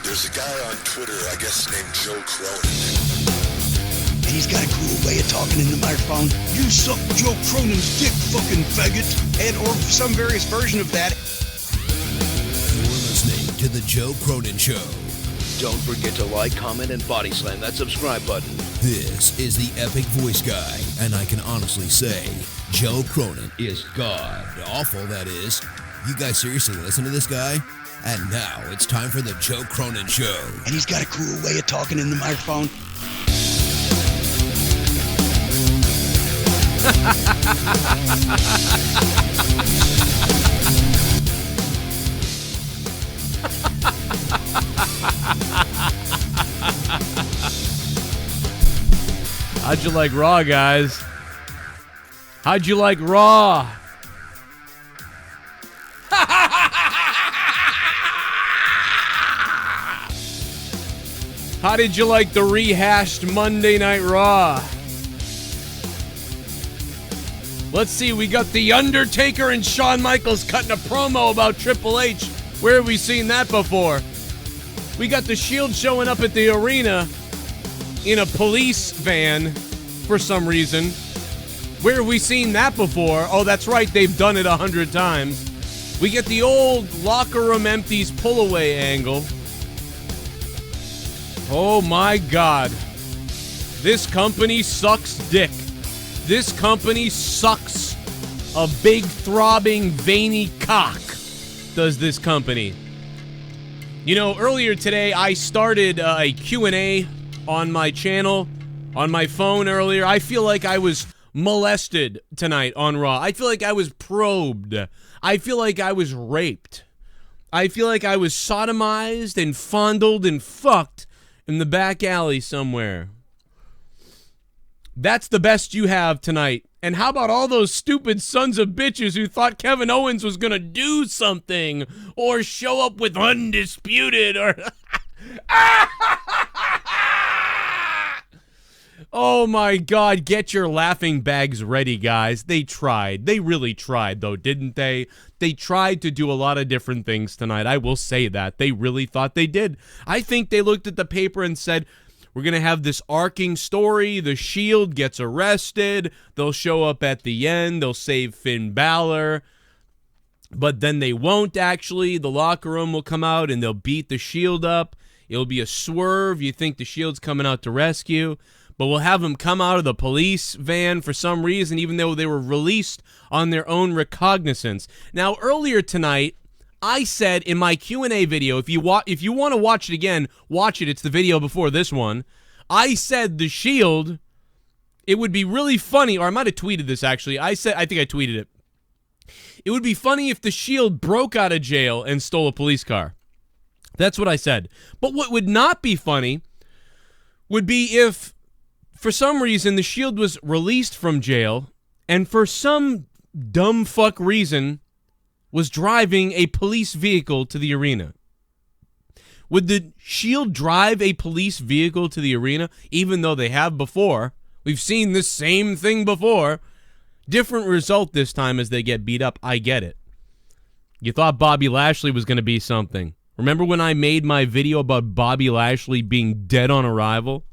There's a guy on Twitter, I guess named Joe Cronin. And he's got a cool way of talking in the microphone. You suck Joe Cronin's dick, fucking faggot. And or some various version of that. You're listening to The Joe Cronin Show. Don't forget to like, comment, and body slam that subscribe button. This is the Epic Voice Guy, and I can honestly say, Joe Cronin is god awful, that is. You guys seriously listen to this guy? And now it's time for The Joe Cronin Show. And he's got a cool way of talking in the microphone. How'd you like Raw, guys? How'd you like Raw? How did you like the rehashed Monday Night Raw? Let's see, we got The Undertaker and Shawn Michaels cutting a promo about Triple H. Where have we seen that before? We got the Shield showing up at the arena in a police van for some reason. Where have we seen that before? Oh, that's right, they've done it 100 times. We get the old locker room empties pull-away angle. Oh my God. This company sucks dick. This company sucks a big, throbbing, veiny cock, does this company. You know, earlier today, I started a Q&A on my channel, on my phone earlier. I feel like I was molested tonight on Raw. I feel like I was probed. I feel like I was raped. I feel like I was sodomized and fondled and fucked in the back alley somewhere. That's the best you have tonight. And how about all those stupid sons of bitches who thought Kevin Owens was gonna do something or show up with Undisputed or... Oh my God, get your laughing bags ready, guys. They tried. They really tried, though, didn't they? They tried to do a lot of different things tonight. I will say that. They really thought they did. I think they looked at the paper and said, we're going to have this arcing story. The Shield gets arrested. They'll show up at the end. They'll save Finn Balor. But then they won't, actually. The locker room will come out and they'll beat the Shield up. It'll be a swerve. You think the Shield's coming out to rescue. But we'll have them come out of the police van for some reason, even though they were released on their own recognizance. Now, earlier tonight, I said in my Q&A video, if you want to watch it again, watch it. It's the video before this one. I said the Shield, it would be really funny, or I might have tweeted this actually. I think I tweeted it. It would be funny if the Shield broke out of jail and stole a police car. That's what I said. But what would not be funny would be if, for some reason, the Shield was released from jail and for some dumb fuck reason was driving a police vehicle to the arena. Would the Shield drive a police vehicle to the arena, even though they have before? We've seen the same thing before. Different result this time as they get beat up. I get it. You thought Bobby Lashley was going to be something. Remember when I made my video about Bobby Lashley being dead on arrival?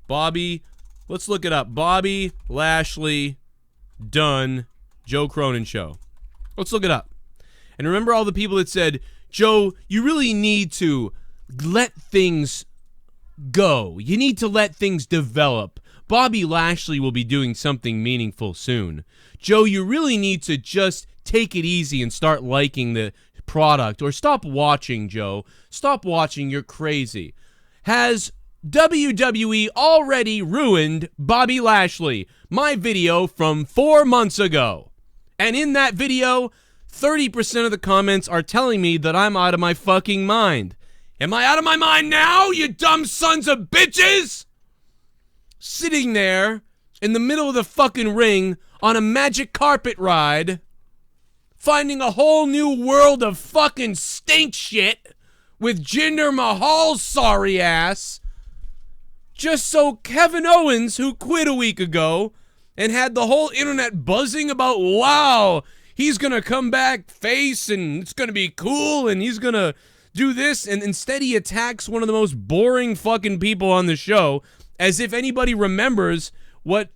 Bobby, let's look it up. Bobby Lashley done Joe Cronin Show. Let's look it up. And remember all the people that said, Joe, you really need to let things go. You need to let things develop. Bobby Lashley will be doing something meaningful soon. Joe, you really need to just take it easy and start liking the product. Or stop watching, Joe. Stop watching. You're crazy. Has WWE already ruined Bobby Lashley? My video from 4 months ago. And in that video, 30% of the comments are telling me that I'm out of my fucking mind. Am I out of my mind now, you dumb sons of bitches? Sitting there in the middle of the fucking ring on a magic carpet ride, finding a whole new world of fucking stink shit with Jinder Mahal's sorry ass, just so Kevin Owens, who quit a week ago and had the whole internet buzzing about, wow, he's going to come back face and it's going to be cool and he's going to do this, and instead he attacks one of the most boring fucking people on the show, as if anybody remembers what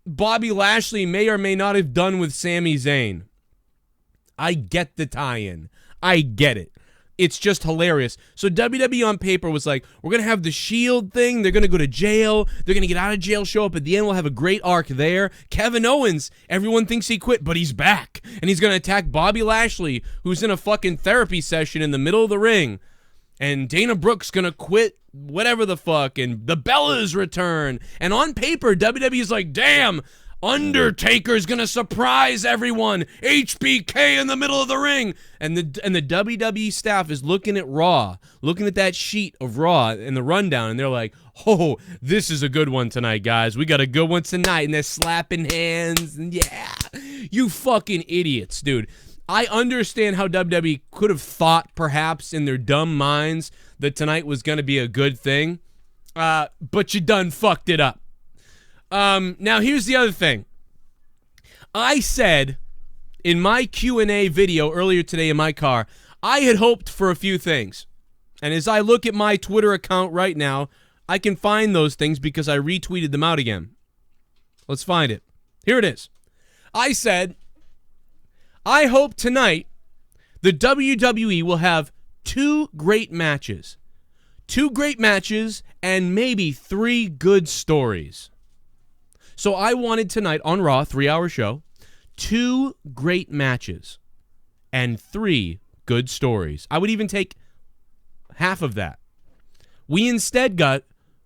Bobby Lashley may or may not have done with Sami Zayn. I get the tie-in. I get it. It's just hilarious. So WWE on paper was like, we're going to have the Shield thing. They're going to go to jail. They're going to get out of jail, show up at the end. We'll have a great arc there. Kevin Owens, everyone thinks he quit, but he's back. And he's going to attack Bobby Lashley, who's in a fucking therapy session in the middle of the ring. And Dana Brooke's going to quit whatever the fuck. And the Bellas return. And on paper, WWE's like, damn, Undertaker's gonna surprise everyone. HBK in the middle of the ring, and the WWE staff is looking at Raw, looking at that sheet of Raw and the rundown, and they're like, "Oh, this is a good one tonight, guys. We got a good one tonight." And they're slapping hands, and yeah, you fucking idiots, dude. I understand how WWE could have thought, perhaps in their dumb minds, that tonight was gonna be a good thing, but you done fucked it up. Now here's the other thing. I said in my Q&A video earlier today in my car, I had hoped for a few things. And as I look at my Twitter account right now, I can find those things because I retweeted them out again. Let's find it. Here it is. I said, I hope tonight the WWE will have 2 great matches. 2 great matches and maybe 3 good stories. So I wanted tonight on Raw, 3-hour show, 2 great matches and 3 good stories. I would even take half of that. We instead got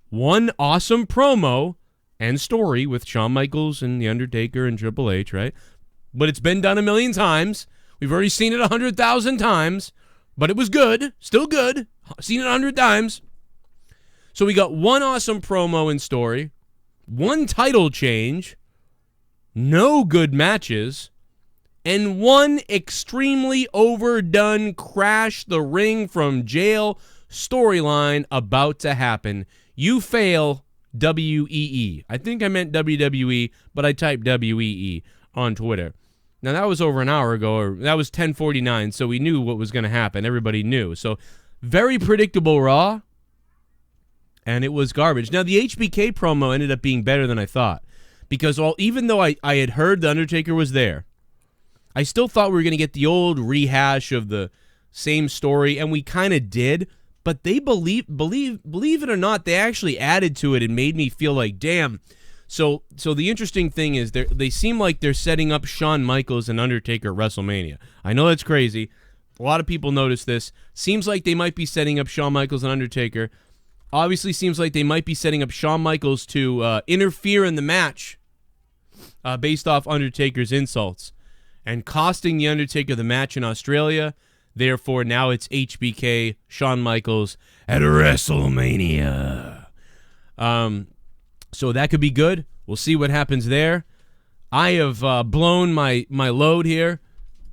1 awesome promo and story with Shawn Michaels and The Undertaker and Triple H, right? But it's been done a million times. We've already seen it 100,000 times, but it was good, still good. Seen it 100 times. So we got 1 awesome promo and story, 1 title change, no good matches, and 1 extremely overdone crash the ring from jail storyline about to happen. You fail, WEE. I think I meant WWE, but I typed WEE on Twitter. Now, that was over an hour ago, or that was 10:49, so we knew what was going to happen. Everybody knew. So, very predictable Raw. And it was garbage. Now, the HBK promo ended up being better than I thought. Because even though I had heard The Undertaker was there, I still thought we were going to get the old rehash of the same story, and we kind of did. But they believe it or not, they actually added to it and made me feel like, damn. So the interesting thing is they seem like they're setting up Shawn Michaels and Undertaker at WrestleMania. I know that's crazy. A lot of people notice this. Seems like they might be setting up Shawn Michaels and Undertaker. Obviously seems like they might be setting up Shawn Michaels to interfere in the match based off Undertaker's insults and costing The Undertaker the match in Australia. Therefore, now it's HBK, Shawn Michaels at WrestleMania. So that could be good. We'll see what happens there. I have blown my load here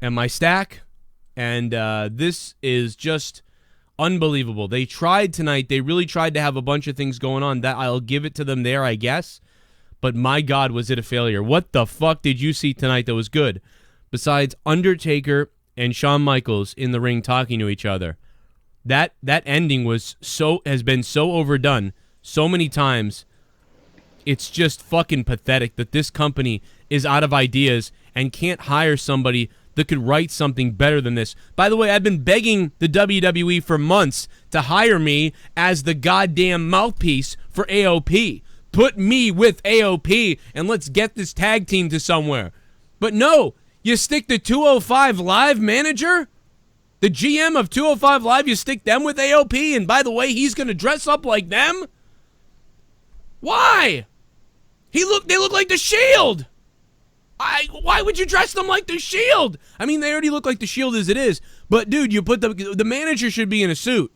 and my stack, and this is just unbelievable. They tried tonight. They really tried to have a bunch of things going on. That I'll give it to them there, I guess. But my God, was it a failure. What the fuck did you see tonight that was good? Besides Undertaker and Shawn Michaels in the ring talking to each other. That ending has been so overdone so many times. It's just fucking pathetic that this company is out of ideas and can't hire somebody that could write something better than this. By the way, I've been begging the WWE for months to hire me as the goddamn mouthpiece for AOP. Put me with AOP and let's get this tag team to somewhere. But no, you stick the 205 Live manager, the GM of 205 Live, you stick them with AOP, and by the way, he's going to dress up like them? Why? They look like the Shield. Why would you dress them like the Shield? I mean, they already look like the Shield as it is. But, dude, you put the manager should be in a suit.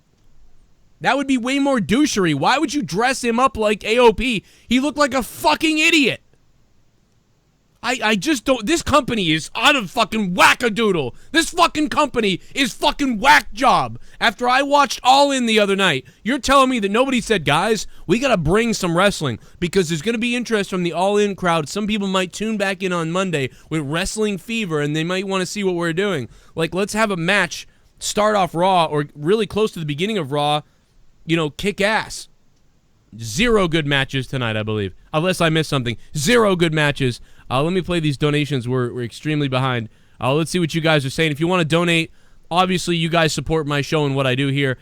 That would be way more douchery. Why would you dress him up like AOP? He looked like a fucking idiot. I just don't... This company is out of fucking wackadoodle. This fucking company is fucking whack job. After I watched All In the other night, you're telling me that nobody said, guys, we gotta bring some wrestling because there's gonna be interest from the All In crowd. Some people might tune back in on Monday with Wrestling Fever and they might want to see what we're doing. Like, let's have a match start off Raw or really close to the beginning of Raw, kick ass. 0 good matches tonight, I believe. Unless I missed something. 0 good matches. Let me play these donations. We're extremely behind. Let's see what you guys are saying. If you want to donate, obviously you guys support my show and what I do here.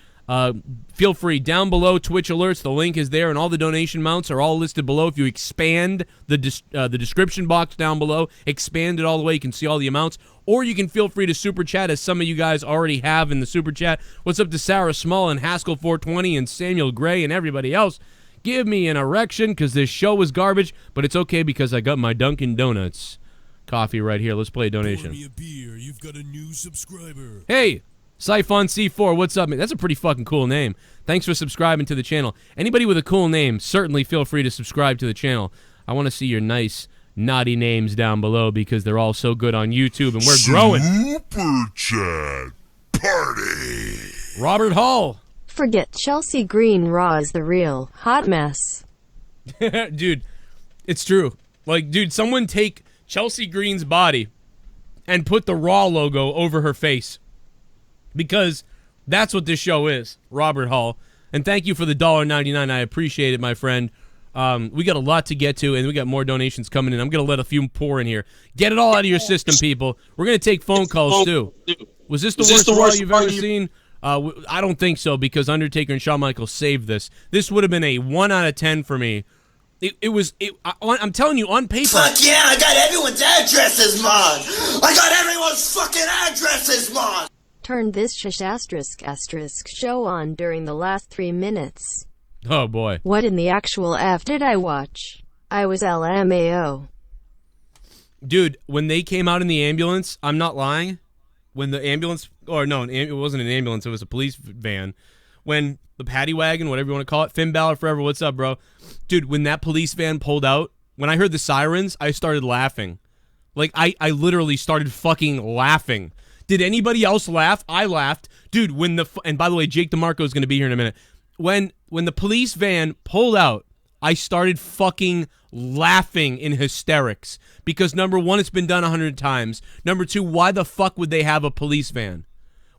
Feel free. Down below, Twitch alerts. The link is there, and all the donation amounts are all listed below. If you expand the description box down below, expand it all the way, you can see all the amounts. Or you can feel free to super chat, as some of you guys already have in the super chat. What's up to Sarah Small and Haskell420 and Samuel Gray and everybody else? Give me an erection, because this show was garbage, but it's okay because I got my Dunkin' Donuts coffee right here. Let's play a donation. Pour me a beer. You've got a new subscriber. Hey, Siphon C4, what's up, man? That's a pretty fucking cool name. Thanks for subscribing to the channel. Anybody with a cool name, certainly feel free to subscribe to the channel. I want to see your nice, naughty names down below because they're all so good on YouTube, and we're growing. Super Chat Party. Robert Hall. Forget Chelsea Green. Raw is the real hot mess. Dude, it's true. Like, dude, someone take Chelsea Green's body and put the Raw logo over her face. Because that's what this show is, Robert Hall. And thank you for the $1.99. I appreciate it, my friend. We got a lot to get to, and we got more donations coming in. I'm going to let a few pour in here. Get it all out of your system, people. We're going to take phone calls, too. Was this the worst Raw you've ever seen? I don't think so, because Undertaker and Shawn Michaels saved this. This would have been a 1 out of 10 for me. I'm telling you, on paper. Fuck yeah, I got everyone's addresses, mon. I got everyone's fucking addresses, mon. Turn this *** show on during the last 3 minutes. Oh, boy. What in the actual F did I watch? I was LMAO. Dude, when they came out in the ambulance, I'm not lying. When the ambulance, or no, it wasn't an ambulance, it was a police van. When the paddy wagon, whatever you want to call it, Finn Balor forever, what's up, bro? Dude, when that police van pulled out, when I heard the sirens, I started laughing. Like, I literally started fucking laughing. Did anybody else laugh? I laughed. Dude, and by the way, Jake DeMarco is going to be here in a minute. When the police van pulled out, I started fucking laughing in hysterics. Because number one, it's been done 100 times. Number two, why the fuck would they have a police van?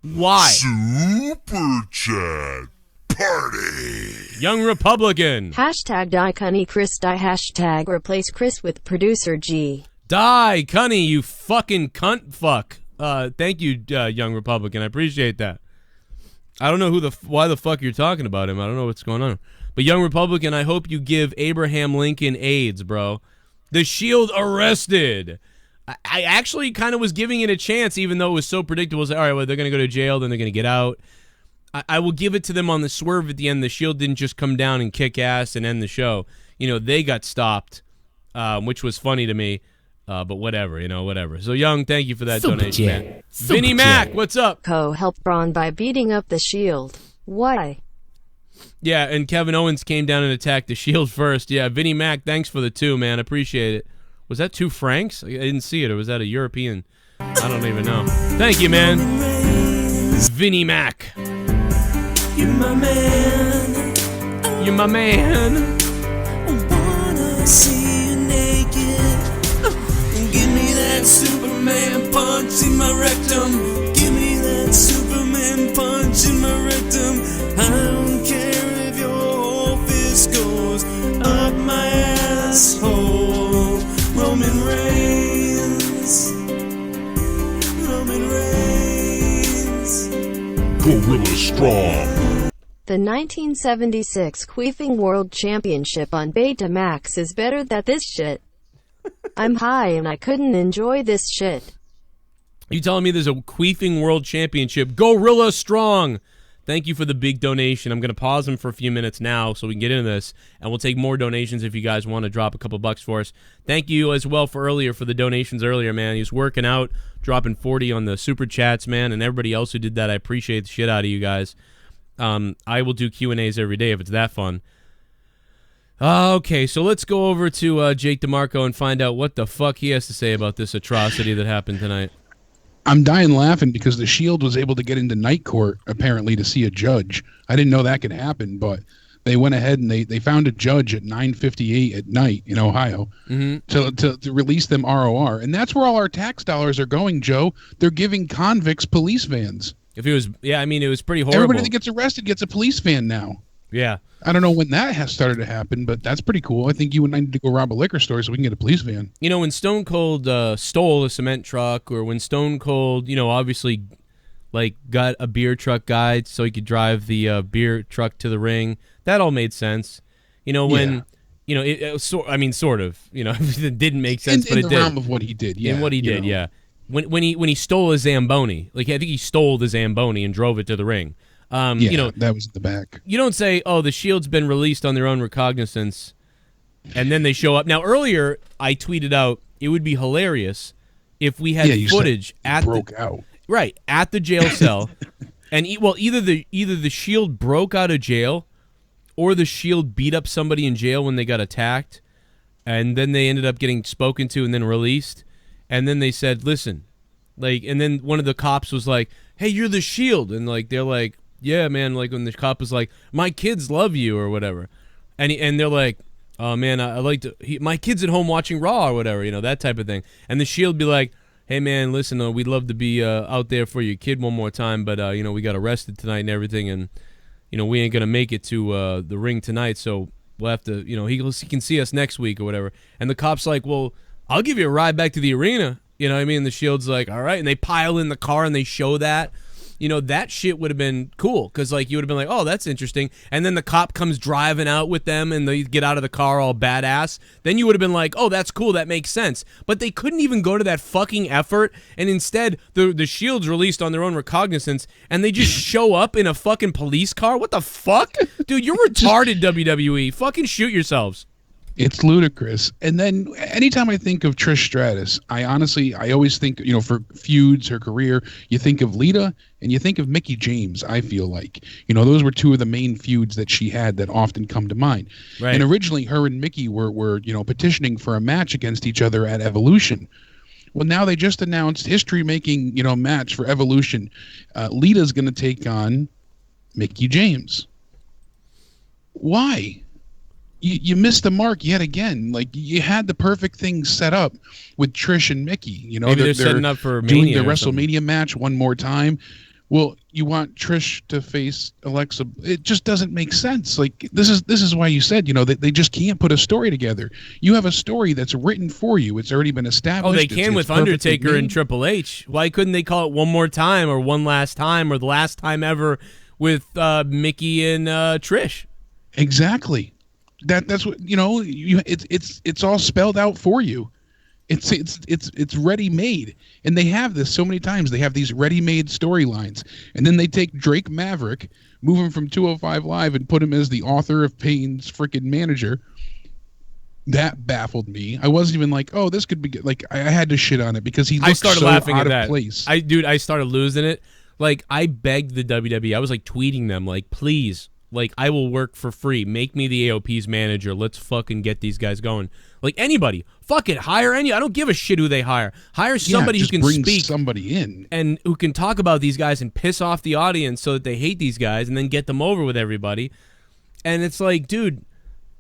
Why? Super Chat Party. Young Republican. Die Cunny Chris die. Replace Chris with producer G. Die Cunny, you fucking cunt fuck. Thank you, Young Republican. I appreciate that. I don't know why the fuck you're talking about him. I don't know what's going on. But Young Republican, I hope you give Abraham Lincoln AIDS, bro. The Shield arrested. I actually kind of was giving it a chance, even though it was so predictable. All right, well, they're going to go to jail, then they're going to get out. I will give it to them on the swerve at the end. The Shield didn't just come down and kick ass and end the show. They got stopped, which was funny to me. But whatever, whatever. So, Young, thank you for that donation, man. Vinnie Mac, what's up? Helped Braun by beating up the Shield. Why? Yeah, and Kevin Owens came down and attacked the Shield first. Yeah, Vinnie Mac, thanks for the 2, man. Appreciate it. Was that 2 francs? I didn't see it. Or was that a European? I don't even know. Thank you, man. Vinnie Mac. You're my man. You're my man. I wanna see you naked. Give me that Superman punch in my rectum. Give me that Superman punch in my rectum. I don't care if your whole fist goes up my asshole. Roman Reigns. Roman Reigns. Gorilla Strong. The 1976 Queefing World Championship on Betamax is better than this shit. I'm high and I couldn't enjoy this shit. You telling me there's a Queefing World Championship? Gorilla Strong! Thank you for the big donation. I'm going to pause them for a few minutes now so we can get into this, and we'll take more donations if you guys want to drop a couple bucks for us. Thank you as well for the donations earlier, man. He was working out, dropping 40 on the super chats, man, and everybody else who did that. I appreciate the shit out of you guys. I will do Q&As every day if it's that fun. Okay, so let's go over to Jake DeMarco and find out what the fuck he has to say about this atrocity that happened tonight. I'm dying laughing because the Shield was able to get into night court, apparently, to see a judge. I didn't know that could happen, but they went ahead and they found a judge at 9:58 at night in Ohio to release them ROR. And that's where all our tax dollars are going, Joe. They're giving convicts police vans. If it was, yeah, I mean, it was pretty horrible. Everybody that gets arrested gets a police van now. Yeah. I don't know when that has started to happen, but that's pretty cool. I think you and I need to go rob a liquor store so we can get a police van. You know, when Stone Cold stole a cement truck, or when Stone Cold, you know, obviously, like, got a beer truck guy so he could drive the beer truck to the ring, that all made sense. You know, when, you know, I mean, sort of. You know, it didn't make sense, but it did. In the realm of what he did, yeah. In what he did, yeah. When he stole a Zamboni, like, I think he stole the Zamboni and drove it to the ring. You know, that was in the back. You don't say, "Oh, the Shield's been released on their own recognizance," and then they show up. Now, earlier I tweeted out it would be hilarious if we had footage at at the jail cell, and either the Shield broke out of jail, or the Shield beat up somebody in jail when they got attacked, and then they ended up getting spoken to and then released, and then they said, "Listen," like, and then one of the cops was like, "Hey, you're the Shield," and like they're like, "Yeah, man," like when the cop was like, "My kids love you," or whatever, and they're like, "Oh man, I like to my kids at home watching Raw," or whatever, you know, that type of thing. And the Shield be like, "Hey man, listen, we'd love to be out there for your kid one more time, but you know, we got arrested tonight and everything, and you know, we ain't gonna make it to the ring tonight, so we'll have to, you know, he can see us next week or whatever." And the cop's like, "Well, I'll give you a ride back to the arena," you know what I mean? And the Shield's like, "All right," and they pile in the car and they show that. You know, that shit would have been cool, because, like, you would have been like, "Oh, that's interesting." And then the cop comes driving out with them, and they get out of the car all badass. Then you would have been like, "Oh, that's cool. That makes sense." But they couldn't even go to that fucking effort, and instead, the Shield's released on their own recognizance, and they just show up in a fucking police car? What the fuck? Dude, you're retarded, WWE. Fucking shoot yourselves. It's ludicrous. And then anytime I think of Trish Stratus, I always think, you know, for feuds, her career, you think of Lita and you think of Mickie James, I feel like. You know, those were two of the main feuds that she had that often come to mind. Right. And originally her and Mickie were, you know, petitioning for a match against each other at Evolution. Well, now they just announced history-making, you know, match for Evolution. Lita's going to take on Mickie James. Why? You missed the mark yet again. Like, you had the perfect thing set up with Trish and Mickie. You know, maybe they're setting up for doing Mania the WrestleMania match one more time. Well, you want Trish to face Alexa. It just doesn't make sense. Like, this is why you said, you know, that they just can't put a story together. You have a story that's written for you. It's already been established. Oh, they can with Undertaker and Triple H. Why couldn't they call it one more time, or one last time, or the last time ever with Mickie and Trish? Exactly. That's what, you know, it's all spelled out for you. It's ready made, and they have this so many times. They have these ready made storylines, and then they take Drake Maverick, move him from 205 Live, and put him as the Author of Pain's freaking manager. That baffled me. I wasn't even like, oh, this could be good. Like, I had to shit on it because he looked so laughing out at that. of place. I started losing it. Like, I begged the WWE. I was like tweeting them, like, please. Like, I will work for free. Make me the AOP's manager. Let's fucking get these guys going. Like, anybody. Fuck it. Hire any. I don't give a shit who they hire. Hire somebody who can speak. Somebody in. And who can talk about these guys and piss off the audience so that they hate these guys, and then get them over with everybody. And it's like, dude,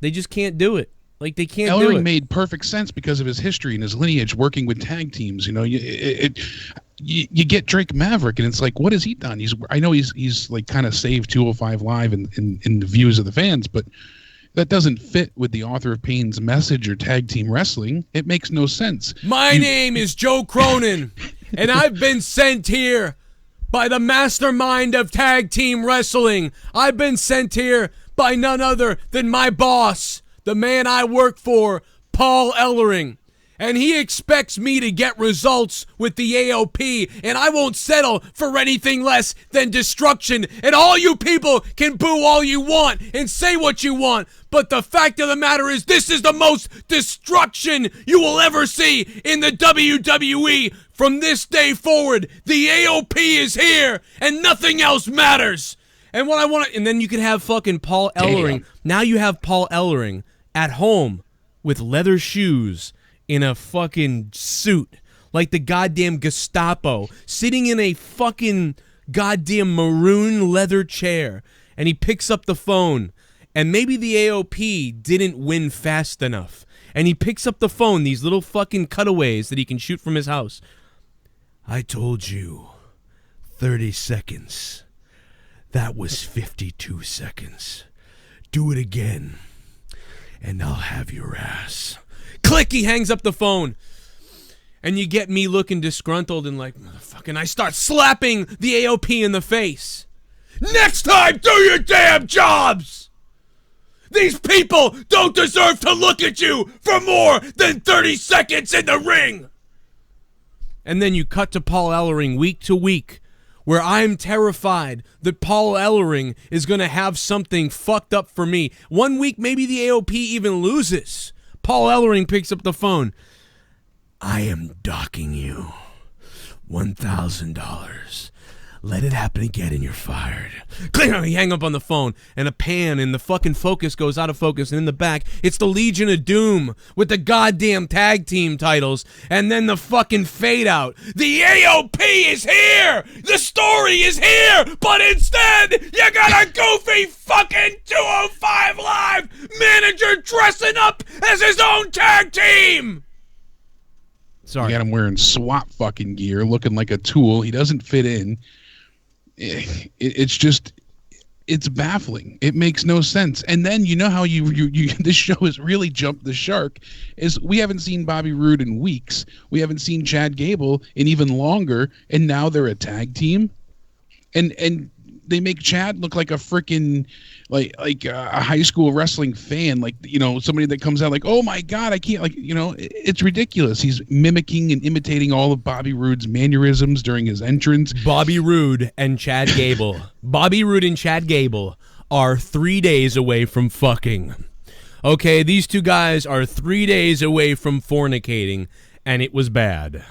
they just can't do it. Like, they can't do it. Ellering made perfect sense because of his history and his lineage working with tag teams. You know, you get Drake Maverick, and it's like, what has he done? I know he's like kind of saved 205 Live in the views of the fans, but that doesn't fit with the Author of Pain's message or tag team wrestling. It makes no sense. My name is Joe Cronin, and I've been sent here by the mastermind of tag team wrestling. I've been sent here by none other than my boss, the man I work for, Paul Ellering. And he expects me to get results with the AOP, and I won't settle for anything less than destruction. And all you people can boo all you want and say what you want, but the fact of the matter is, this is the most destruction you will ever see in the WWE. From this day forward, the AOP is here, and nothing else matters. And what I want to, and then you can have fucking Paul Ellering. Now you have Paul Ellering at home with leather shoes, in a fucking suit, like the goddamn Gestapo, sitting in a fucking goddamn maroon leather chair, and he picks up the phone, and maybe the AOP didn't win fast enough, and he picks up the phone, these little fucking cutaways that he can shoot from his house. I told you 30 seconds. That was 52 seconds. Do it again, and I'll have your ass. Click, he hangs up the phone. And you get me looking disgruntled and like, motherfucking, I start slapping the AOP in the face. Next time, do your damn jobs! These people don't deserve to look at you for more than 30 seconds in the ring! And then you cut to Paul Ellering week to week, where I'm terrified that Paul Ellering is going to have something fucked up for me. One week, maybe the AOP even loses. Paul Ellering picks up the phone. I am docking you $1,000. Let it happen again and you're fired. He hang up on the phone and a pan and the fucking focus goes out of focus, and in the back it's the Legion of Doom with the goddamn tag team titles, and then the fucking fade out. The AOP is here! The story is here! But instead, you got a goofy fucking 205 Live manager dressing up as his own tag team! Sorry. You got him wearing SWAT fucking gear, looking like a tool. He doesn't fit in. It's just, it's baffling. It makes no sense. And then you know how you this show has really jumped the shark is we haven't seen Bobby Roode in weeks. We haven't seen Chad Gable in even longer, and now they're a tag team. And they make Chad look like a freaking like a high school wrestling fan, like, you know, somebody that comes out like, oh my god, I can't, like, you know, it's ridiculous. He's mimicking and imitating all of Bobby Roode's mannerisms during his entrance. Bobby Roode and Chad Gable. Bobby Roode and Chad Gable are 3 days away from fucking. Okay, these two guys are 3 days away from fornicating, and it was bad.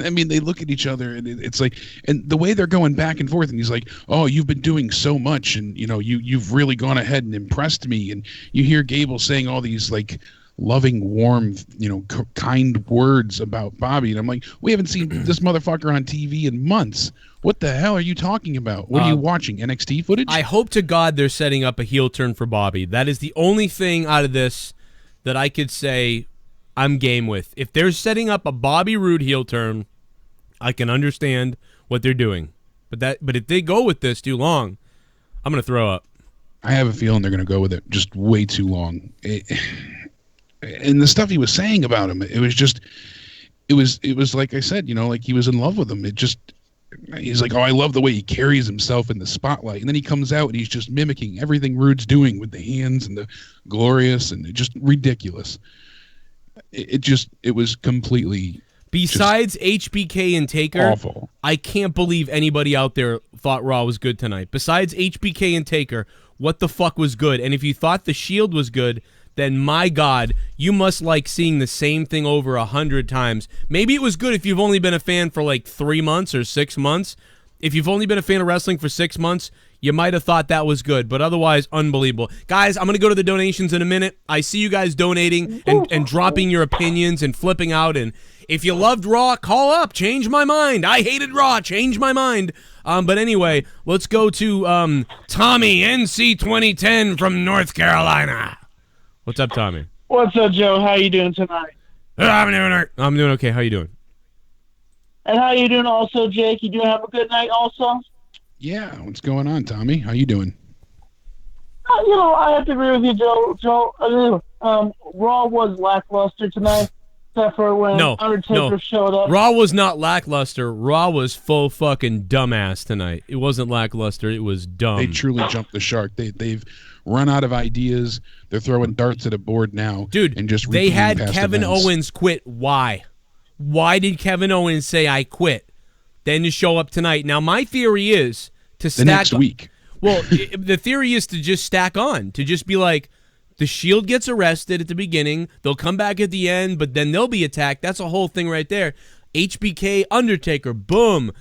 I mean, they look at each other and it's like, and the way they're going back and forth, and he's like, oh, you've been doing so much, and you know, you've really gone ahead and impressed me. And you hear Gable saying all these like loving, warm, you know, kind words about Bobby, and I'm like, we haven't seen this motherfucker on TV in months. What the hell are you talking about? What are you watching, NXT footage? I hope to God they're setting up a heel turn for Bobby. That is the only thing out of this that I could say I'm game with. If they're setting up a Bobby Roode heel turn, I can understand what they're doing. But if they go with this too long, I'm going to throw up. I have a feeling they're going to go with it just way too long. And the stuff he was saying about him, it was like I said, you know, like he was in love with him. He's like, oh, I love the way he carries himself in the spotlight. And then he comes out and he's just mimicking everything Roode's doing with the hands and the glorious, and just ridiculous. It was completely, besides HBK and Taker, awful. I can't believe anybody out there thought Raw was good tonight. Besides HBK and Taker, what the fuck was good? And if you thought the Shield was good, then my God, you must like seeing the same thing over 100 times. Maybe it was good if you've only been a fan for like 3 months or 6 months. If you've only been a fan of wrestling for 6 months, you might have thought that was good, but otherwise, unbelievable. Guys, I'm going to go to the donations in a minute. I see you guys donating and dropping your opinions and flipping out. And if you loved Raw, call up. Change my mind. I hated Raw. Change my mind. But anyway, let's go to Tommy, NC 2010 from North Carolina. What's up, Tommy? What's up, Joe? How you doing tonight? I'm doing okay. How you doing? And how you doing also, Jake? You doing have a good night also? Yeah, what's going on, Tommy? How you doing? You know, I have to agree with you, Joe. Raw was lackluster tonight, except for when Undertaker showed up. Raw was not lackluster. Raw was full fucking dumbass tonight. It wasn't lackluster. It was dumb. They truly jumped the shark. They've run out of ideas. They're throwing darts at a board now. Dude, and just they had past Kevin events. Owens quit. Why? Why did Kevin Owens say, I quit? Then to show up tonight. Now, my theory is to stack... The next week. Well, the theory is to just stack on. To just be like, the Shield gets arrested at the beginning. They'll come back at the end, but then they'll be attacked. That's a whole thing right there. HBK, Undertaker, boom.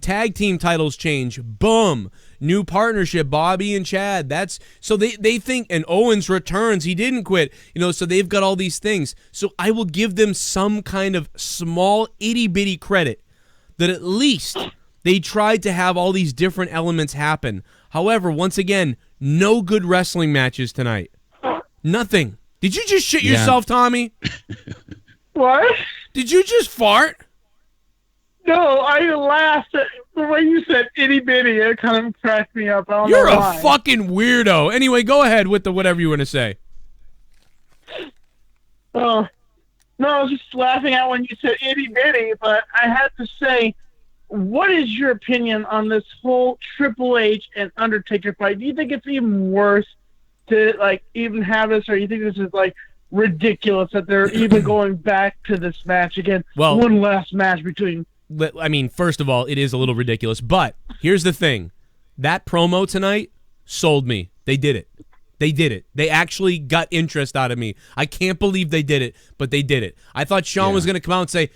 Tag team titles change, boom. New partnership, Bobby and Chad. That's so they think, and Owens returns. He didn't quit, you know. So they've got all these things. So I will give them some kind of small itty bitty credit that at least they tried to have all these different elements happen. However, once again, no good wrestling matches tonight. Nothing. Did you just shit yourself, Tommy? What? Did you just fart? No, I laughed at the way you said itty bitty. It kind of cracked me up. I don't You're know a why. fucking weirdo. Anyway, go ahead with the whatever you want to say. Oh, no, I was just laughing at when you said itty bitty, but I had to say, what is your opinion on this whole Triple H and Undertaker fight? Do you think it's even worse to like even have this, or you think this is like ridiculous that they're even going back to this match again? Well, one last match between. I mean, first of all, it is a little ridiculous, but here's the thing. That promo tonight sold me. They did it. They did it. They actually got interest out of me. I can't believe they did it, but they did it. I thought Sean was going to come out and say,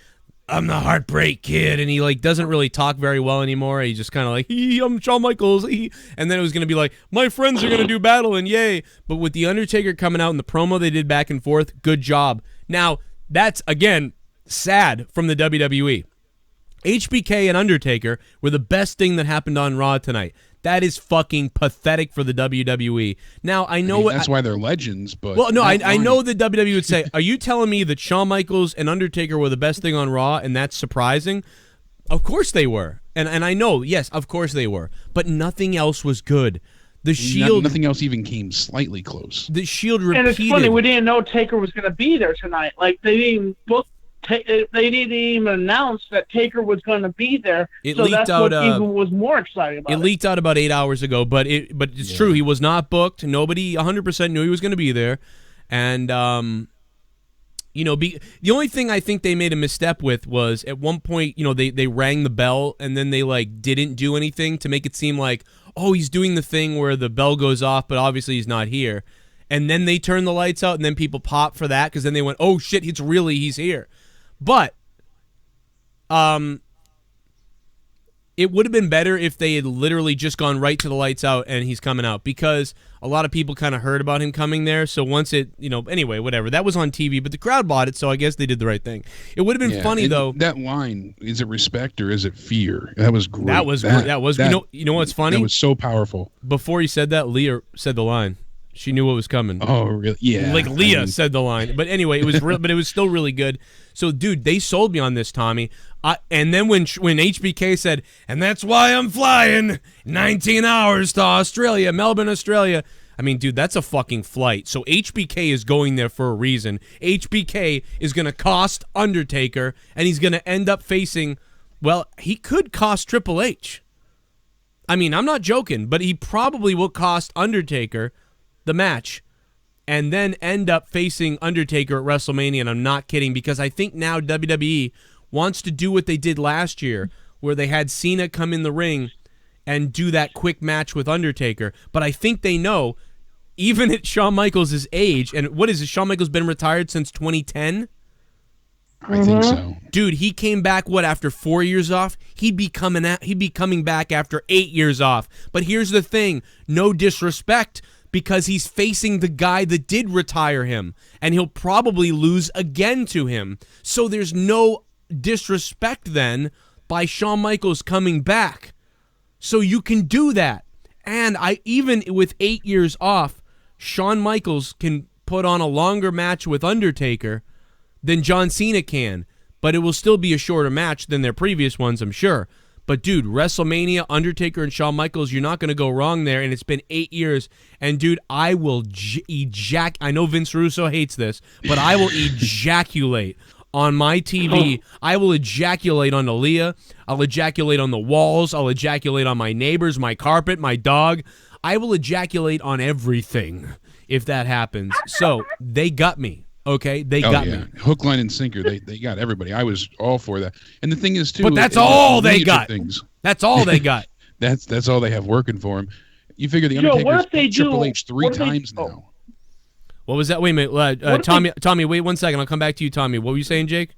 I'm the Heartbreak Kid, and he like doesn't really talk very well anymore. He's just kind of like, I'm Shawn Michaels, and then it was going to be like, my friends are going to do battle, and yay. But with The Undertaker coming out in the promo they did back and forth, good job. Now, that's, again, sad from the WWE. HBK and Undertaker were the best thing that happened on Raw tonight. That is fucking pathetic for the WWE. Now, I know... that's why they're legends, but... Well, no, I know the WWE would say, are you telling me that Shawn Michaels and Undertaker were the best thing on Raw, and that's surprising? Of course they were. And I know, yes, of course they were. But nothing else was good. The Shield... Nothing else even came slightly close. The Shield repeated... And it's funny, we didn't know Taker was going to be there tonight. Like, they didn't book... They didn't even announce that Taker was going to be there, so that's what even was more exciting about it. It leaked out about 8 hours ago, but it's true. He was not booked. Nobody 100% knew he was going to be there. And, the only thing I think they made a misstep with was at one point, they rang the bell and then they, like, didn't do anything to make it seem like, oh, he's doing the thing where the bell goes off, but obviously he's not here. And then they turned the lights out and then people popped for that because then they went, oh, shit, he's here. But it would have been better if they had literally just gone right to the lights out and he's coming out, because a lot of people kind of heard about him coming there. So once it, anyway, whatever. That was on TV, but the crowd bought it, so I guess they did the right thing. It would have been funny, though. That line, is it respect or is it fear? That was great. That was you know what's funny? That was so powerful. Before he said that, Leah said the line. She knew what was coming. Oh, really? Yeah. Like Leah said the line. But anyway, it was but it was still really good. So, dude, they sold me on this, Tommy. And then when HBK said, and that's why I'm flying 19 hours to Australia, Melbourne, Australia. I mean, dude, that's a fucking flight. So HBK is going there for a reason. HBK is going to cost Undertaker, and he's going to end up facing, well, he could cost Triple H. I mean, I'm not joking, but he probably will cost Undertaker the match and then end up facing Undertaker at WrestleMania, and I'm not kidding, because I think now WWE wants to do what they did last year, where they had Cena come in the ring and do that quick match with Undertaker. But I think they know, even at Shawn Michaels' age, and what is it, Shawn Michaels been retired since 2010? I think so. Dude, he came back, after 4 years off? He'd be coming back after 8 years off. But here's the thing, no disrespect, because he's facing the guy that did retire him, and he'll probably lose again to him. So there's no disrespect then by Shawn Michaels coming back. So you can do that. And even with 8 years off, Shawn Michaels can put on a longer match with Undertaker than John Cena can, but it will still be a shorter match than their previous ones, I'm sure. But, dude, WrestleMania, Undertaker, and Shawn Michaels, you're not going to go wrong there, and it's been 8 years. And, dude, I will I know Vince Russo hates this, but I will ejaculate on my TV. I will ejaculate on Leah. I'll ejaculate on the walls. I'll ejaculate on my neighbors, my carpet, my dog. I will ejaculate on everything if that happens. So, they got me. Okay, they got me. Hook, line, and sinker. They got everybody. I was all for that. And the thing is, too... But that's all they got. That's all they got. That's all they have working for them. You figure the Undertaker's Triple H three times now. What was that? Wait a minute. Tommy, wait 1 second. I'll come back to you, Tommy. What were you saying, Jake?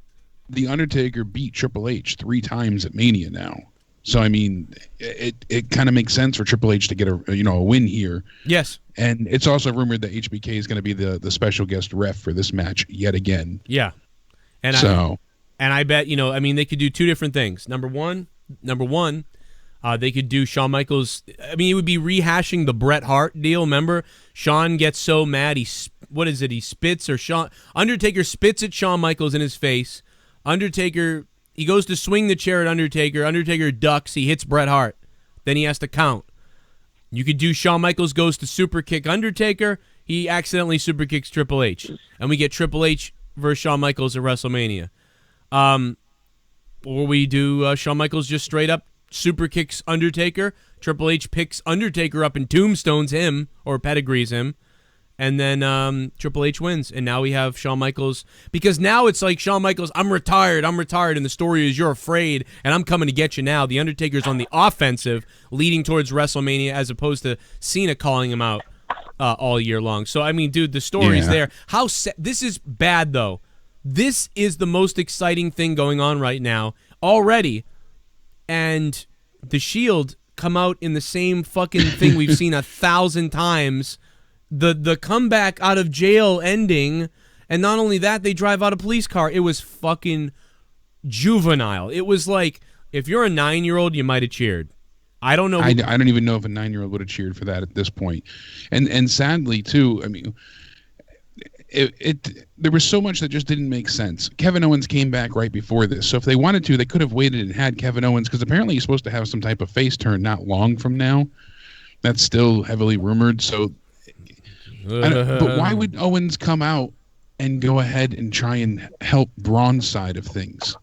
The Undertaker beat Triple H 3 times at Mania now. So, I mean, it kind of makes sense for Triple H to get a win here. Yes. And it's also rumored that HBK is going to be the special guest ref for this match yet again. Yeah. And I bet, they could do two different things. Number one, they could do Shawn Michaels. I mean, it would be rehashing the Bret Hart deal. Remember, Shawn gets so mad, he spits, or Undertaker spits at Shawn Michaels in his face. Undertaker He goes to swing the chair at Undertaker. Undertaker ducks. He hits Bret Hart. Then he has to count. You could do Shawn Michaels goes to super kick Undertaker. He accidentally super kicks Triple H. And we get Triple H versus Shawn Michaels at WrestleMania. Or we do Shawn Michaels just straight up super kicks Undertaker. Triple H picks Undertaker up and tombstones him or pedigrees him. And then Triple H wins. And now we have Shawn Michaels. Because now it's like Shawn Michaels, I'm retired. And the story is you're afraid. And I'm coming to get you now. The Undertaker's on the offensive, leading towards WrestleMania, as opposed to Cena calling him out all year long. So, I mean, dude, the story's there. This is bad, though. This is the most exciting thing going on right now already. And the Shield come out in the same fucking thing we've seen 1,000 times. The comeback out of jail ending, and not only that, they drive out a police car. It was fucking juvenile. It was like, if you're a 9-year-old, you might have cheered. I don't know. I don't even know if a 9-year-old would have cheered for that at this point. And sadly, too, I mean, there was so much that just didn't make sense. Kevin Owens came back right before this. So if they wanted to, they could have waited and had Kevin Owens, because apparently he's supposed to have some type of face turn not long from now. That's still heavily rumored. So, but why would Owens come out and go ahead and try and help Braun's side of things?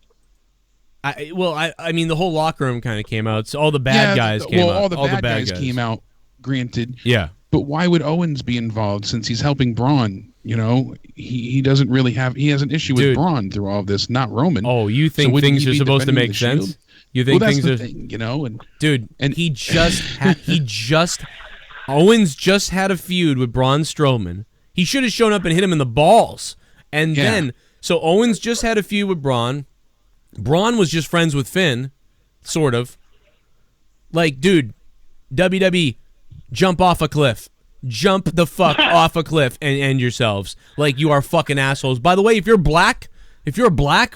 I mean, the whole locker room kind of came out. So all the bad guys came out. All the bad guys came out, granted. Yeah. But why would Owens be involved since he's helping Braun? You know, he doesn't really he has an issue with Braun through all of this, not Roman. Oh, you think things are supposed to make sense? You think things are, thing, you know? And dude, and he just Owens just had a feud with Braun Strowman. He should have shown up and hit him in the balls. And then, so Owens just had a feud with Braun. Braun was just friends with Finn, sort of. Like, dude, WWE, jump off a cliff. Jump the fuck off a cliff and end yourselves. Like, you are fucking assholes. By the way, if you're a black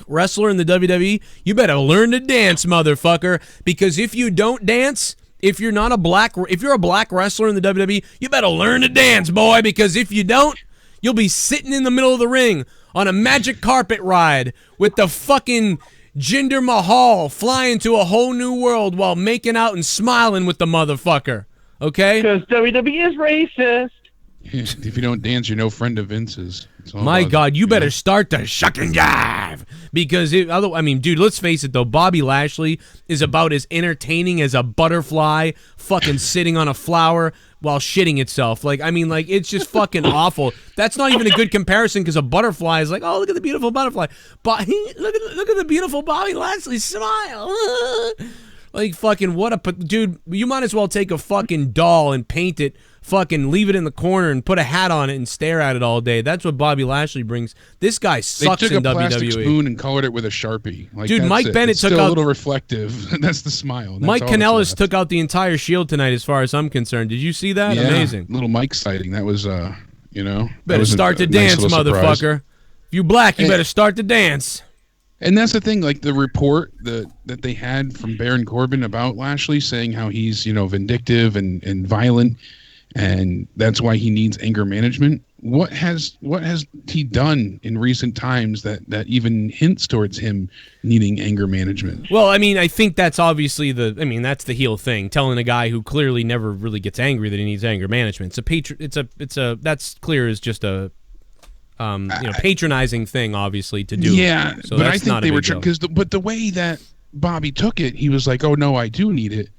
wrestler in the WWE, you better learn to dance, motherfucker. Because if you don't dance, if you're a black wrestler in the WWE, you better learn to dance, boy. Because if you don't, you'll be sitting in the middle of the ring on a magic carpet ride with the fucking Jinder Mahal flying to a whole new world while making out and smiling with the motherfucker. Okay? Because WWE is racist. If you don't dance, you're no friend of Vince's. My God, you better start the shuck and jive. Because, I mean, dude, let's face it, though. Bobby Lashley is about as entertaining as a butterfly fucking sitting on a flower while shitting itself. Like, I mean, like, it's just fucking awful. That's not even a good comparison, because a butterfly is like, oh, look at the beautiful butterfly. But look at the beautiful Bobby Lashley smile. Like, fucking dude, you might as well take a fucking doll and paint it, fucking leave it in the corner and put a hat on it and stare at it all day. That's what Bobby Lashley brings. This guy sucks in WWE. They took a plastic spoon and colored it with a Sharpie. Like, dude, Mike Bennett took out a little reflective. That's the smile. That's Mike Kanellis took out the entire Shield tonight, as far as I'm concerned. Did you see that? Yeah, amazing. Little Mike sighting. That was, you know. Better start to dance, motherfucker. If you black, you better start to dance. And that's the thing, like the report that they had from Baron Corbin about Lashley, saying how he's, you know, vindictive and violent, and that's why he needs anger management. What has he done in recent times that even hints towards him needing anger management? Well, I mean, I think that's obviously that's the heel thing, telling a guy who clearly never really gets angry that he needs anger management. That's clear as just a patronizing thing, obviously, to do. Yeah, so but I think they were but the way that Bobby took it, he was like, "Oh no, I do need it."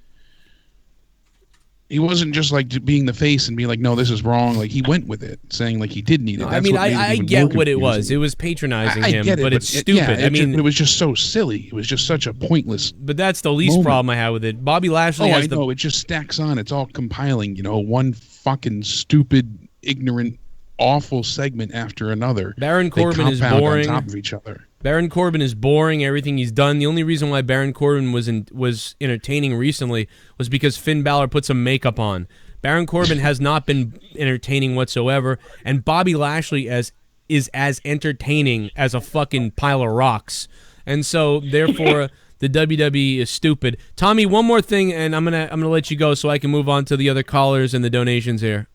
He wasn't just like being the face and being like, "No, this is wrong." Like, he went with it, saying like he did need it. I mean, I get what it was. It was patronizing him, but it's stupid. It was just so silly. It was just such a pointless. But that's the least problem I have with it. Bobby Lashley has it just stacks on. It's all compiling. You know, one fucking stupid, ignorant, awful segment after another. Baron Corbin is boring. On top of each other. Baron Corbin is boring. Everything he's done. The only reason why Baron Corbin was entertaining recently was because Finn Balor put some makeup on. Baron Corbin has not been entertaining whatsoever, and Bobby Lashley is as entertaining as a fucking pile of rocks. And so, therefore, the WWE is stupid. Tommy, one more thing, and I'm gonna let you go so I can move on to the other callers and the donations here.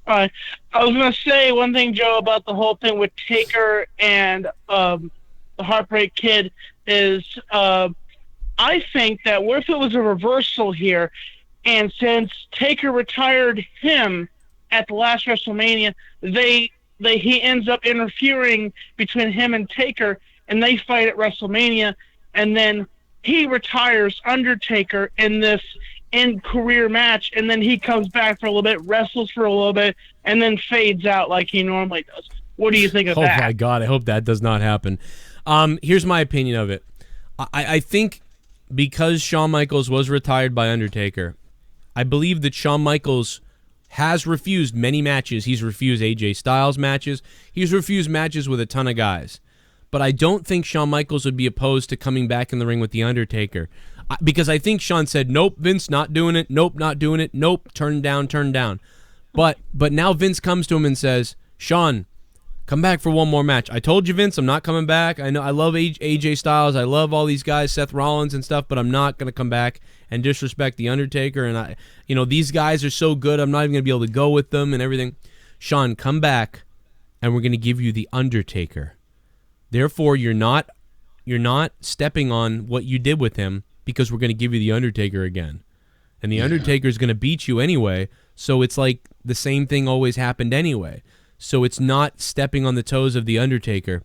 All right. I was going to say one thing, Joe, about the whole thing with Taker and the Heartbreak Kid. is I think that what if it was a reversal here, and since Taker retired him at the last WrestleMania, he ends up interfering between him and Taker, and they fight at WrestleMania, and then he retires Undertaker in this in-career match, and then he comes back for a little bit, wrestles for a little bit, and then fades out like he normally does. What do you think of that? Oh my God, I hope that does not happen. Here's my opinion of it. I think because Shawn Michaels was retired by Undertaker, I believe that Shawn Michaels has refused many matches. He's refused AJ Styles matches. He's refused matches with a ton of guys. But I don't think Shawn Michaels would be opposed to coming back in the ring with The Undertaker. Because I think Shawn said, nope, Vince, not doing it. Nope, not doing it. Nope, turn down, turn down. But now Vince comes to him and says, Shawn, come back for one more match. I told you, Vince, I'm not coming back. I know I love AJ Styles. I love all these guys, Seth Rollins and stuff, but I'm not going to come back and disrespect The Undertaker. And these guys are so good, I'm not even going to be able to go with them and everything. Shawn, come back, and we're going to give you The Undertaker. Therefore, you're not stepping on what you did with him, because we're going to give you The Undertaker again. And The Undertaker is going to beat you anyway, so it's like the same thing always happened anyway. So it's not stepping on the toes of The Undertaker.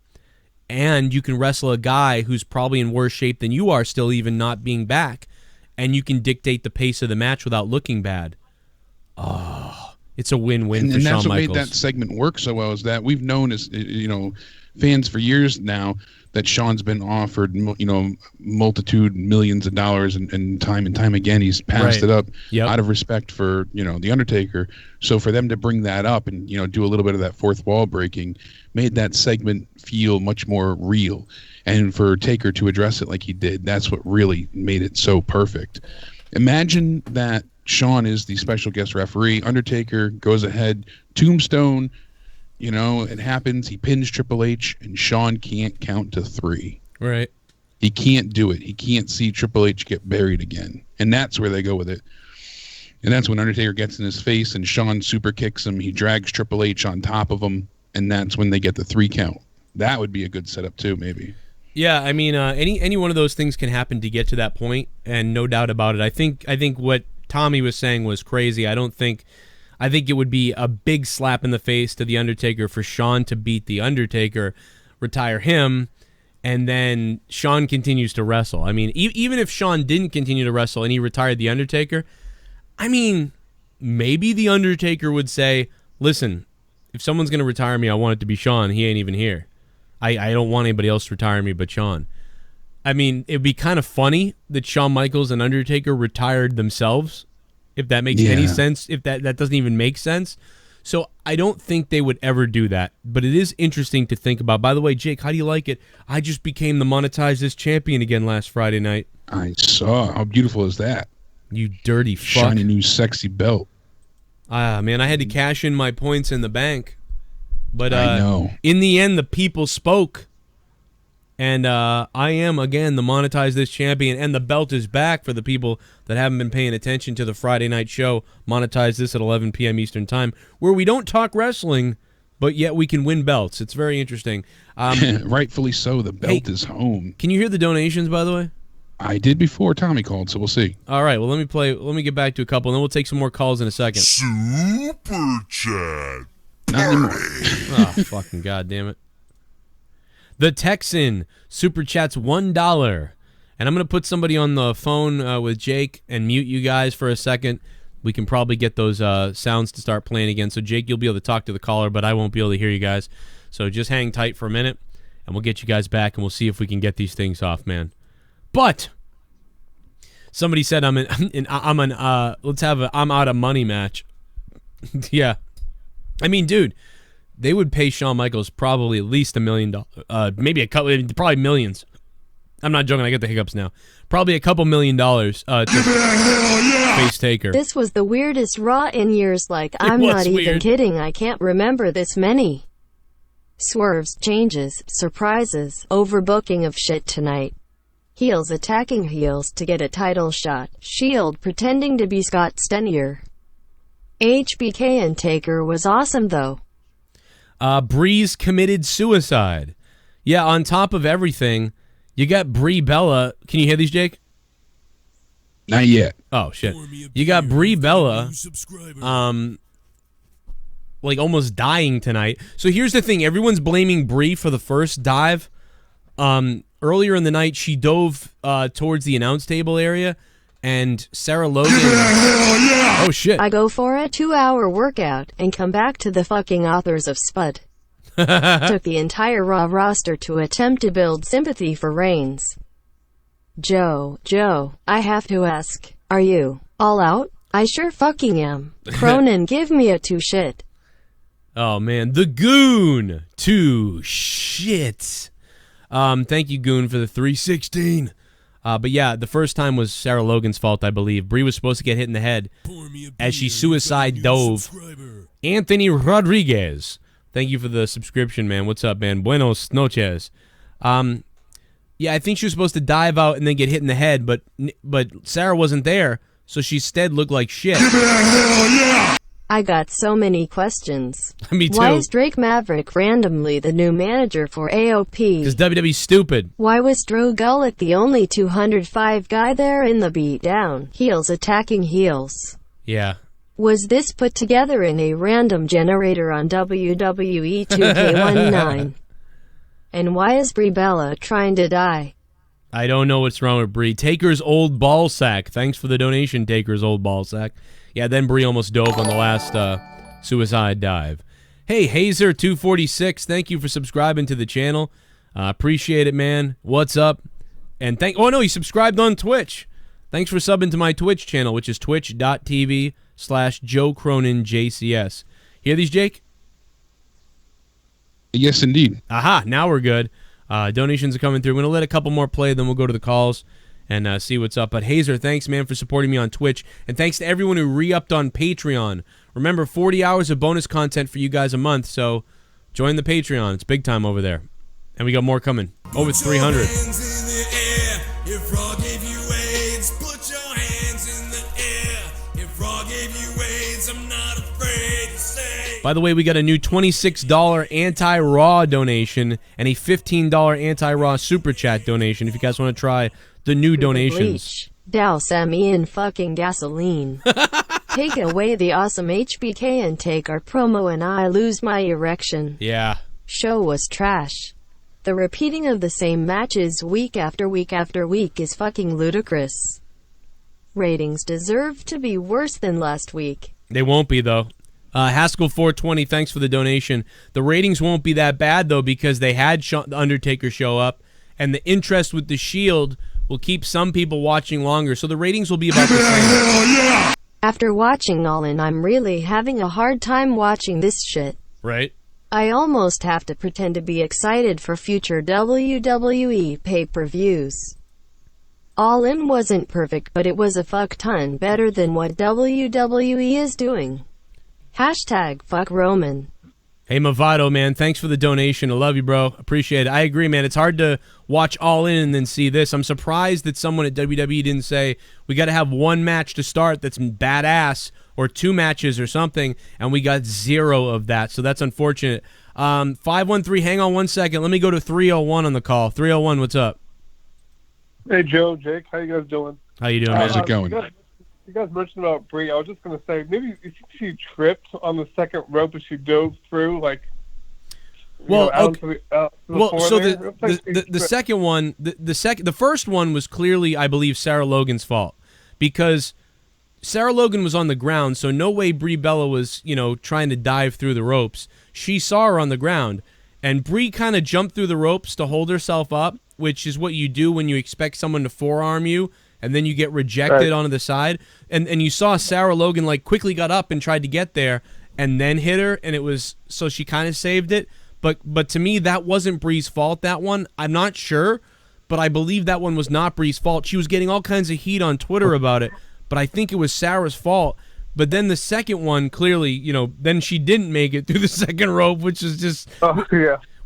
And you can wrestle a guy who's probably in worse shape than you are, still even not being back, and you can dictate the pace of the match without looking bad. Oh, it's a win-win for Shawn Michaels. And that's what made that segment work so well, is that we've known as fans for years now that Shawn's been offered, multitude, millions of dollars, and time again he's passed it up out of respect for, The Undertaker. So for them to bring that up and, do a little bit of that fourth wall breaking made that segment feel much more real. And for Taker to address it like he did, that's what really made it so perfect. Imagine that Shawn is the special guest referee. Undertaker goes ahead, tombstone. It happens. He pins Triple H, and Shawn can't count to 3. Right. He can't do it. He can't see Triple H get buried again. And that's where they go with it. And that's when Undertaker gets in his face, and Shawn super kicks him. He drags Triple H on top of him, and that's when they get the 3 count. That would be a good setup too, maybe. Yeah, I mean, any one of those things can happen to get to that point, and no doubt about it. I think what Tommy was saying was crazy. I think it would be a big slap in the face to The Undertaker for Shawn to beat The Undertaker, retire him, and then Shawn continues to wrestle. I mean, even if Shawn didn't continue to wrestle and he retired The Undertaker, I mean, maybe The Undertaker would say, listen, if someone's going to retire me, I want it to be Shawn. He ain't even here. I don't want anybody else to retire me but Shawn. I mean, it'd be kind of funny that Shawn Michaels and Undertaker retired themselves, if that makes any sense, if that doesn't even make sense. So I don't think they would ever do that, but it is interesting to think about. By the way, Jake, how do you like it? I just became the Monetize This champion again last Friday night. I saw. How beautiful is that? You dirty fuck. Shiny new sexy belt. Man, I had to cash in my points in the bank. But I know. In the end, the people spoke. And I am, again, the Monetize This champion, and the belt is back for the people that haven't been paying attention to the Friday night show, Monetize This at 11 p.m. Eastern Time, where we don't talk wrestling, but yet we can win belts. It's very interesting. Rightfully so. The belt is home. Can you hear the donations, by the way? I did before Tommy called, so we'll see. All right, well, let me get back to a couple, and then we'll take some more calls in a second. Super Chat. Not anymore. Oh, fucking goddamn it. The Texan super chats $1, and I'm going to put somebody on the phone with Jake and mute you guys for a second. We can probably get those sounds to start playing again. So Jake, you'll be able to talk to the caller, but I won't be able to hear you guys. So just hang tight for a minute, and we'll get you guys back, and we'll see if we can get these things off, man. But somebody said I'm out of money match. Yeah, I mean, dude. They would pay Shawn Michaels probably at least $1 million, maybe a couple, probably millions. I'm not joking. I get the hiccups now. Probably a couple $1 million to face Taker. This was the weirdest Raw in years. Like, I'm not even kidding. I can't remember this many. Swerves, changes, surprises, overbooking of shit tonight. Heels attacking heels to get a title shot. Shield pretending to be Scott Steiner. HBK and Taker was awesome though. Breeze committed suicide. Yeah, on top of everything, You got Brie Bella. Can you hear these, Jake? Not yet. Oh shit! You got Brie Bella, like almost dying tonight. So here's the thing: everyone's blaming Brie for the first dive. Earlier in the night, she dove towards the announce table area, and Sarah Logan. Oh shit! I go for a 2-hour workout and come back to the fucking authors of Spud. Took the entire Raw roster to attempt to build sympathy for Reigns. Joe, I have to ask, are you all out? I sure fucking am. Cronin, give me a 2 shit. Oh man, the Goon 2 shit. Thank you, Goon, for the 316. But yeah, the first time was Sarah Logan's fault, I believe. Brie was supposed to get hit in the head as she suicide dove. Anthony Rodriguez, thank you for the subscription, man. What's up, man? Buenos noches. Yeah, I think she was supposed to dive out and then get hit in the head, but Sarah wasn't there, so she instead looked like shit. I got so many questions. Me too. Why is Drake Maverick randomly the new manager for AOP? Because WWE's stupid. Why was Drew Gulak the only 205 guy there in the beatdown? Heels attacking heels. Yeah. Was this put together in a random generator on WWE 2K19? And why is Brie Bella trying to die? I don't know what's wrong with Brie. Taker's old ball sack. Thanks for the donation, Taker's old ball sack. Yeah, then Brie almost dove on the last suicide dive. Hey, Hazer246, thank you for subscribing to the channel. Appreciate it, man. What's up? And oh no, he subscribed on Twitch. Thanks for subbing to my Twitch channel, which is twitch.tv/JoeCroninJCS. Hear these, Jake? Yes, indeed. Aha, now we're good. Donations are coming through. We're going to let a couple more play, then we'll go to the calls and see what's up. But Hazer, thanks, man, for supporting me on Twitch. And thanks to everyone who re-upped on Patreon. Remember, 40 hours of bonus content for you guys a month, so join the Patreon. It's big time over there. And we got more coming. Over 300. By the way, we got a new $26 anti-Raw donation and a $15 anti-Raw Super Chat donation if you guys want to try the new donations. Douse me in fucking gasoline. Take away the awesome HBK and take our promo and I lose my erection. Yeah. Show was trash. The repeating of the same matches week after week after week is fucking ludicrous. Ratings deserve to be worse than last week. They won't be, though. Haskell420, thanks for the donation. The ratings won't be that bad, though, because they had the Undertaker show up, and the interest with the Shield will keep some people watching longer, so the ratings will be about the same. After watching All In, I'm really having a hard time watching this shit. Right? I almost have to pretend to be excited for future WWE pay-per-views. All In wasn't perfect, but it was a fuck ton better than what WWE is doing. Hashtag fuck Roman. Hey, Movado, man, thanks for the donation. I love you, bro. Appreciate it. I agree, man. It's hard to watch All In and then see this. I'm surprised that someone at WWE didn't say, we got to have one match to start that's badass, or 2 matches or something, and we got 0 of that, so that's unfortunate. 513, hang on 1 second. Let me go to 301 on the call. 301, what's up? Hey, Joe, Jake, how you guys doing? How you doing, man? How's it going? You guys mentioned about Brie. I was just going to say, maybe you think she tripped on the second rope as she dove through, like, well, okay. So the second one, the first one was clearly, I believe, Sarah Logan's fault, because Sarah Logan was on the ground, so no way Brie Bella was, trying to dive through the ropes. She saw her on the ground, and Brie kind of jumped through the ropes to hold herself up, which is what you do when you expect someone to forearm you, and then you get rejected onto the side. And you saw Sarah Logan, like, quickly got up and tried to get there, and then hit her, and it was, so she kind of saved it. But to me, that wasn't Brie's fault, that one. I'm not sure, but I believe that one was not Brie's fault. She was getting all kinds of heat on Twitter about it, but I think it was Sarah's fault. But then the second one, clearly, then she didn't make it through the second rope, which is just...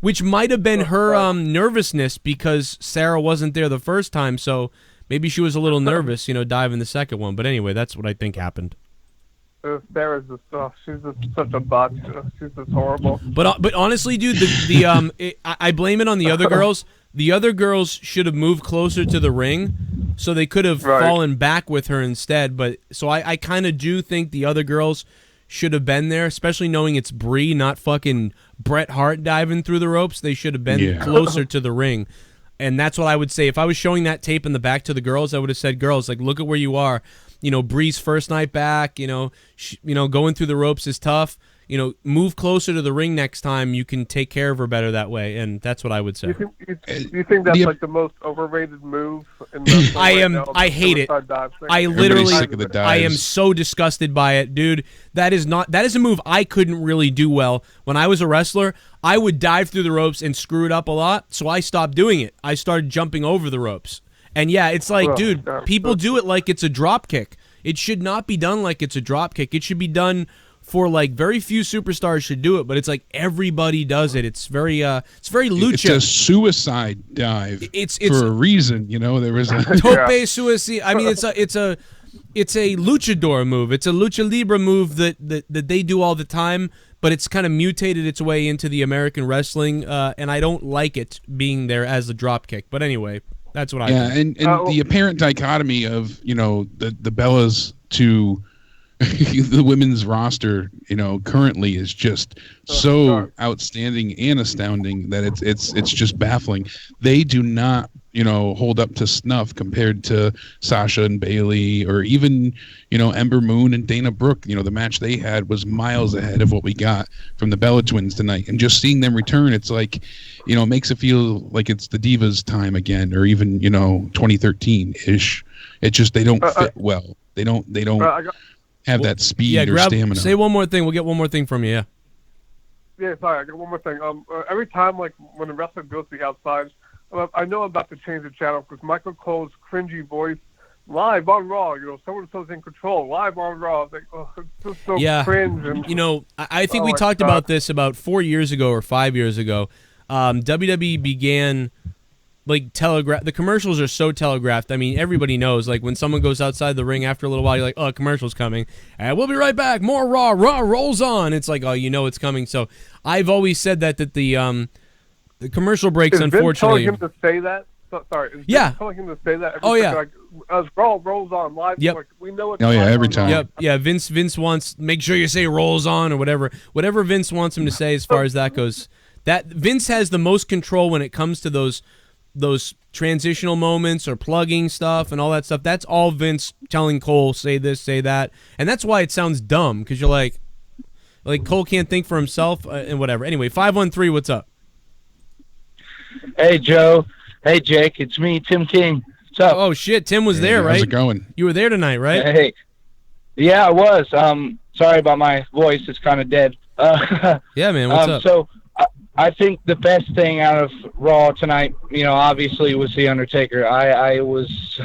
Which might have been her nervousness, because Sarah wasn't there the first time, so maybe she was a little nervous, diving the second one. But anyway, that's what I think happened. Sarah's just, she's just such a butt. She's just horrible. But honestly, dude, I blame it on the other girls. The other girls should have moved closer to the ring, so they could have fallen back with her instead. But so I kind of do think the other girls should have been there, especially knowing it's Bree, not fucking Bret Hart diving through the ropes. They should have been closer to the ring. And that's what I would say. If I was showing that tape in the back to the girls, I would have said, girls, like, look at where you are. You know, Bree's first night back, going through the ropes is tough. You know, move closer to the ring next time. You can take care of her better that way. And that's what I would say. You think that's like the most overrated move? In the I hate it. I literally, I am so disgusted by it, dude. That is a move I couldn't really do well. When I was a wrestler, I would dive through the ropes and screw it up a lot. So I stopped doing it. I started jumping over the ropes. And yeah, it's like, dude, people do it like it's a drop kick. It should not be done like it's a drop kick. It should be done for, like, very few superstars should do it, but it's like everybody does it. It's very lucha. It's a suicide dive. It's for a reason, There was a tope suicide. I mean, it's a luchador move. It's a lucha libre move that they do all the time, but it's kind of mutated its way into the American wrestling, and I don't like it being there as a drop kick. But anyway, that's what I think. And the apparent dichotomy of the Bellas to the women's roster, currently is just so outstanding and astounding that it's just baffling. They do not, hold up to snuff compared to Sasha and Bayley, or even, Ember Moon and Dana Brooke. The match they had was miles ahead of what we got from the Bella Twins tonight. And just seeing them return, it's like, it makes it feel like it's the Divas time again, or even, 2013-ish. It's just they don't fit well. They don't have that speed or stamina. Say one more thing. We'll get one more thing from you. Yeah, sorry, I got one more thing. Every time, like, when a wrestler goes to the outside, I know I'm about to change the channel because Michael Cole's cringy voice, live on Raw, so-and-so's in control, live on Raw. Like, it's just so cringe. And, I think we talked about this about 4 years ago or 5 years ago. WWE began... like the commercials are so telegraphed. I mean, everybody knows, like, when someone goes outside the ring after a little while, you're like, oh, a commercial's coming, and we'll be right back, more Raw rolls on. It's like, oh, it's coming. So I've always said that the commercial breaks, is unfortunately, Vince telling him to say that? Sorry, is yeah, Vince telling him to say that like, as Raw rolls on live. Yep. Like, we know it's every time. Yep. Yeah, Vince wants, make sure you say rolls on or whatever Vince wants him to say as far as that goes. That Vince has the most control when it comes to those transitional moments or plugging stuff and all that stuff. That's all Vince telling Cole, say this, say that. And that's why it sounds dumb, because you're like Cole can't think for himself and whatever. Anyway, 513, what's up? Hey, Joe. Hey, Jake. It's me, Tim King. What's up? Oh, shit. Tim was there, right? How's it going? You were there tonight, right? Hey. Yeah, I was. Sorry about my voice. It's kind of dead. Yeah, man. What's up? So, I think the best thing out of Raw tonight, obviously, was The Undertaker. I was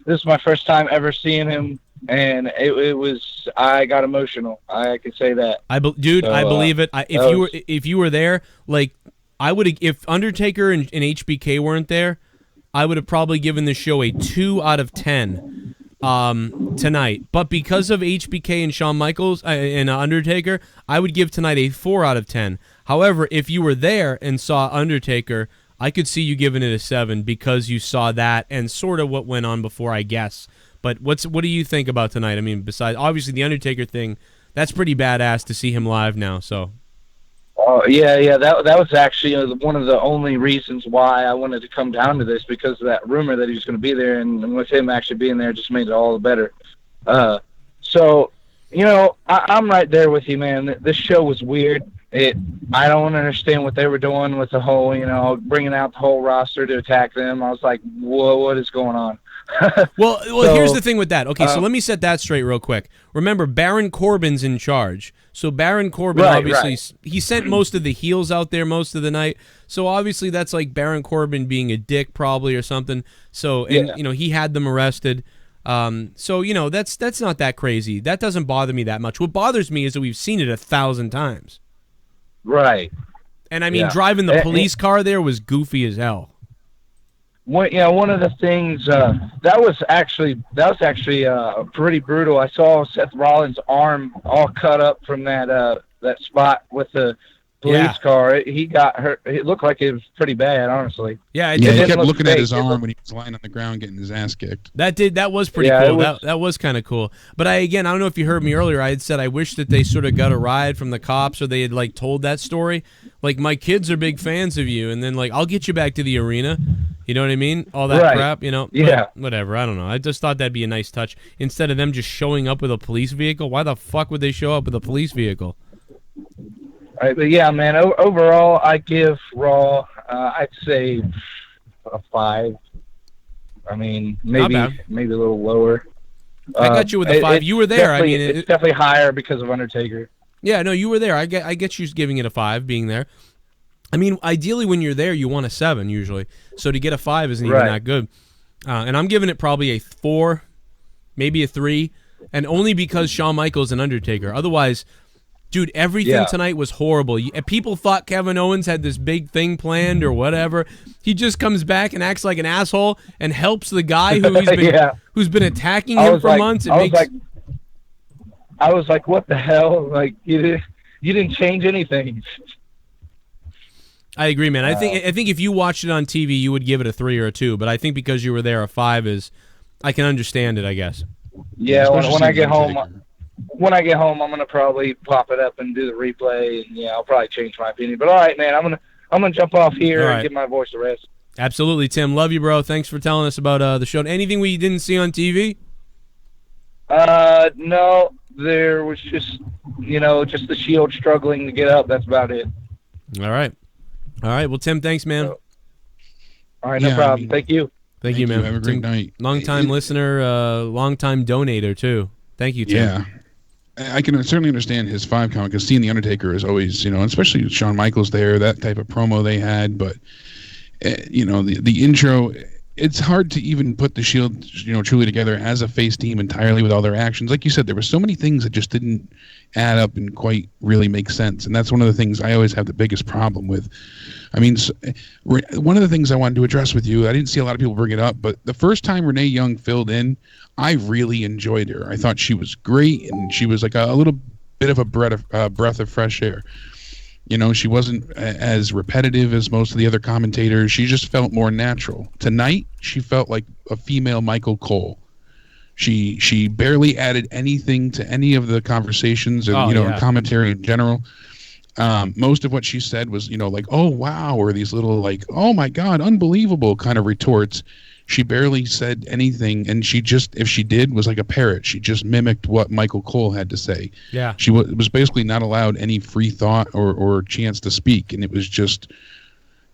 this is my first time ever seeing him, and it was, I got emotional. I can say that. I believe it. If you were there, like, I would have, if Undertaker and HBK weren't there, I would have probably given the show a 2 out of 10 tonight. But because of HBK and Shawn Michaels and Undertaker, I would give tonight a 4 out of 10. However, if you were there and saw Undertaker, I could see you giving it a 7 because you saw that and sort of what went on before, I guess. But what do you think about tonight? I mean, besides obviously the Undertaker thing, that's pretty badass to see him live now. So. Oh yeah, that was actually one of the only reasons why I wanted to come down to this, because of that rumor that he was going to be there, and with him actually being there, just made it all the better. So, I'm right there with you, man. This show was weird. I don't understand what they were doing with the whole, bringing out the whole roster to attack them. I was like, whoa, what is going on? Well, here's the thing with that. Okay, so let me set that straight real quick. Remember, Baron Corbin's in charge. So Baron Corbin, obviously, he sent most of the heels out there most of the night. So obviously that's like Baron Corbin being a dick probably or something. So, and he had them arrested. So, that's not that crazy. That doesn't bother me that much. What bothers me is that we've seen it 1,000 times. Right. And I mean, driving the police car there was goofy as hell. One of the things that was actually pretty brutal. I saw Seth Rollins' arm all cut up from that spot with the police car. He got hurt. It looked like it was pretty bad, honestly. Yeah, he kept looking at his arm when he was lying on the ground getting his ass kicked. That was pretty cool. That was kind of cool. But I don't know if you heard me earlier. I had said I wish that they sort of got a ride from the cops, or they had like told that story. Like, my kids are big fans of you, and then like, I'll get you back to the arena. You know what I mean? All that crap, you know? Yeah. But whatever. I don't know. I just thought that'd be a nice touch. Instead of them just showing up with a police vehicle, why the fuck would they show up with a police vehicle? All right, but yeah, man, overall, I give Raw, I'd say a 5. I mean, maybe a little lower. I got you with a 5. You were there. I mean, it's definitely higher because of Undertaker. Yeah, no, you were there. I get you giving it a 5, being there. I mean, ideally, when you're there, you want a 7 usually. So to get a 5 isn't even that good. And I'm giving it probably a 4, maybe a 3, and only because Shawn Michaels and Undertaker. Otherwise, dude, everything tonight was horrible. People thought Kevin Owens had this big thing planned or whatever. He just comes back and acts like an asshole and helps the guy who's been attacking him for months. I was like, what the hell? Like, you didn't change anything. I agree, man. I think if you watched it on TV, you would give it a 3 or a 2. But I think because you were there, a 5 is. I can understand it, I guess. Yeah, when I get home, I'm gonna probably pop it up and do the replay, and I'll probably change my opinion. But all right, man, I'm gonna jump off here and give my voice a rest. Absolutely, Tim. Love you, bro. Thanks for telling us about the show. Anything we didn't see on TV? No, there was just just the Shield struggling to get up. That's about it. All right. Well, Tim, thanks, man. All right, no problem. Thank you. Thank you, man. Have a great night. Long-time listener, long-time donator, too. Thank you, Tim. Yeah. I can certainly understand his 5 comment, because seeing The Undertaker is always, especially with Shawn Michaels there, that type of promo they had. But, the intro, it's hard to even put the Shield, truly together as a face team entirely with all their actions. Like you said, there were so many things that just didn't add up and quite really make sense. And that's one of the things I always have the biggest problem with. I mean, one of the things I wanted to address with you, I didn't see a lot of people bring it up, but the first time Renee Young filled in, I really enjoyed her. I thought she was great, and she was like a little bit of a breath of fresh air. She wasn't as repetitive as most of the other commentators. She just felt more natural. Tonight, she felt like a female Michael Cole. She barely added anything to any of the conversations and commentary in general. Most of what she said was like, oh wow, or these little like, oh my god, unbelievable kind of retorts. She barely said anything, and she just, if she did, was like a parrot. She just mimicked what Michael Cole had to say. Yeah. She was basically not allowed any free thought or chance to speak, and it was just,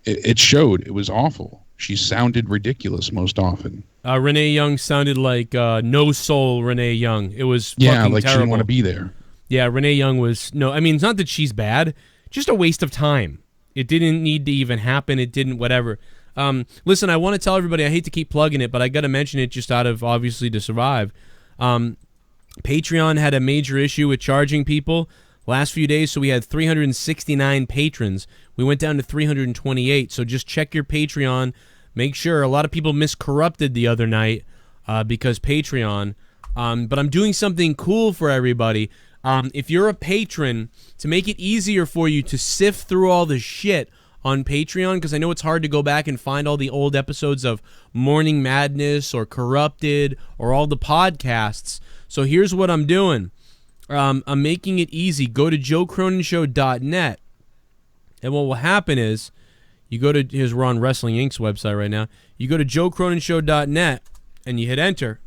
it showed. It was awful. She sounded ridiculous most often. Renee Young sounded like no soul Renee Young. It was fucking like terrible. She didn't want to be there. Yeah, Renee Young was, it's not that she's bad, just a waste of time. It didn't need to even happen. It didn't, whatever. Listen, I want to tell everybody, I hate to keep plugging it, but I got to mention it just out of, obviously, to survive. Patreon had a major issue with charging people last few days, so we had 369 patrons. We went down to 328, so just check your Patreon. Make sure. A lot of people miscorrupted the other night because Patreon. But I'm doing something cool for everybody. If you're a patron, to make it easier for you to sift through all the shit on Patreon, because I know it's hard to go back and find all the old episodes of Morning Madness or Corrupted or all the podcasts. So here's what I'm doing. I'm making it easy. Go to joecroninshow.net, and what will happen is you go to, we're on Wrestling Inc.'s website right now. You go to joecroninshow.net, and you hit enter,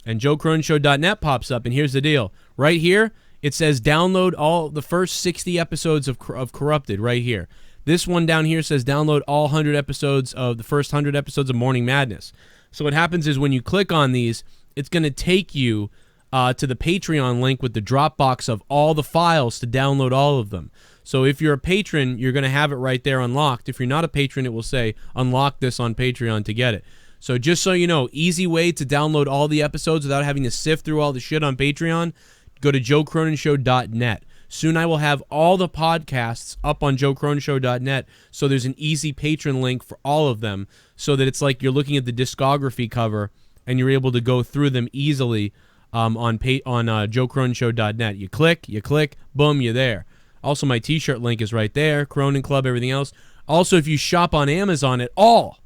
and joecroninshow.net pops up, and here's the deal. Right here, it says download all the first 60 episodes of Corrupted right here. This one down here says download all 100 episodes of the first 100 episodes of Morning Madness. So what happens is when you click on these, it's going to take you to the Patreon link with the Dropbox of all the files to download all of them. So if you're a patron, you're going to have it right there unlocked. If you're not a patron, it will say unlock this on Patreon to get it. So just so you know, easy way to download all the episodes without having to sift through all the shit on Patreon. Go to joecroninshow.net. Soon I will have all the podcasts up on joecroninshow.net, so there's an easy patron link for all of them, so that it's like you're looking at the discography cover and you're able to go through them easily on joecroninshow.net. You click, boom, you're there. Also, my T-shirt link is right there. Cronin Club, everything else. Also, if you shop on Amazon at all,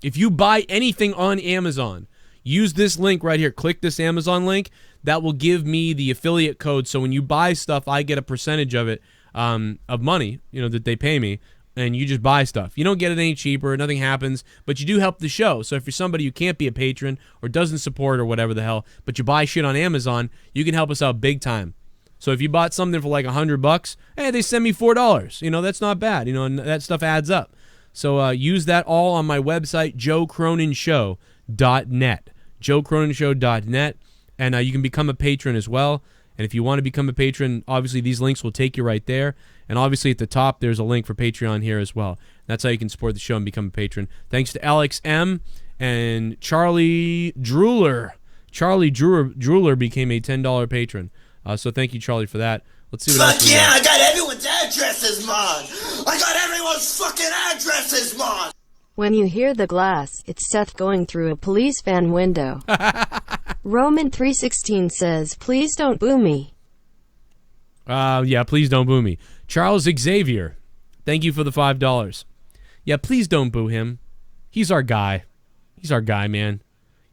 if you buy anything on Amazon, use this link right here. Click this Amazon link. That will give me the affiliate code. So when you buy stuff, I get a percentage of it, of money, that they pay me. And you just buy stuff. You don't get it any cheaper. Nothing happens. But you do help the show. So if you're somebody who can't be a patron or doesn't support or whatever the hell, but you buy shit on Amazon, you can help us out big time. So if you bought something for like $100, hey, they send me $4. That's not bad. And that stuff adds up. So use that all on my website, joecroninshow.net. joecroninshow.net. And you can become a patron as well. And if you want to become a patron, obviously these links will take you right there. And obviously at the top, there's a link for Patreon here as well. That's how you can support the show and become a patron. Thanks to Alex M. and Charlie Drooler. Charlie Drooler became a $10 patron. So thank you, Charlie, for that. Let's see what else we got. I got everyone's addresses, Mon. I got everyone's fucking addresses, Mon. When you hear the glass, it's Seth going through a police van window. Roman 316 says, please don't boo me. Yeah, please don't boo me. Charles Xavier, thank you for the $5. Yeah, please don't boo him. He's our guy. He's our guy, man.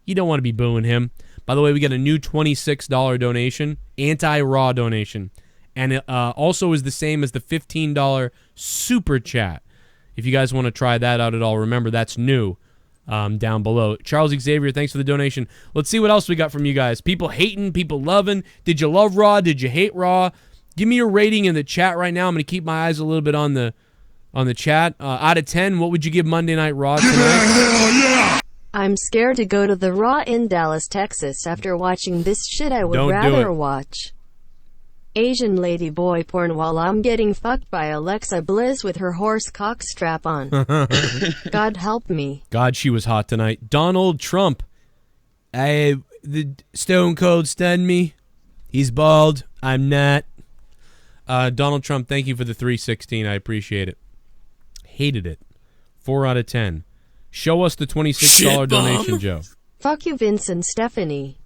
You don't want to be booing him. By the way, we got a new $26 donation, anti-Raw donation. And it also is the same as the $15 super chat. If you guys want to try that out at all, remember that's new down below. Charles Xavier, thanks for the donation. Let's see what else we got from you guys. People hating, people loving. Did you love Raw? Did you hate Raw? Give me your rating in the chat right now. I'm going to keep my eyes a little bit on the chat. Out of 10, what would you give Monday Night Raw tonight? I'm scared to go to the Raw in Dallas, Texas after watching this shit. I would Don't rather watch Asian lady boy porn while I'm getting fucked by Alexa Bliss with her horse cock strap on. God help me. God, she was hot tonight. Donald Trump. The Stone Cold stunned me. He's bald. I'm not. Donald Trump, thank you for the 316. I appreciate it. Hated it. 4 out of 10. Show us the $26 donation, Joe. Fuck you, Vince and Stephanie.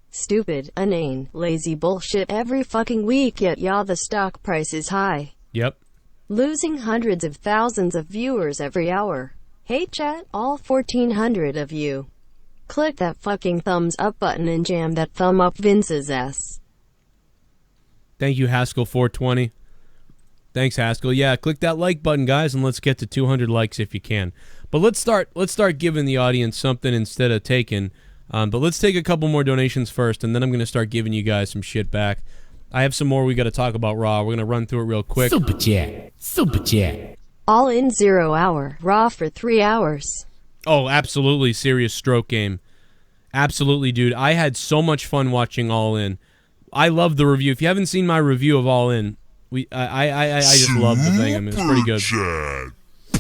Stupid, inane, lazy bullshit every fucking week, yet the stock price is high. Yep. Losing hundreds of thousands of viewers every hour. Hey chat, all 1,400 of you. Click that fucking thumbs up button and jam that thumb up Vince's ass. Thank you, Haskell420. Thanks, Haskell. Yeah, click that like button, guys, and let's get to 200 likes if you can. But let's start giving the audience something instead of taking. But let's take a couple more donations first, and then I'm going to start giving you guys some shit back. I have some more we got to talk about Raw. We're going to run through it real quick. Super chat. Super chat. All in 0 hour. Raw for 3 hours. Oh, absolutely. Serious stroke game. Absolutely, dude. I had so much fun watching All In. I love the review. If you haven't seen my review of All In, I just love the thing. I mean, it's pretty good.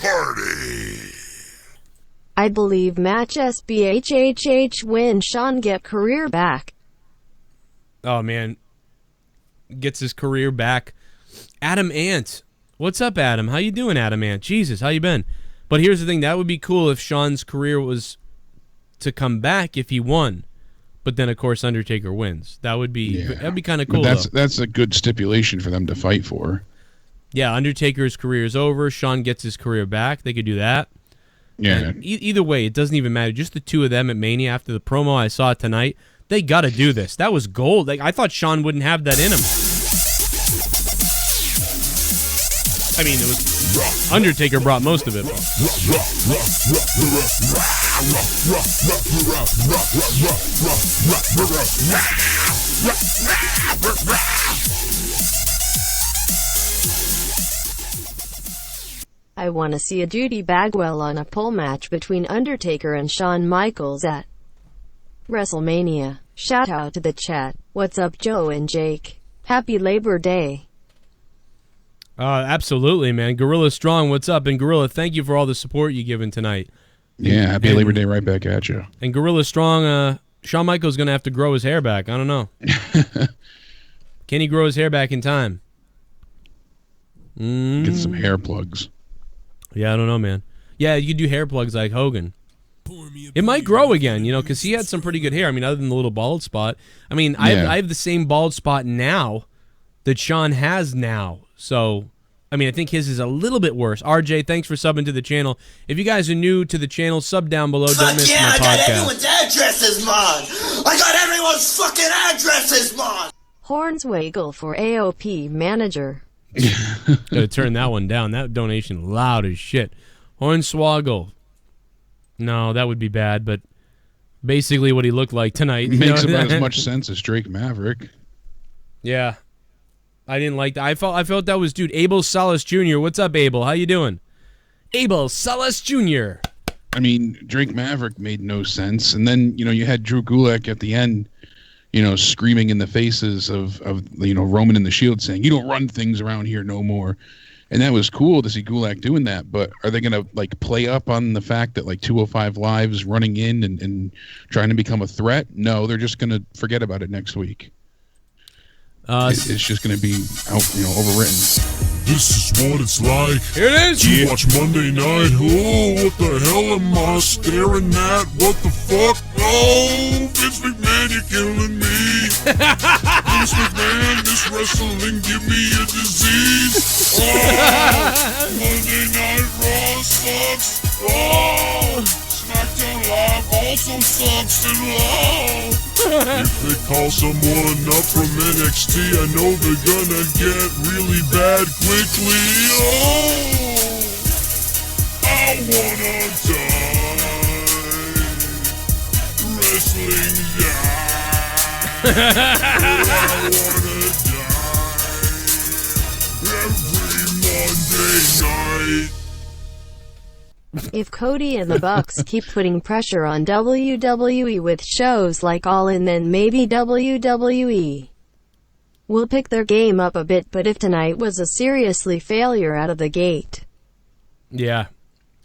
Party. I believe match SBHHH win. Sean get career back. Oh, man. Gets his career back. Adam Ant. What's up, Adam? How you doing, Adam Ant? Jesus, how you been? But here's the thing. That would be cool if Sean's career was to come back if he won. But then, of course, Undertaker wins. That would be that'd be kind of cool. But that's a good stipulation for them to fight for. Yeah, Undertaker's career is over. Sean gets his career back. They could do that. Yeah. Either way, it doesn't even matter. Just the two of them at Mania after the promo I saw tonight, they got to do this. That was gold. I thought Sean wouldn't have that in him. I mean, it was Undertaker brought most of it. I want to see a Judy Bagwell on a pole match between Undertaker and Shawn Michaels at WrestleMania. Shout out to the chat. What's up, Joe and Jake? Happy Labor Day. Absolutely, man. Gorilla Strong, what's up? And Gorilla, thank you for all the support you've given tonight. Yeah, happy Labor Day right back at you. And Gorilla Strong, Shawn Michaels going to have to grow his hair back. I don't know. Can he grow his hair back in time? Get some hair plugs. Yeah, I don't know, man. Yeah, you could do hair plugs like Hogan. It might grow again, because he had some pretty good hair. I mean, other than the little bald spot. I mean, I have the same bald spot now that Sean has now. So, I mean, I think his is a little bit worse. RJ, thanks for subbing to the channel. If you guys are new to the channel, sub down below. Don't miss my I got podcast. everyone's addresses, Mon. I got everyone's fucking addresses, Mon. Hornswaggle for AOP manager. Gotta turn that one down. That donation loud as shit. Hornswoggle. No, that would be bad, but basically what he looked like tonight. Makes about as much sense as Drake Maverick. Yeah. I didn't like that. I felt that was, dude, Abel Salas Jr. What's up, Abel? How you doing? Abel Salas Jr. I mean, Drake Maverick made no sense. And then, you had Drew Gulak at the end, screaming in the faces of Roman in the Shield saying, "You don't run things around here no more." And that was cool to see Gulak doing that, but are they going to play up on the fact that 205 Live's running in and trying to become a threat? No, they're just going to forget about it next week. It's just going to be overwritten. This is what it's like. Here it is. To watch Monday night. Oh, what the hell am I staring at? What the fuck? Oh, Vince McMahon, you're killing me. Vince McMahon, this wrestling give me a disease. Oh, Monday Night Raw sucks. Oh, SmackDown Live also sucks. And if they call someone up from NXT, I know they're gonna get really bad quickly. Oh, I wanna die. Wrestling die. I wanna die every Monday night. If Cody and the Bucks keep putting pressure on WWE with shows like All In, then maybe WWE will pick their game up a bit, but if tonight was a seriously failure out of the gate. Yeah.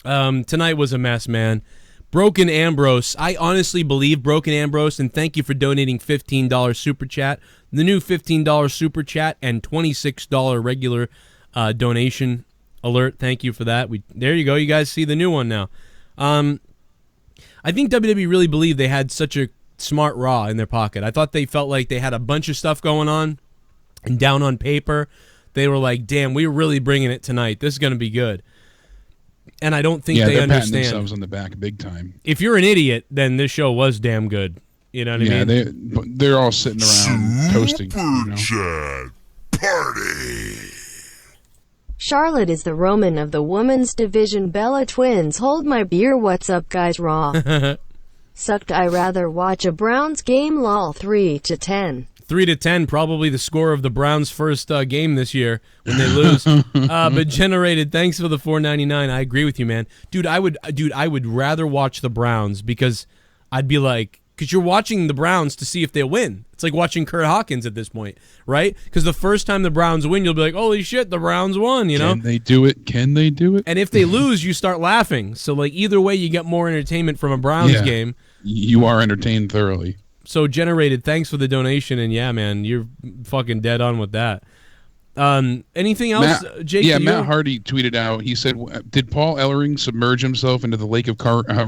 Tonight was a mess, man. Broken Ambrose. I honestly believe Broken Ambrose, and thank you for donating $15 super chat. The new $15 super chat and $26 regular donation alert. Thank you for that. There you go. You guys see the new one now. I think WWE really believed they had such a smart Raw in their pocket. I thought they felt like they had a bunch of stuff going on, and down on paper, they were like, damn, we're really bringing it tonight. This is going to be good. And I don't think they they're understand. patting themselves on the back big time. If you're an idiot, then this show was damn good. You know what I mean? Yeah, they're all sitting around toasting. Chat party. Charlotte is the Roman of the women's division. Bella Twins, hold my beer. What's up, guys? Raw sucked. I rather watch a Browns game. Lol. 3-10. 3-10, probably the score of the Browns' first game this year when they lose. But Generated, thanks for the $4.99. I agree with you, man. Dude, I would rather watch the Browns because I'd be like, because you're watching the Browns to see if they win. It's like watching Kurt Hawkins at this point, right? Because the first time the Browns win, you'll be like, holy shit, the Browns won, you know? Can they do it? Can they do it? And if they lose, you start laughing. So, like, either way, you get more entertainment from a Browns game. You are entertained thoroughly. So, Generated, thanks for the donation, and yeah, man, you're fucking dead on with that. Anything else, Jake? Yeah, Matt Hardy tweeted out, he said, did Paul Ellering submerge himself into the lake of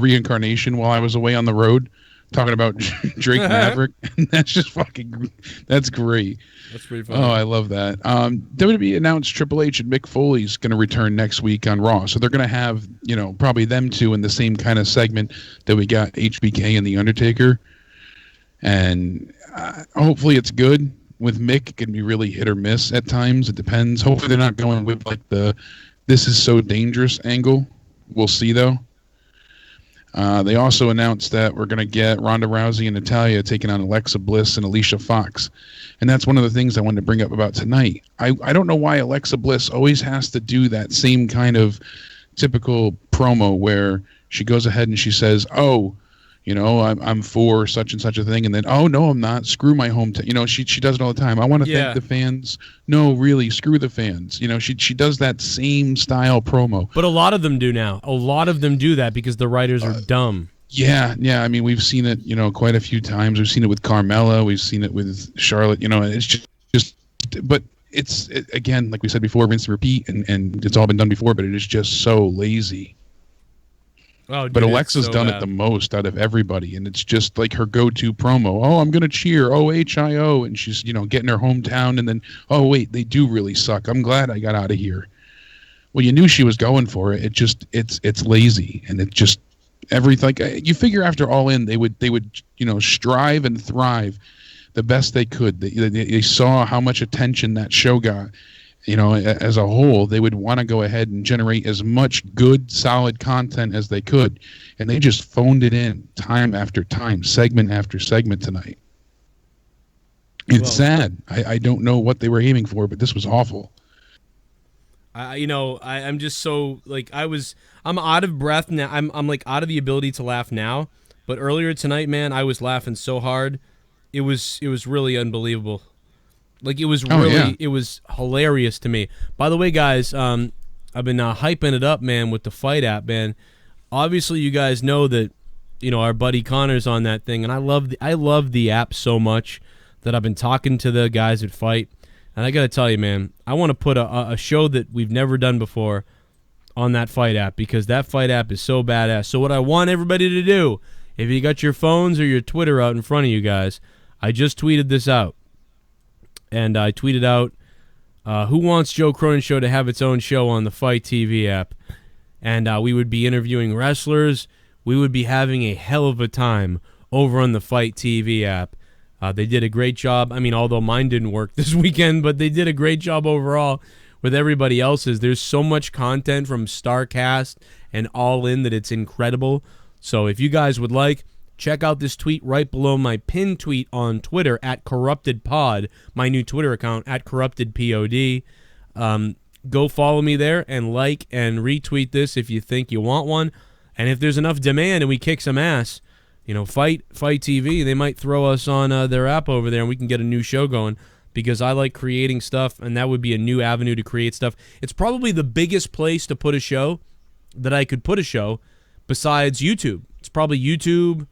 reincarnation while I was away on the road? Talking about Drake Maverick. That's just fucking, that's great. That's pretty funny. Oh, I love that. WWE announced Triple H and Mick Foley's going to return next week on Raw. So they're going to have, probably them two in the same kind of segment that we got HBK and The Undertaker. And hopefully it's good. With Mick, it can be really hit or miss at times. It depends. Hopefully they're not going with like the "this is so dangerous" angle. We'll see though. They also announced that we're going to get Ronda Rousey and Natalya taking on Alexa Bliss and Alicia Fox. And that's one of the things I wanted to bring up about tonight. I don't know why Alexa Bliss always has to do that same kind of typical promo where she goes ahead and she says, oh, I'm for such and such a thing, and then, oh, no, I'm not. Screw my hometown. She does it all the time. I want to thank the fans. No, really, screw the fans. She does that same style promo. But a lot of them do now. A lot of them do that because the writers are dumb. Yeah. I mean, we've seen it, quite a few times. We've seen it with Carmella. We've seen it with Charlotte. It's just but it's, again, like we said before, rinse and repeat, and it's all been done before, but it is just so lazy. Oh, dude, but it's Alexa's so done bad. it the most out of everybody, and it's just like her go-to promo. Oh, I'm gonna cheer. Oh, HIO, and she's getting her hometown, and then oh wait, they do really suck. I'm glad I got out of here. Well, you knew she was going for it. It's lazy, and it just everything. You figure after All In, they would strive and thrive the best they could. They saw how much attention that show got. As a whole, they would want to go ahead and generate as much good, solid content as they could. And they just phoned it in time after time, segment after segment tonight. It's sad. I don't know what they were aiming for, but this was awful. I'm just so, like, I'm out of breath now. I'm like out of the ability to laugh now. But earlier tonight, man, I was laughing so hard. It was really unbelievable. Like, it was it was hilarious to me. By the way, guys, I've been hyping it up, man, with the Fight app, man. Obviously, you guys know that, our buddy Connor's on that thing, and I love the app so much that I've been talking to the guys at Fight. And I got to tell you, man, I want to put a show that we've never done before on that Fight app, because that Fight app is so badass. So what I want everybody to do, if you got your phones or your Twitter out in front of you guys, I just tweeted this out. And I tweeted out, who wants Joe Cronin Show to have its own show on the Fight TV app? And we would be interviewing wrestlers. We would be having a hell of a time over on the Fight TV app. They did a great job. I mean, although mine didn't work this weekend, but they did a great job overall with everybody else's. There's so much content from StarCast and All In that it's incredible. So if you guys would like, check out this tweet right below my pinned tweet on Twitter at CorruptedPod, my new Twitter account at CorruptedPod. Go follow me there and like and retweet this if you think you want one. And if there's enough demand and we kick some ass, Fight TV, they might throw us on their app over there and we can get a new show going, because I like creating stuff, and that would be a new avenue to create stuff. It's probably the biggest place to put a show that I could put a show besides YouTube. It's probably YouTube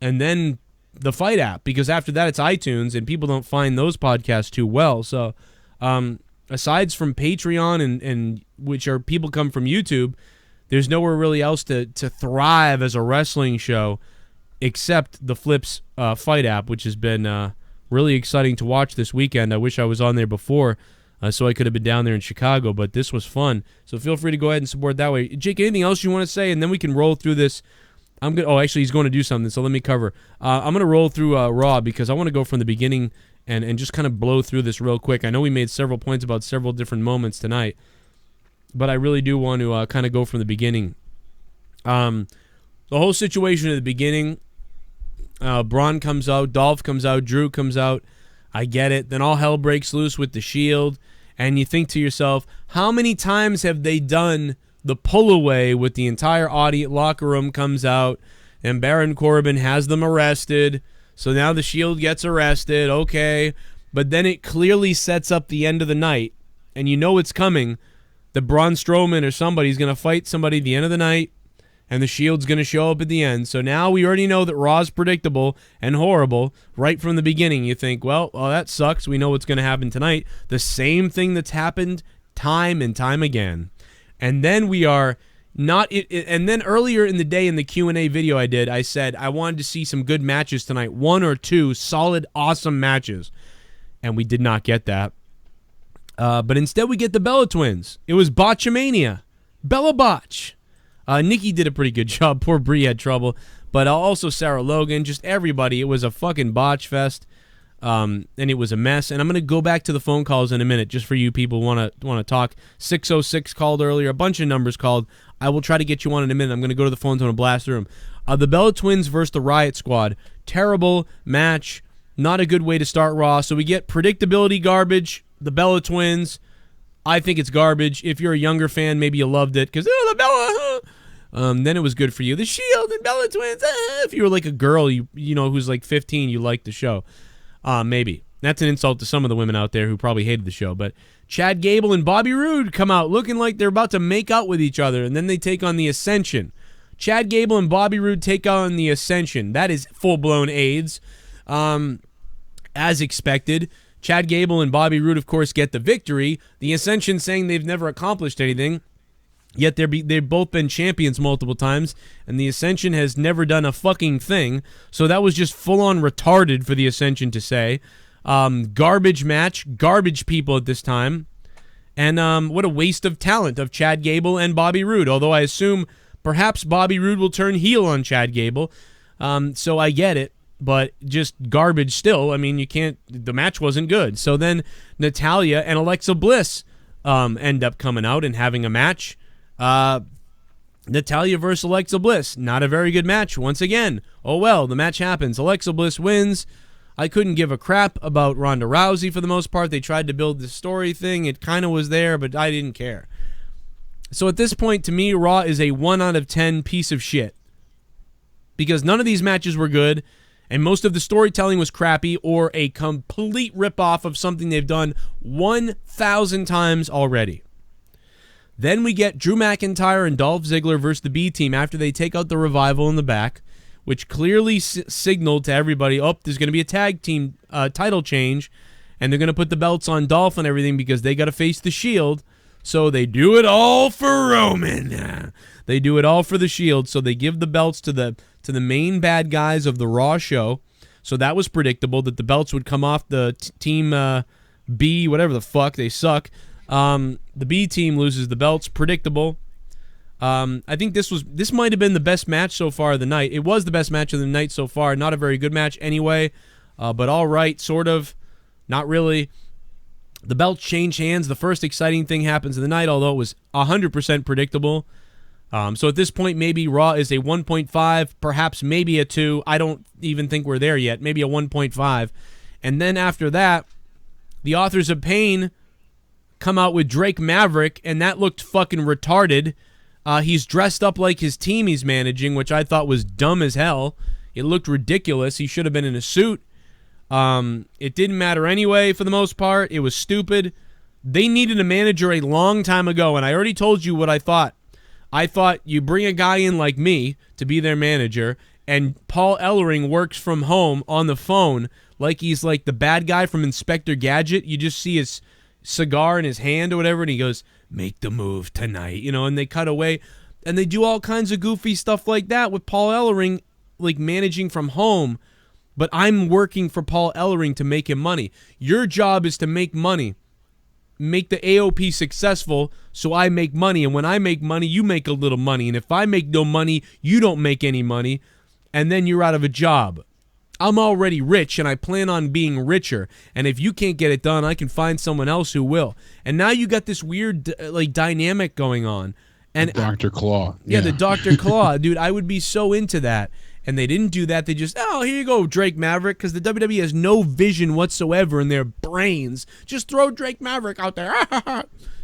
and then the Fight app, because after that it's iTunes, and people don't find those podcasts too well. So aside from Patreon and which are people come from YouTube, there's nowhere really else to thrive as a wrestling show except the Flips Fight app, which has been really exciting to watch this weekend. I wish I was on there before so I could have been down there in Chicago, but this was fun. So feel free to go ahead and support that way. Jake, anything else you want to say? And then we can roll through this. Actually, he's going to do something, so let me cover. I'm going to roll through Raw, because I want to go from the beginning and just kind of blow through this real quick. I know we made several points about several different moments tonight, but I really do want to kind of go from the beginning. The whole situation at the beginning, Braun comes out, Dolph comes out, Drew comes out. I get it. Then all hell breaks loose with the Shield, and you think to yourself, how many times have they done the pull away with the entire audience? Locker room comes out and Baron Corbin has them arrested, so now the Shield gets arrested, okay, but then it clearly sets up the end of the night, and you know it's coming, that Braun Strowman or somebody's going to fight somebody at the end of the night, and the Shield's going to show up at the end. So now we already know that Raw's predictable and horrible right from the beginning. You think, well, that sucks, we know what's going to happen tonight. The same thing that's happened time and time again. And then we are not. And then earlier in the day in the Q&A video I said I wanted to see some good matches tonight, 1 or 2 solid, awesome matches, and we did not get that. But instead we get the Bella Twins. It was Botchamania, Bella Botch. Nikki did a pretty good job. Poor Brie had trouble, but also Sarah Logan, just everybody. It was a fucking botch fest. And it was a mess. And I'm going to go back to the phone calls in a minute, just for you people who want to talk. 606 called earlier. A bunch of numbers called. I will try to get you on in a minute. I'm going to go to the phones. I'm going to blast through them. The Bella Twins versus the Riot Squad. Terrible match. Not a good way to start Raw. So we get predictability garbage. The Bella Twins. I think it's garbage. If you're a younger fan, maybe you loved it because, the Bella. Then it was good for you. The Shield and Bella Twins. If you were like a girl, you know, who's like 15, you liked the show. Maybe. That's an insult to some of the women out there who probably hated the show. But Chad Gable and Bobby Roode come out looking like they're about to make out with each other, and then they take on the Ascension. Chad Gable and Bobby Roode take on the Ascension. That is full-blown AIDS. As expected, Chad Gable and Bobby Roode, of course, get the victory. The Ascension saying they've never accomplished anything. Yet they've both been champions multiple times, and the Ascension has never done a fucking thing. So that was just full-on retarded for the Ascension to say. Garbage match, garbage people at this time. And what a waste of talent of Chad Gable and Bobby Roode, although I assume perhaps Bobby Roode will turn heel on Chad Gable. So I get it, but just garbage still. I mean, you can't, the match wasn't good. So then Natalya and Alexa Bliss end up coming out and having a match. Natalya versus Alexa Bliss. Not a very good match once again. Oh well, the match happens. Alexa Bliss wins. I couldn't give a crap about Ronda Rousey for the most part. They tried to build the story thing. It kind of was there, but I didn't care. So at this point, to me, Raw is a 1 out of 10 piece of shit. Because none of these matches were good, and most of the storytelling was crappy or a complete ripoff of something they've done 1,000 times already. Then we get Drew McIntyre and Dolph Ziggler versus the B Team after they take out the Revival in the back, which clearly signaled to everybody, oh, there's going to be a tag team title change, and they're going to put the belts on Dolph and everything because they got to face the Shield. So they do it all for Roman. They do it all for the Shield, so they give the belts to the main bad guys of the Raw show. So that was predictable that the belts would come off the team B, whatever the fuck, they suck. The B team loses the belts, predictable. I think this might have been the best match so far of the night. It was the best match of the night so far. Not a very good match anyway, but all right, sort of. Not really. The belts change hands. The first exciting thing happens in the night, although it was 100% predictable. So at this point, maybe Raw is a 1.5, perhaps maybe a 2. I don't even think we're there yet. Maybe a 1.5. And then after that, the Authors of Pain come out with Drake Maverick, and that looked fucking retarded. He's dressed up like his team he's managing, which I thought was dumb as hell. It looked ridiculous. He should have been in a suit. It didn't matter anyway for the most part. It was stupid. They needed a manager a long time ago, and I already told you what I thought. I thought you bring a guy in like me to be their manager, and Paul Ellering works from home on the phone like he's like the bad guy from Inspector Gadget. You just see his cigar in his hand or whatever, and he goes, make the move tonight, and they cut away, and they do all kinds of goofy stuff like that with Paul Ellering, like managing from home, but I'm working for Paul Ellering to make him money. Your job is to make money, make the AOP successful, so I make money, and when I make money, you make a little money, and if I make no money, you don't make any money, and then you're out of a job. I'm already rich, and I plan on being richer. And if you can't get it done, I can find someone else who will. And now you got this weird dynamic going on. And Dr. Claw. Yeah, the Dr. Claw. Dude, I would be so into that. And they didn't do that. They just, oh, here you go, Drake Maverick, because the WWE has no vision whatsoever in their brains. Just throw Drake Maverick out there.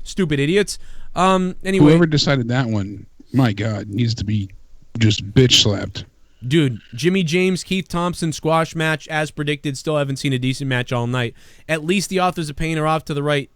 Stupid idiots. Anyway. Whoever decided that one, my God, needs to be just bitch slapped. Dude, Jimmy James, Keith Thompson squash match, as predicted. Still haven't seen a decent match all night. At least the Authors of Pain are off to the right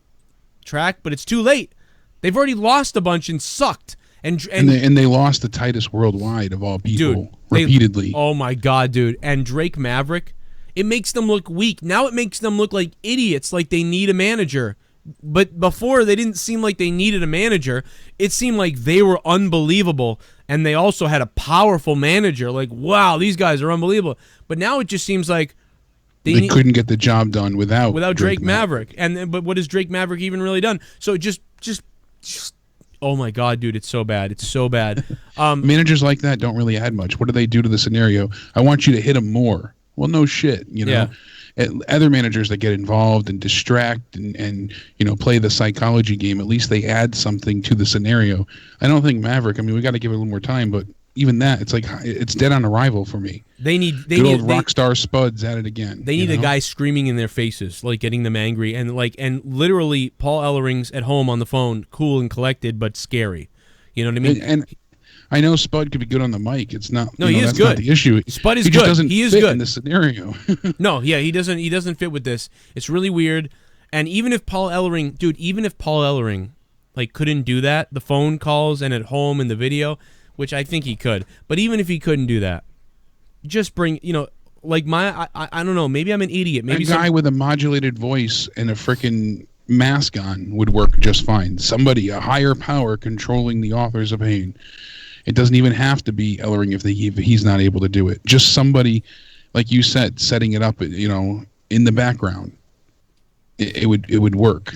track, but it's too late. They've already lost a bunch and sucked. And they lost the Titus Worldwide of all people, dude, repeatedly. Oh my God, dude. And Drake Maverick, it makes them look weak. Now it makes them look like idiots, like they need a manager. But before, they didn't seem like they needed a manager. It seemed like they were unbelievable, and they also had a powerful manager. Like, wow, these guys are unbelievable. But now it just seems like they couldn't get the job done without Drake Maverick. But what has Drake Maverick even really done? So just oh my God, dude, it's so bad. It's so bad. Managers like that don't really add much. What do they do to the scenario? I want you to hit them more. Well, no shit, Yeah. Other managers that get involved and distract and play the psychology game, at least they add something to the scenario. I don't think Maverick, we got to give it a little more time, but even that, it's like it's dead on arrival for me. They need Rockstar Spuds at it again. They need a guy screaming in their faces, like getting them angry, and literally Paul Ellering's at home on the phone, cool and collected, but scary. You know what I mean? And I know Spud could be good on the mic. It's not. No, he is that's good. Not the issue. Spud is he good. Just doesn't he is fit good in this scenario. No, yeah, he doesn't. He doesn't fit with this. It's really weird. And even if Paul Ellering, couldn't do that, the phone calls and at home in the video, which I think he could. But even if he couldn't do that, just bring, I don't know. Maybe I'm an idiot. Maybe a guy with a modulated voice and a freaking mask on would work just fine. Somebody, a higher power, controlling the authors of pain. It doesn't even have to be Ellering if he's not able to do it. Just somebody, like you said, setting it up, in the background. It would work.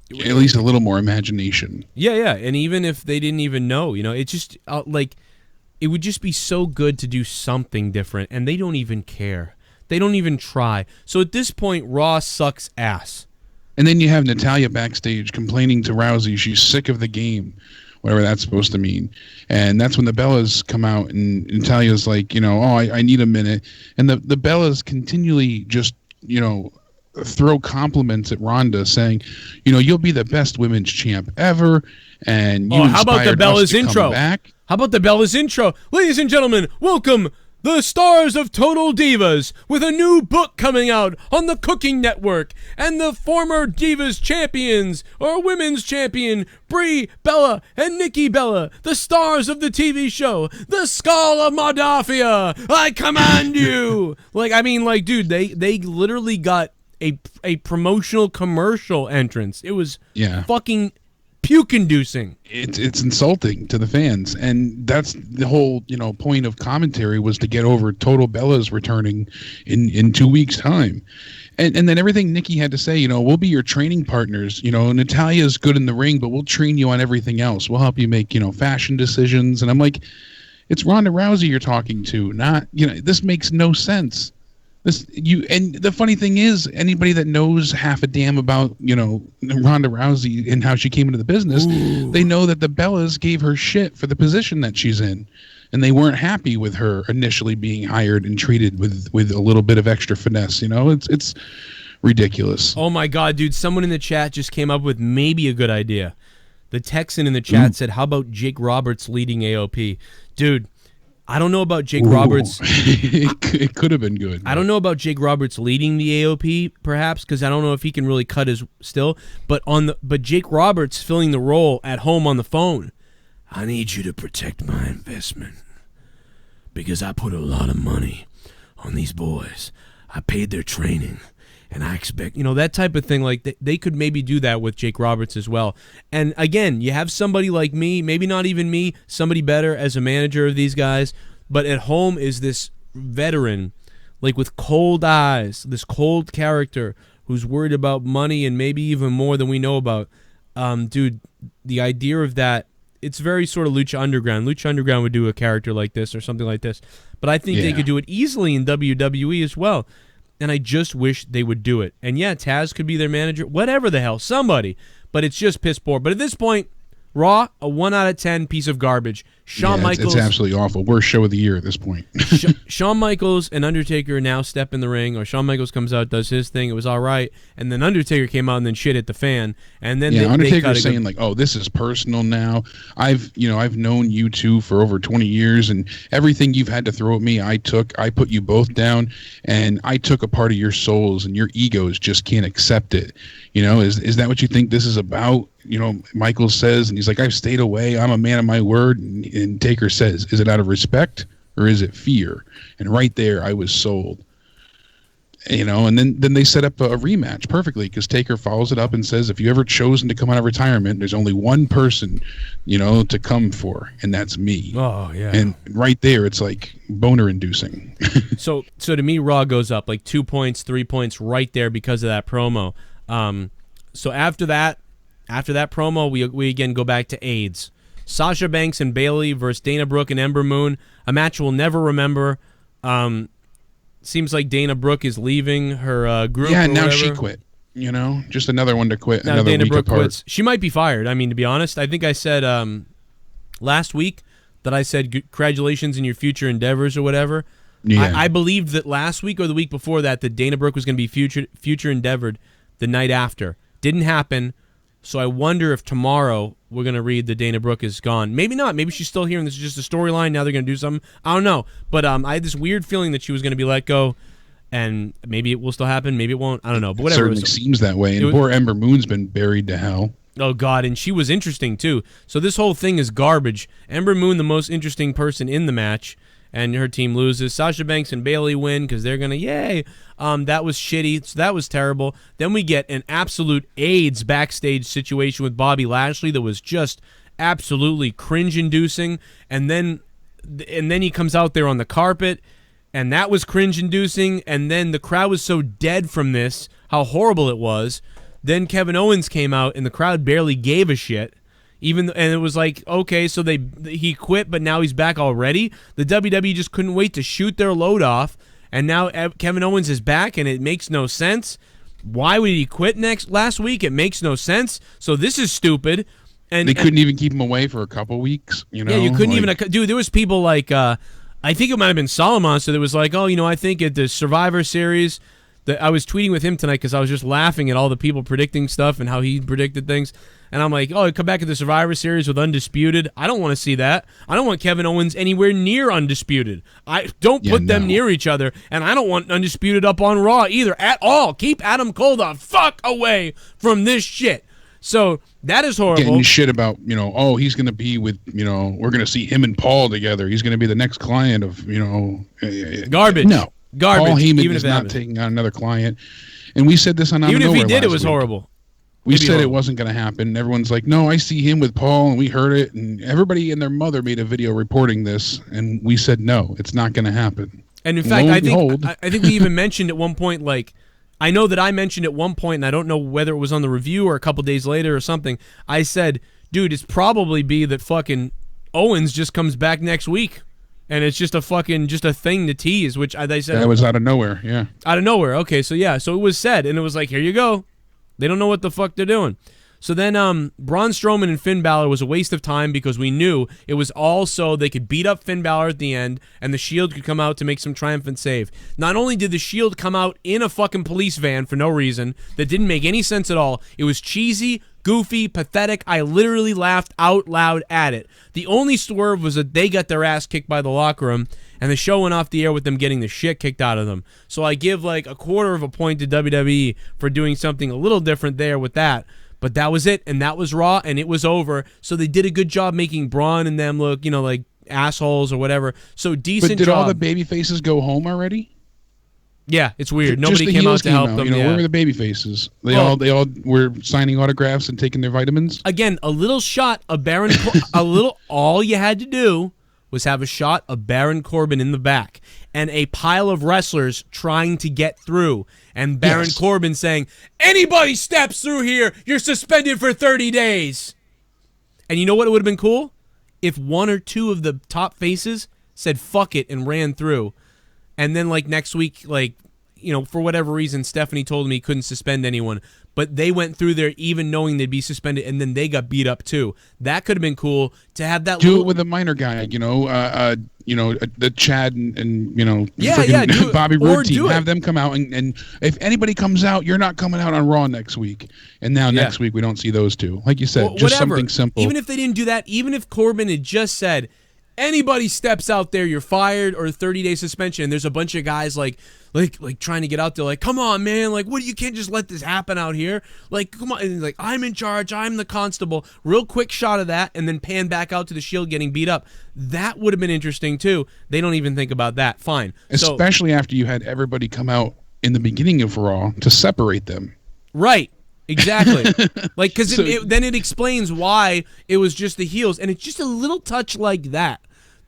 At least a little more imagination. Yeah, and even if they didn't even know, it just it would just be so good to do something different, and they don't even care. They don't even try. So at this point, Raw sucks ass. And then you have Natalya backstage complaining to Rousey she's sick of the game, whatever that's supposed to mean. And that's when the Bellas come out, and Natalya's like, I need a minute. And the Bellas continually just, throw compliments at Ronda, saying, you'll be the best women's champ ever, and you how about the Bellas intro? Back. How about the Bellas intro? Ladies and gentlemen, welcome the stars of Total Divas with a new book coming out on the Cooking Network, and the former Divas champions, or women's champion, Brie Bella and Nikki Bella, the stars of the TV show, the Skull of Mardafia, I command you! Dude, they literally got a promotional commercial entrance. It was fucking puke-inducing. It's insulting to the fans, and that's the whole point of commentary, was to get over Total Bella's returning in 2 weeks' time, and then everything Nikki had to say. We'll be your training partners. Natalya's good in the ring, but we'll train you on everything else. We'll help you make fashion decisions. And I'm like, it's Ronda Rousey you're talking to, not this makes no sense. And the funny thing is, anybody that knows half a damn about, Ronda Rousey and how she came into the business, they know that the Bellas gave her shit for the position that she's in. And they weren't happy with her initially being hired and treated with a little bit of extra finesse. It's ridiculous. Oh my God, dude. Someone in the chat just came up with maybe a good idea. The Texan in the chat said, how about Jake Roberts leading AOP? Dude, I don't know about Jake Roberts. It could have been good. I don't know about Jake Roberts leading the AOP, perhaps, because I don't know if he can really cut his still. But Jake Roberts filling the role at home on the phone. I need you to protect my investment because I put a lot of money on these boys. I paid their training, and I expect that type of thing. Like they could maybe do that with Jake Roberts as well. And again, you have somebody like me, maybe not even me, somebody better as a manager of these guys, but at home is this veteran, like with cold eyes, this cold character who's worried about money and maybe even more than we know about. Dude, the idea of that, it's very sort of Lucha Underground. Lucha Underground would do a character like this or something like this, but I think they could do it easily in WWE as well. And I just wish they would do it. And yeah, Taz could be their manager, whatever the hell, somebody. But it's just piss poor. But at this point, Raw, a 1 out of 10 piece of garbage. Shawn Michaels, it's absolutely awful. Worst show of the year at this point. Shawn Michaels and Undertaker now step in the ring, or Shawn Michaels comes out, does his thing. It was all right. And then Undertaker came out and then shit at the fan. And then Undertaker's saying like, "Oh, this is personal now. I've known you two for over 20 years, and everything you've had to throw at me, I put you both down, and I took a part of your souls, and your egos just can't accept it. Is that what you think this is about?" Michaels says, and he's like, "I've stayed away. I'm a man of my word." And Taker says, "Is it out of respect or is it fear?" And right there, I was sold. And then they set up a rematch perfectly, because Taker follows it up and says, "If you ever chosen to come out of retirement, there's only one person, to come for, and that's me." Oh yeah. And right there, it's like boner inducing. So to me, Raw goes up like 2 points, 3 points right there because of that promo. So after that promo, we again go back to AidZ. Sasha Banks and Bayley versus Dana Brooke and Ember Moon. A match we'll never remember. Seems like Dana Brooke is leaving her group. Yeah, or now whatever. she quit. Just another one to quit. Now another Dana week Brooke apart. quits. She might be fired. I mean, to be honest, I think I said last week that I said congratulations in your future endeavors or whatever. Yeah. I believed that last week or the week before that Dana Brooke was going to be future endeavored the night after. Didn't happen. So I wonder if tomorrow we're going to read that Dana Brooke is gone. Maybe not. Maybe she's still here and this is just a storyline. Now they're going to do something. I don't know. But I had this weird feeling that she was going to be let go, and maybe it will still happen. Maybe it won't. I don't know. But whatever. It certainly seems that way. And poor Ember Moon's been buried to hell. Oh, God. And she was interesting, too. So this whole thing is garbage. Ember Moon, the most interesting person in the match. and her team loses. Sasha Banks and Bayley win because they're going to, yay. That was shitty. So that was terrible. Then we get an absolute AIDS backstage situation with Bobby Lashley that was just absolutely cringe-inducing. And then he comes out there on the carpet, and that was cringe-inducing. And then the crowd was so dead from this, how horrible it was. Then Kevin Owens came out, and the crowd barely gave a shit. And it was like, okay, so he quit, but now he's back already. The WWE just couldn't wait to shoot their load off, and now Kevin Owens is back, and it makes no sense. Why would he quit last week? It makes no sense. So this is stupid. And they couldn't even keep him away for a couple weeks. You know, yeah, you couldn't even. Dude, there was people like, I think it might have been Solomon. So there was like, oh, I think at the Survivor Series. I was tweeting with him tonight because I was just laughing at all the people predicting stuff and how he predicted things. And I'm like, oh, come back at the Survivor Series with Undisputed. I don't want to see that. I don't want Kevin Owens anywhere near Undisputed. I don't put them near each other. And I don't want Undisputed up on Raw either at all. Keep Adam Cole the fuck away from this shit. So that is horrible. Getting shit about, oh, he's going to be with, we're going to see him and Paul together. He's going to be the next client of, garbage. No. Garbage. Paul Heyman even is if not taking on another client. And we said this on Out of Even if Nowhere he did, it last was week. horrible. We said it wasn't going to happen. Everyone's like, no, I see him with Paul, and we heard it. And everybody and their mother made a video reporting this, and we said, no, it's not going to happen. And in fact, I think we even mentioned at one point, like, I know that I mentioned at one point, and I don't know whether it was on the review or a couple days later or something, I said, dude, it's probably be that fucking Owens just comes back next week. And it's just a thing to tease, which they said. That was out of nowhere, yeah. Out of nowhere, okay, so yeah. So it was said, and it was like, here you go. They don't know what the fuck they're doing. So then Braun Strowman and Finn Balor was a waste of time because we knew it was all so they could beat up Finn Balor at the end and the Shield could come out to make some triumphant save. Not only did the Shield come out in a fucking police van for no reason that didn't make any sense at all, it was cheesy, goofy, pathetic. I literally laughed out loud at it. The only swerve was that they got their ass kicked by the locker room and the show went off the air with them getting the shit kicked out of them. So I give like a quarter of a point to WWE for doing something a little different there with that. But that was it, and that was Raw, and it was over. So they did a good job making Braun and them look, like assholes or whatever. So decent job. But did all the baby faces go home already? Yeah, it's weird. Nobody came out to help them. Where were the baby faces? They all were signing autographs and taking their vitamins. Again, a little shot of Baron. All you had to do was have a shot of Baron Corbin in the back and a pile of wrestlers trying to get through. And Baron Corbin saying, anybody steps through here, you're suspended for 30 days. And you know what would have been cool? If one or two of the top faces said fuck it and ran through. And then like next week, for whatever reason, Stephanie told me he couldn't suspend anyone. But they went through there even knowing they'd be suspended, and then they got beat up too. That could have been cool to have that. Do it with a minor guy, the Chad and Bobby Roode team. Have them come out, and if anybody comes out, you're not coming out on Raw next week. And now next week we don't see those two. Like you said, just something simple. Even if they didn't do that, even if Corbin had just said, anybody steps out there, you're fired or 30-day suspension. And there's a bunch of guys like trying to get out there, like, come on, man, like, what? You can't just let this happen out here. Like, come on, and like, I'm in charge, I'm the constable. Real quick shot of that, and then pan back out to the Shield getting beat up. That would have been interesting too. They don't even think about that. Fine, especially after you had everybody come out in the beginning of Raw to separate them. Right. Exactly. Like, because then it explains why it was just the heels, and it's just a little touch like that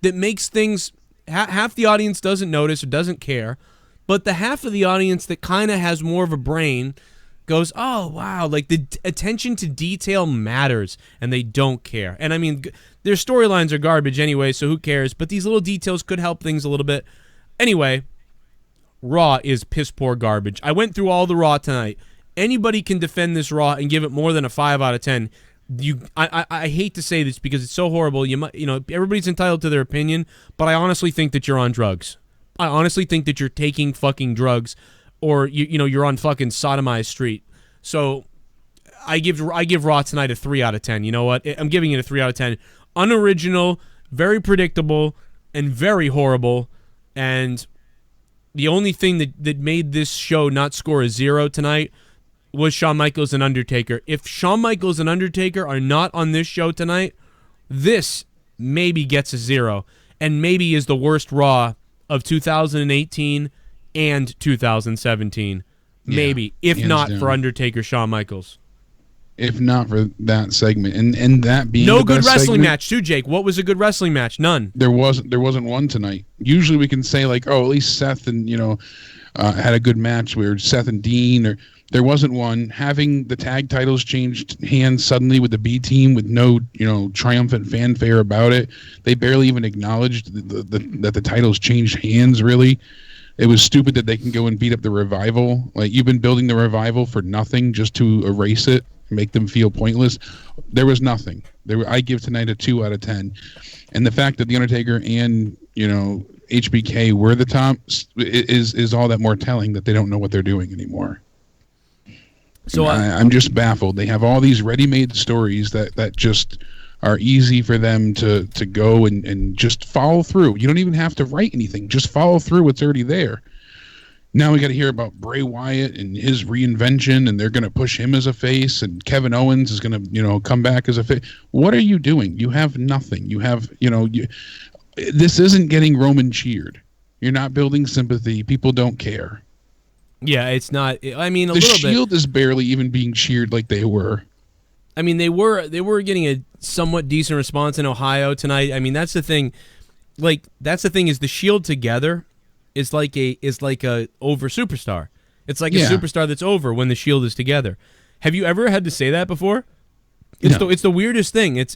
makes things. Half the audience doesn't notice or doesn't care, but the half of the audience that kind of has more of a brain goes, oh, wow, like the attention to detail matters, and they don't care. And I mean, their storylines are garbage anyway, so who cares? But these little details could help things a little bit. Anyway, Raw is piss poor garbage. I went through all the Raw tonight. Anybody can defend this Raw and give it more than a 5 out of 10. I hate to say this because it's so horrible. Everybody's entitled to their opinion, but I honestly think that you're on drugs. I honestly think that you're taking fucking drugs, or you're on fucking sodomized street. So I give Raw tonight a 3 out of 10. You know what? I'm giving it a 3 out of 10. Unoriginal, very predictable, and very horrible. And the only thing that made this show not score a 0 tonight was Shawn Michaels and Undertaker. If Shawn Michaels and Undertaker are not on this show tonight, this maybe gets a 0. and maybe is the worst Raw of 2018 and 2017. Maybe, if not for Undertaker Shawn Michaels. If not for that segment, and that being no the good best wrestling segment, match too, Jake. What was a good wrestling match? None. There wasn't one tonight. Usually we can say like, oh, at least Seth and had a good match where Seth and Dean, or there wasn't one. Having the tag titles changed hands suddenly with the B team with no triumphant fanfare about it. They barely even acknowledged that the titles changed hands. Really, it was stupid that they can go and beat up the Revival. Like, you've been building the Revival for nothing, just to erase it, make them feel pointless. There was nothing. I give tonight a 2 out of 10, and the fact that the Undertaker and HBK were the top is all that more telling that they don't know what they're doing anymore. So I'm just baffled. They have all these ready-made stories that just are easy for them to go and just follow through. You don't even have to write anything. Just follow through what's already there. Now we got to hear about Bray Wyatt and his reinvention, and they're going to push him as a face, and Kevin Owens is going to come back as a face. What are you doing? You have nothing. You have this isn't getting Roman cheered. You're not building sympathy. People don't care. Yeah, it's not. I mean, the Shield is barely even being cheered like they were. I mean, they were getting a somewhat decent response in Ohio tonight. I mean, that's the thing. Like, that's the thing, is the Shield together is like a over superstar. It's like a superstar that's over when the Shield is together. Have you ever had to say that before? It's the weirdest thing. It's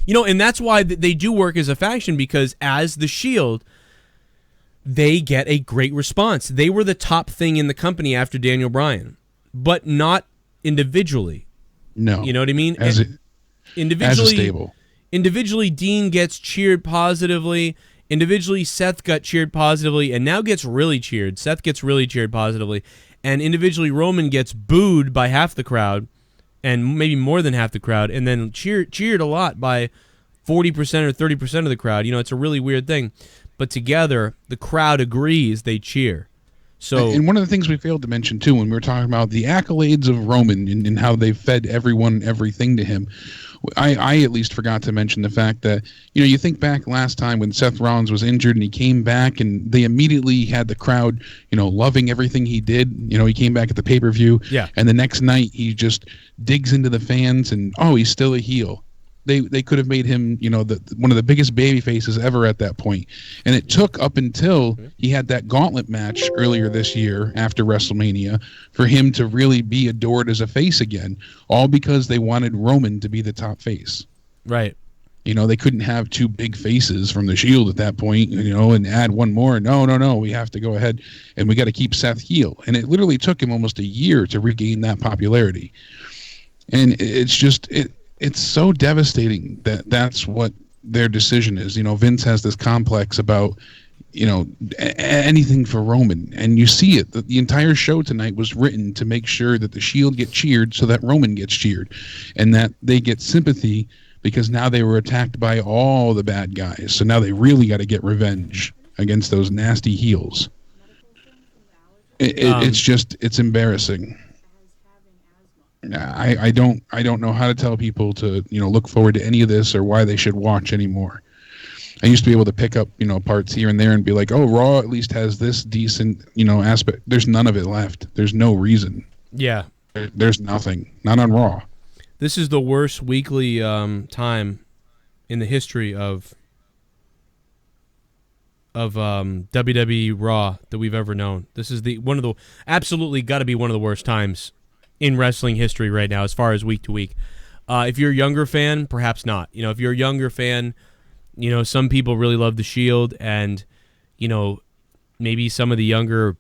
and that's why they do work as a faction, because as the Shield, they get a great response. They were the top thing in the company after Daniel Bryan, but not individually. No. You know what I mean? Individually, as a stable. Individually, Dean gets cheered positively. Individually, Seth got cheered positively and now gets really cheered. Seth gets really cheered positively. And individually, Roman gets booed by half the crowd, and maybe more than half the crowd, and then cheered a lot by 40% or 30% of the crowd. It's a really weird thing. But together, the crowd agrees, they cheer. So, and one of the things we failed to mention, too, when we were talking about the accolades of Roman and how they fed everyone everything to him, I at least forgot to mention the fact that, you think back last time when Seth Rollins was injured and he came back, and they immediately had the crowd, loving everything he did. He came back at the pay-per-view, and the next night he just digs into the fans, and, he's still a heel. They could have made him, one of the biggest baby faces ever at that point. And it took up until he had that gauntlet match earlier this year after WrestleMania for him to really be adored as a face again, all because they wanted Roman to be the top face. Right. They couldn't have two big faces from the Shield at that point, and add one more. No, we have to go ahead and we got to keep Seth heel. And it literally took him almost a year to regain that popularity. And it's just... It's so devastating that that's what their decision is. Vince has this complex about, anything for Roman. And you see it. The entire show tonight was written to make sure that the Shield get cheered so that Roman gets cheered. And that they get sympathy because now they were attacked by all the bad guys. So now they really got to get revenge against those nasty heels. It's embarrassing. I don't know how to tell people to look forward to any of this or why they should watch anymore. I used to be able to pick up parts here and there and be like, oh, Raw at least has this decent aspect. There's none of it left. There's no reason. Yeah, there's nothing. Not on Raw. This is the worst weekly time in the history of WWE Raw that we've ever known. This is absolutely got to be one of the worst times in wrestling history right now, as far as week to week. If you're a younger fan, perhaps not. If you're a younger fan, some people really love the Shield, and maybe some of the younger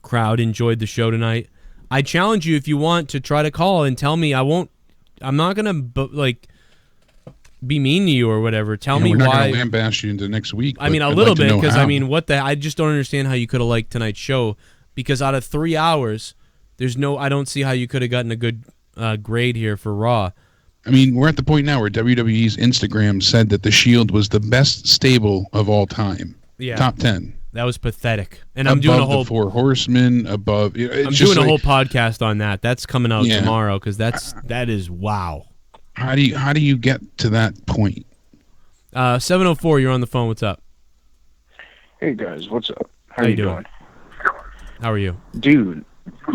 crowd enjoyed the show tonight. I challenge you, if you want, to try to call and tell me. I'm not gonna be mean to you or whatever. Tell me we're why. Not gonna lambaste you into next week. I mean, a little bit, because I just don't understand how you could have liked tonight's show. Because out of 3 hours, I don't see how you could have gotten a good grade here for Raw. I mean, we're at the point now where WWE's Instagram said that the Shield was the best stable of all time. Yeah. Top 10. That was pathetic. And I'm doing a whole the Four Horsemen above. I'm doing a whole podcast on that. That's coming out tomorrow, because that is wow. How do you get to that point? 704, you're on the phone. What's up? Hey guys, what's up? How you doing? How are you? Dude,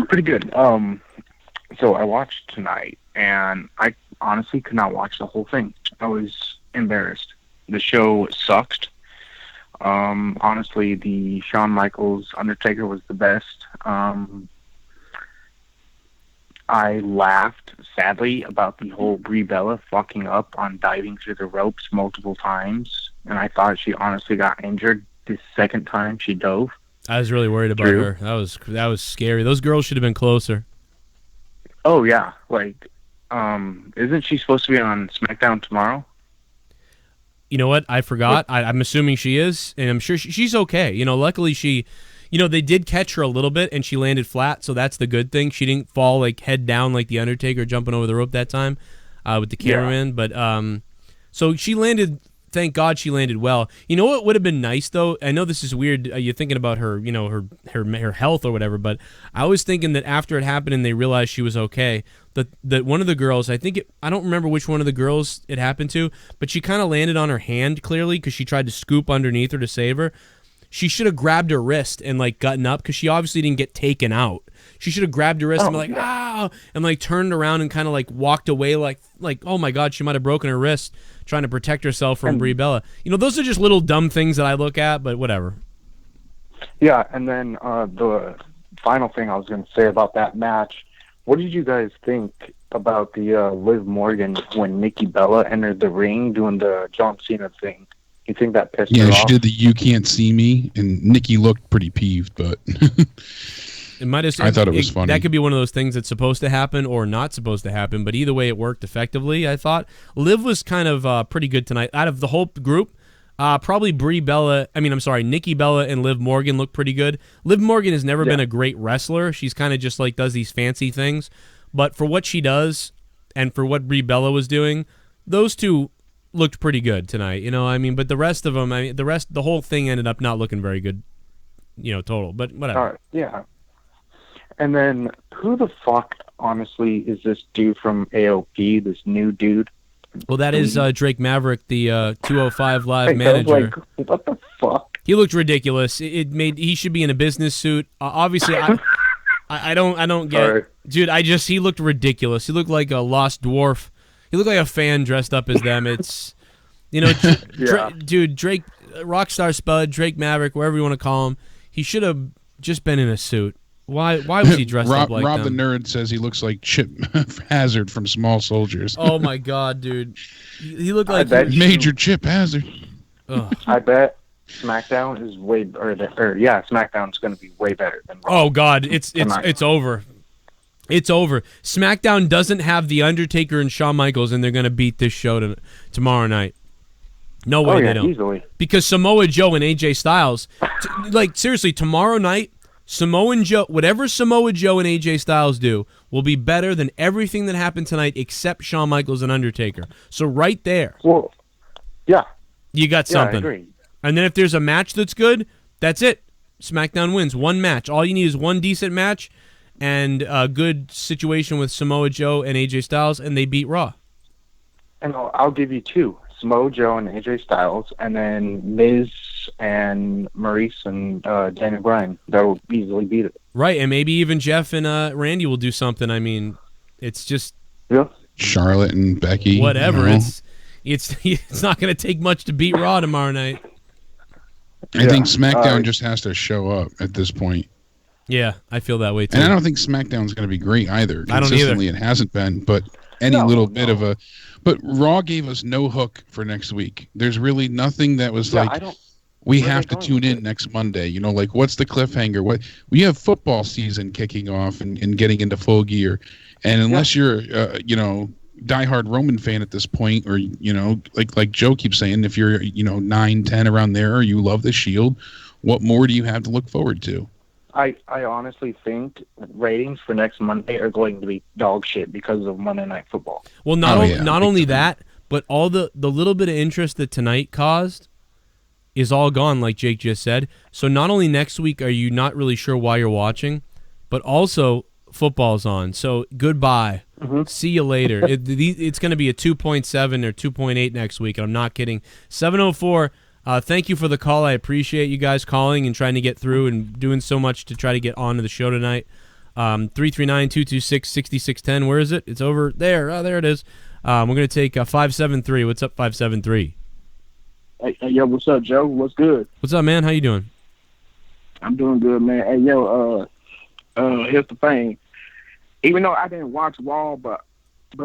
pretty good. So I watched tonight, and I honestly could not watch the whole thing. I was embarrassed. The show sucked. Honestly, the Shawn Michaels Undertaker was the best. I laughed, sadly, about the whole Brie Bella fucking up on diving through the ropes multiple times, and I thought she honestly got injured the second time she dove. I was really worried about her. That was scary. Those girls should have been closer. Oh yeah, like, isn't she supposed to be on SmackDown tomorrow? You know what? I forgot. I'm assuming she is, and I'm sure she's okay. You know, luckily she, you know, they did catch her a little bit, and she landed flat, so that's the good thing. She didn't fall like head down like the Undertaker jumping over the rope that time with the cameraman. Yeah. But so she landed. Thank God she landed well. You know what would have been nice though? I know this is weird. You're thinking about her, you know, her health or whatever. But I was thinking that after it happened and they realized she was okay, that one of the girls, I don't remember which one of the girls it happened to, but she kind of landed on her hand clearly because she tried to scoop underneath her to save her. She should have grabbed her wrist and like gotten up because she obviously didn't get taken out. She should have grabbed her wrist and been like, ah, and like turned around and kind of like walked away like, oh my God, she might have broken her wrist trying to protect herself from Brie Bella. You know, those are just little dumb things that I look at, but whatever. Yeah, and then the final thing I was going to say about that match, what did you guys think about the Liv Morgan when Nikki Bella entered the ring doing the John Cena thing? You think that pissed her off? Yeah, she did the "You Can't See Me," and Nikki looked pretty peeved, but it might have. I thought it was funny. That could be one of those things that's supposed to happen or not supposed to happen, but either way, it worked effectively. I thought Liv was kind of pretty good tonight. Out of the whole group, probably Nikki Bella and Liv Morgan look pretty good. Liv Morgan has never been a great wrestler. She's kind of just like does these fancy things, but for what she does and for what Brie Bella was doing, those two looked pretty good tonight, you know. I mean, but the rest of them, the whole thing ended up not looking very good, you know, total. But whatever. All right, yeah. And then who the fuck, honestly, is this dude from AOP? This new dude? Well, that is Drake Maverick, the 205 Live manager. Like, what the fuck? He looked ridiculous. He should be in a business suit. Obviously, I don't get, right. Dude. He looked ridiculous. He looked like a lost dwarf. He looked like a fan dressed up as them. It's, you know, dude, Drake, Rockstar Spud, Drake Maverick, wherever you want to call him, he should have just been in a suit. Why was he dressed up like Rob them? the Nerd says he looks like Chip Hazard from Small Soldiers. Oh my God, dude. He looked like Major Chip Hazard. Ugh. I bet SmackDown is SmackDown's going to be way better than Raw. Oh God, it's over. It's over. SmackDown doesn't have The Undertaker and Shawn Michaels, and they're going to beat this show tomorrow night. No way they don't. Easily. Because Samoa Joe and AJ Styles, like seriously, tomorrow night, whatever Samoa Joe and AJ Styles do will be better than everything that happened tonight except Shawn Michaels and Undertaker. So right there. Well, yeah. You got something. I agree. And then if there's a match that's good, that's it. SmackDown wins. One match. All you need is one decent match and a good situation with Samoa Joe and AJ Styles, and they beat Raw. And I'll give you two. Samoa Joe and AJ Styles, and then Miz and Maurice and Daniel Bryan. They'll easily beat it. Right, and maybe even Jeff and Randy will do something. I mean, it's just... Yeah. Charlotte and Becky. Whatever. It's not going to take much to beat Raw tomorrow night. I think SmackDown just has to show up at this point. Yeah, I feel that way too. And I don't think SmackDown's going to be great either. I don't either. It hasn't been, but bit of a... But Raw gave us no hook for next week. There's really nothing that was we have to tune in next Monday. You know, like what's the cliffhanger? We have football season kicking off and getting into full gear. And unless you're, diehard Roman fan at this point, or, you know, like Joe keeps saying, if you're, 9, 10 around there, or you love the Shield, what more do you have to look forward to? I honestly think ratings for next Monday are going to be dog shit because of Monday Night Football. Well, not only that, but all the little bit of interest that tonight caused is all gone, like Jake just said. So not only next week are you not really sure why you're watching, but also football's on. So goodbye. See you later. It's going to be a 2.7 or 2.8 next week. I'm not kidding. 704. Thank you for the call. I appreciate you guys calling and trying to get through and doing so much to try to get onto the show tonight. 339-226-6610. Where is it? It's over there. Oh, there it is. We're going to take 573. What's up, 573? Hey, yo, what's up, Joe? What's good? What's up, man? How you doing? I'm doing good, man. Hey, yo, here's the thing. Even though I didn't watch Raw, but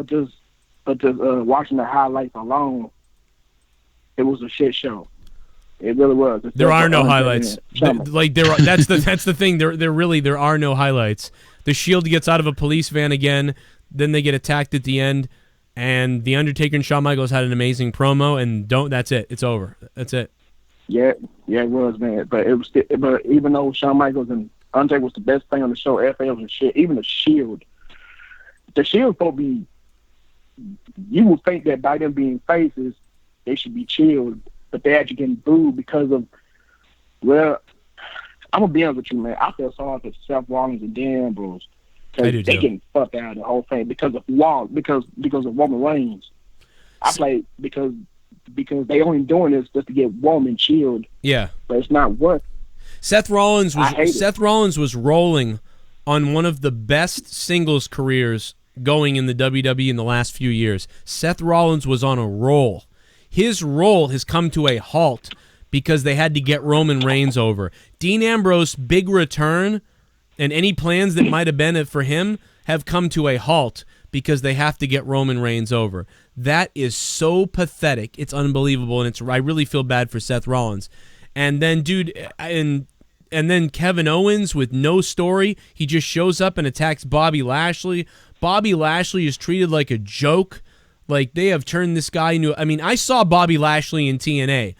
just watching the highlights alone, it was a shit show. It really was. There are no highlights. That's the thing. There are no highlights. The Shield gets out of a police van again. Then they get attacked at the end, and the Undertaker and Shawn Michaels had an amazing promo. And that's it. It's over. That's it. Yeah, it was, man. But even though Shawn Michaels and Undertaker was the best thing on the show, FLs and shit, even the Shield supposed to be. You would think that by them being faces, they should be chilled, but they're actually getting booed because of. Well, I'm gonna be honest with you, man. I feel sorry for Seth Rollins and Dean Ambrose. I do they too. getting fucked out of the whole thing because of Roman Reigns. I play because they only doing this just to get Roman chilled. Yeah, but it's not worth. Seth Rollins was rolling on one of the best singles careers going in the WWE in the last few years. Seth Rollins was on a roll. His roll has come to a halt because they had to get Roman Reigns over. Dean Ambrose, big return, and any plans that might have been for him have come to a halt because they have to get Roman Reigns over. That is so pathetic. It's unbelievable, and I really feel bad for Seth Rollins. And then, dude, and then Kevin Owens with no story. He just shows up and attacks Bobby Lashley. Bobby Lashley is treated like a joke. Like, they have turned this guy into... I mean, I saw Bobby Lashley in TNA.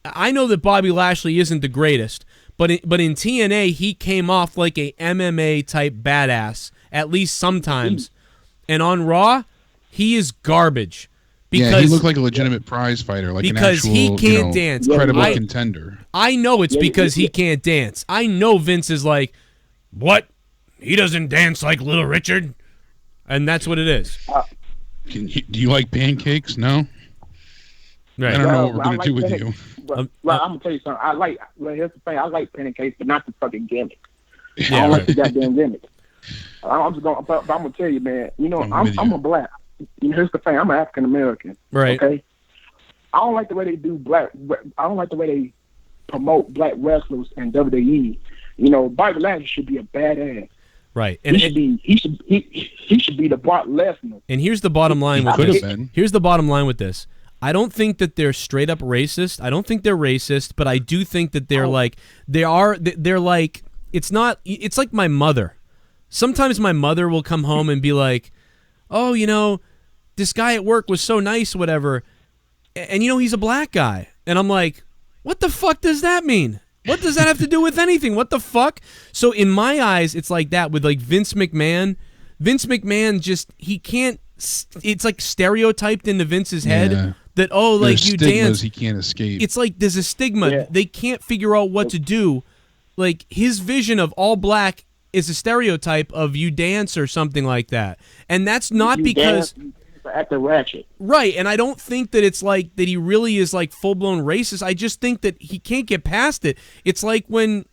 I know that Bobby Lashley isn't the greatest, but in TNA, he came off like a MMA-type badass, at least sometimes. And on Raw, he is garbage. Because, he looked like a legitimate prize fighter, like an actual, he can't dance. Credible contender. I know it's because he can't dance. I know Vince is like, what? He doesn't dance like Little Richard? And that's what it is. Do you like pancakes? No? Right. I don't know what we're going to do with you. I'm going to tell you something. Here's the thing. I like pancakes, but not the fucking gimmick. Yeah, I don't like the goddamn gimmick. I'm going to tell you, man, I'm a black. Here's the thing. I'm an African American. Right. Okay. I don't like the way they do I don't like the way they promote black wrestlers in WWE. Bobby Lashley should be a badass. Right. And he should be the Brock Lesnar. And here's the bottom line with this. Here's the bottom line with this. I don't think that they're straight up racist. I don't think they're racist, but I do think that they're it's like my mother. Sometimes my mother will come home and be like, "Oh, this guy at work was so nice, whatever." And he's a black guy. And I'm like, "What the fuck does that mean? What does that have to do with anything? What the fuck?" So in my eyes, it's like that with like Vince McMahon. Vince McMahon he can't, it's like stereotyped into Vince's head that, there's you dance. He can't escape. It's like there's a stigma. Yeah. They can't figure out what to do. Like his vision of all black is a stereotype of you dance or something like that. And that's not You because... dance, act ratchet. Right, and I don't think that it's like that he really is like full-blown racist. I just think that he can't get past it. It's like when,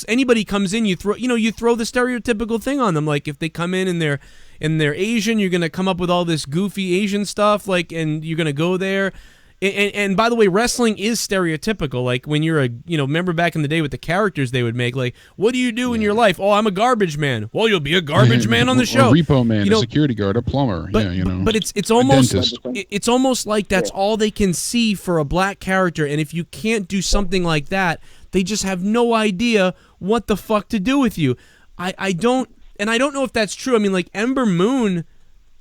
anybody comes in, you throw the stereotypical thing on them. Like if they come in and they're Asian, you're going to come up with all this goofy Asian stuff, and you're going to go there. And by the way, wrestling is stereotypical. Like when you're remember back in the day with the characters they would make, like, what do you do in your life? Oh, I'm a garbage man. Well, you'll be a garbage man on the show. A repo man, a security guard, a plumber. But it's almost like that's all they can see for a black character. And if you can't do something like that, they just have no idea what the fuck to do with you. I don't know if that's true. I mean, like Ember Moon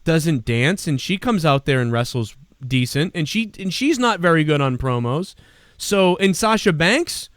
doesn't dance, and she comes out there and wrestles decent, and she's not very good on promos. So, and Sasha Banks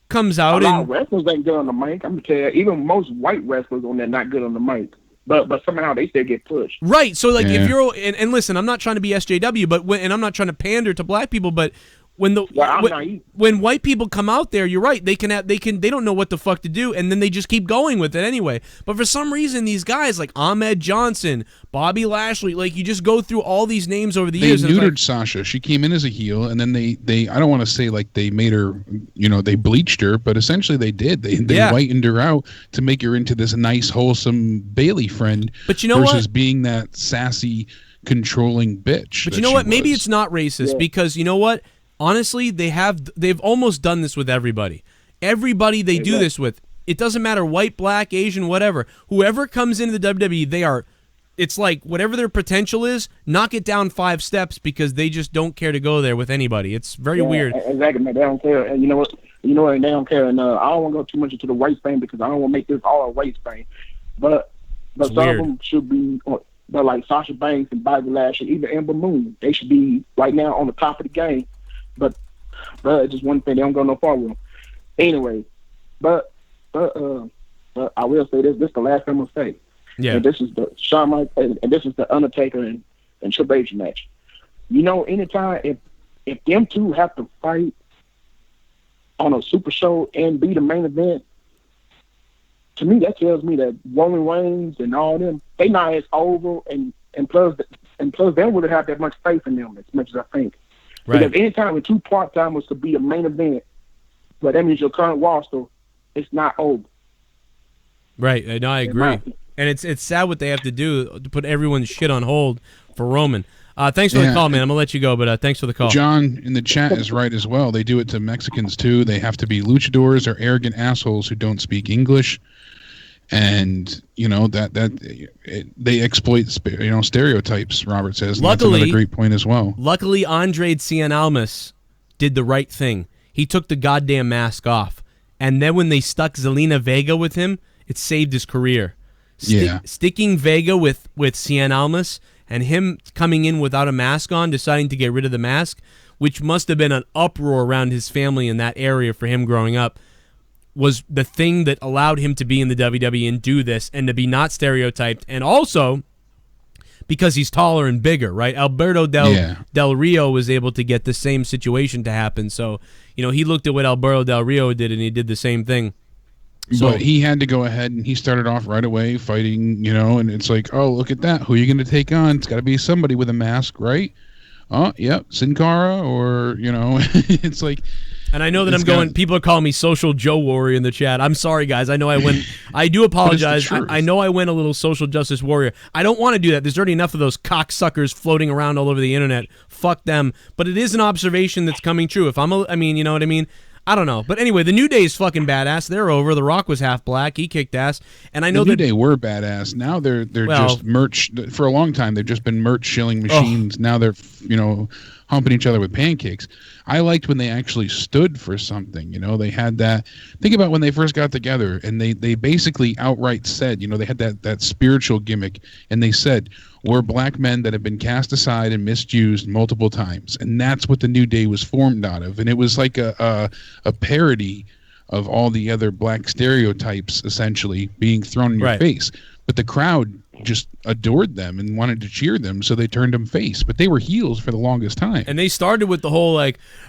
comes out a lot of wrestlers ain't good on the mic. I'm gonna tell you, even most white wrestlers on there not good on the mic. But somehow they still get pushed. Right. So like if you're and listen, I'm not trying to be SJW, but and I'm not trying to pander to black people, but When I'm naive. when white people come out there, you're right. They don't know what the fuck to do, and then they just keep going with it anyway. But for some reason, these guys like Ahmed Johnson, Bobby Lashley, like you just go through all these names over the years. They neutered Sasha. She came in as a heel, and then they I don't want to say like they made her, they bleached her, but essentially they did. They whitened her out to make her into this nice, wholesome Bayley friend. But you know versus what? being that sassy, controlling bitch. But you know what? Maybe it's not racist because you know what? Honestly, they've almost done this with everybody. Everybody they do this with. It doesn't matter white, black, Asian, whatever. Whoever comes into the WWE, it's like whatever their potential is, knock it down 5 steps because they just don't care to go there with anybody. It's very weird. Exactly, man. They don't care. And you know what? They don't care. And I don't want to go too much into the race thing because I don't want to make this all a race thing. But some of them should be, but like Sasha Banks and Bobby Lashley, even Ember Moon, they should be right now on the top of the game. But it's just one thing, they don't go no far with them. Anyway, but I will say this is the last thing I'm gonna say. Yeah. And this is the Shawn Michaels, and this is the Undertaker and Triple H match. Anytime if them two have to fight on a super show and be the main event, to me that tells me that Roman Reigns and all them, they not as over and plus they wouldn't have that much faith in them as much as I think. Right. Because anytime with 2 part-timers to be a main event, but that means your current roster, it's not over. Right. No, I agree. And it's sad what they have to do to put everyone's shit on hold for Roman. Thanks for the call, man. I'm going to let you go, but thanks for the call. John in the chat is right as well. They do it to Mexicans, too. They have to be luchadors or arrogant assholes who don't speak English. And, they exploit, stereotypes, Robert says. And that's another great point as well. Luckily, Andrade Cien Almas did the right thing. He took the goddamn mask off. And then when they stuck Zelina Vega with him, it saved his career. Sticking Vega with Cien Almas and him coming in without a mask on, deciding to get rid of the mask, which must have been an uproar around his family in that area for him growing up, was the thing that allowed him to be in the WWE and do this and to be not stereotyped. And also because he's taller and bigger, right? Alberto Del Rio was able to get the same situation to happen. So, he looked at what Alberto Del Rio did and he did the same thing. So, but he had to go ahead and he started off right away fighting, and it's like, oh, look at that. Who are you going to take on? It's got to be somebody with a mask, right? Oh, yep, Sin Cara or, it's like... And I know that people are calling me Social Joe Warrior in the chat. I'm sorry, guys. I know I do apologize. I know I went a little Social Justice Warrior. I don't want to do that. There's already enough of those cocksuckers floating around all over the internet. Fuck them. But it is an observation that's coming true. You know what I mean? I don't know. But anyway, the New Day is fucking badass. They're over. The Rock was half black. He kicked ass. And I know the New Day were badass. Now they're just merch. For a long time, they've just been merch shilling machines. Now they're, humping each other with pancakes. I liked when they actually stood for something. They had that. Think about when they first got together, and they basically outright said, they had that spiritual gimmick, and they said, we're black men that have been cast aside and misused multiple times. And that's what the New Day was formed out of. And it was like a parody of all the other black stereotypes, essentially, being thrown in your face. But the crowd just adored them and wanted to cheer them, so they turned them face. But they were heels for the longest time. And they started with the whole,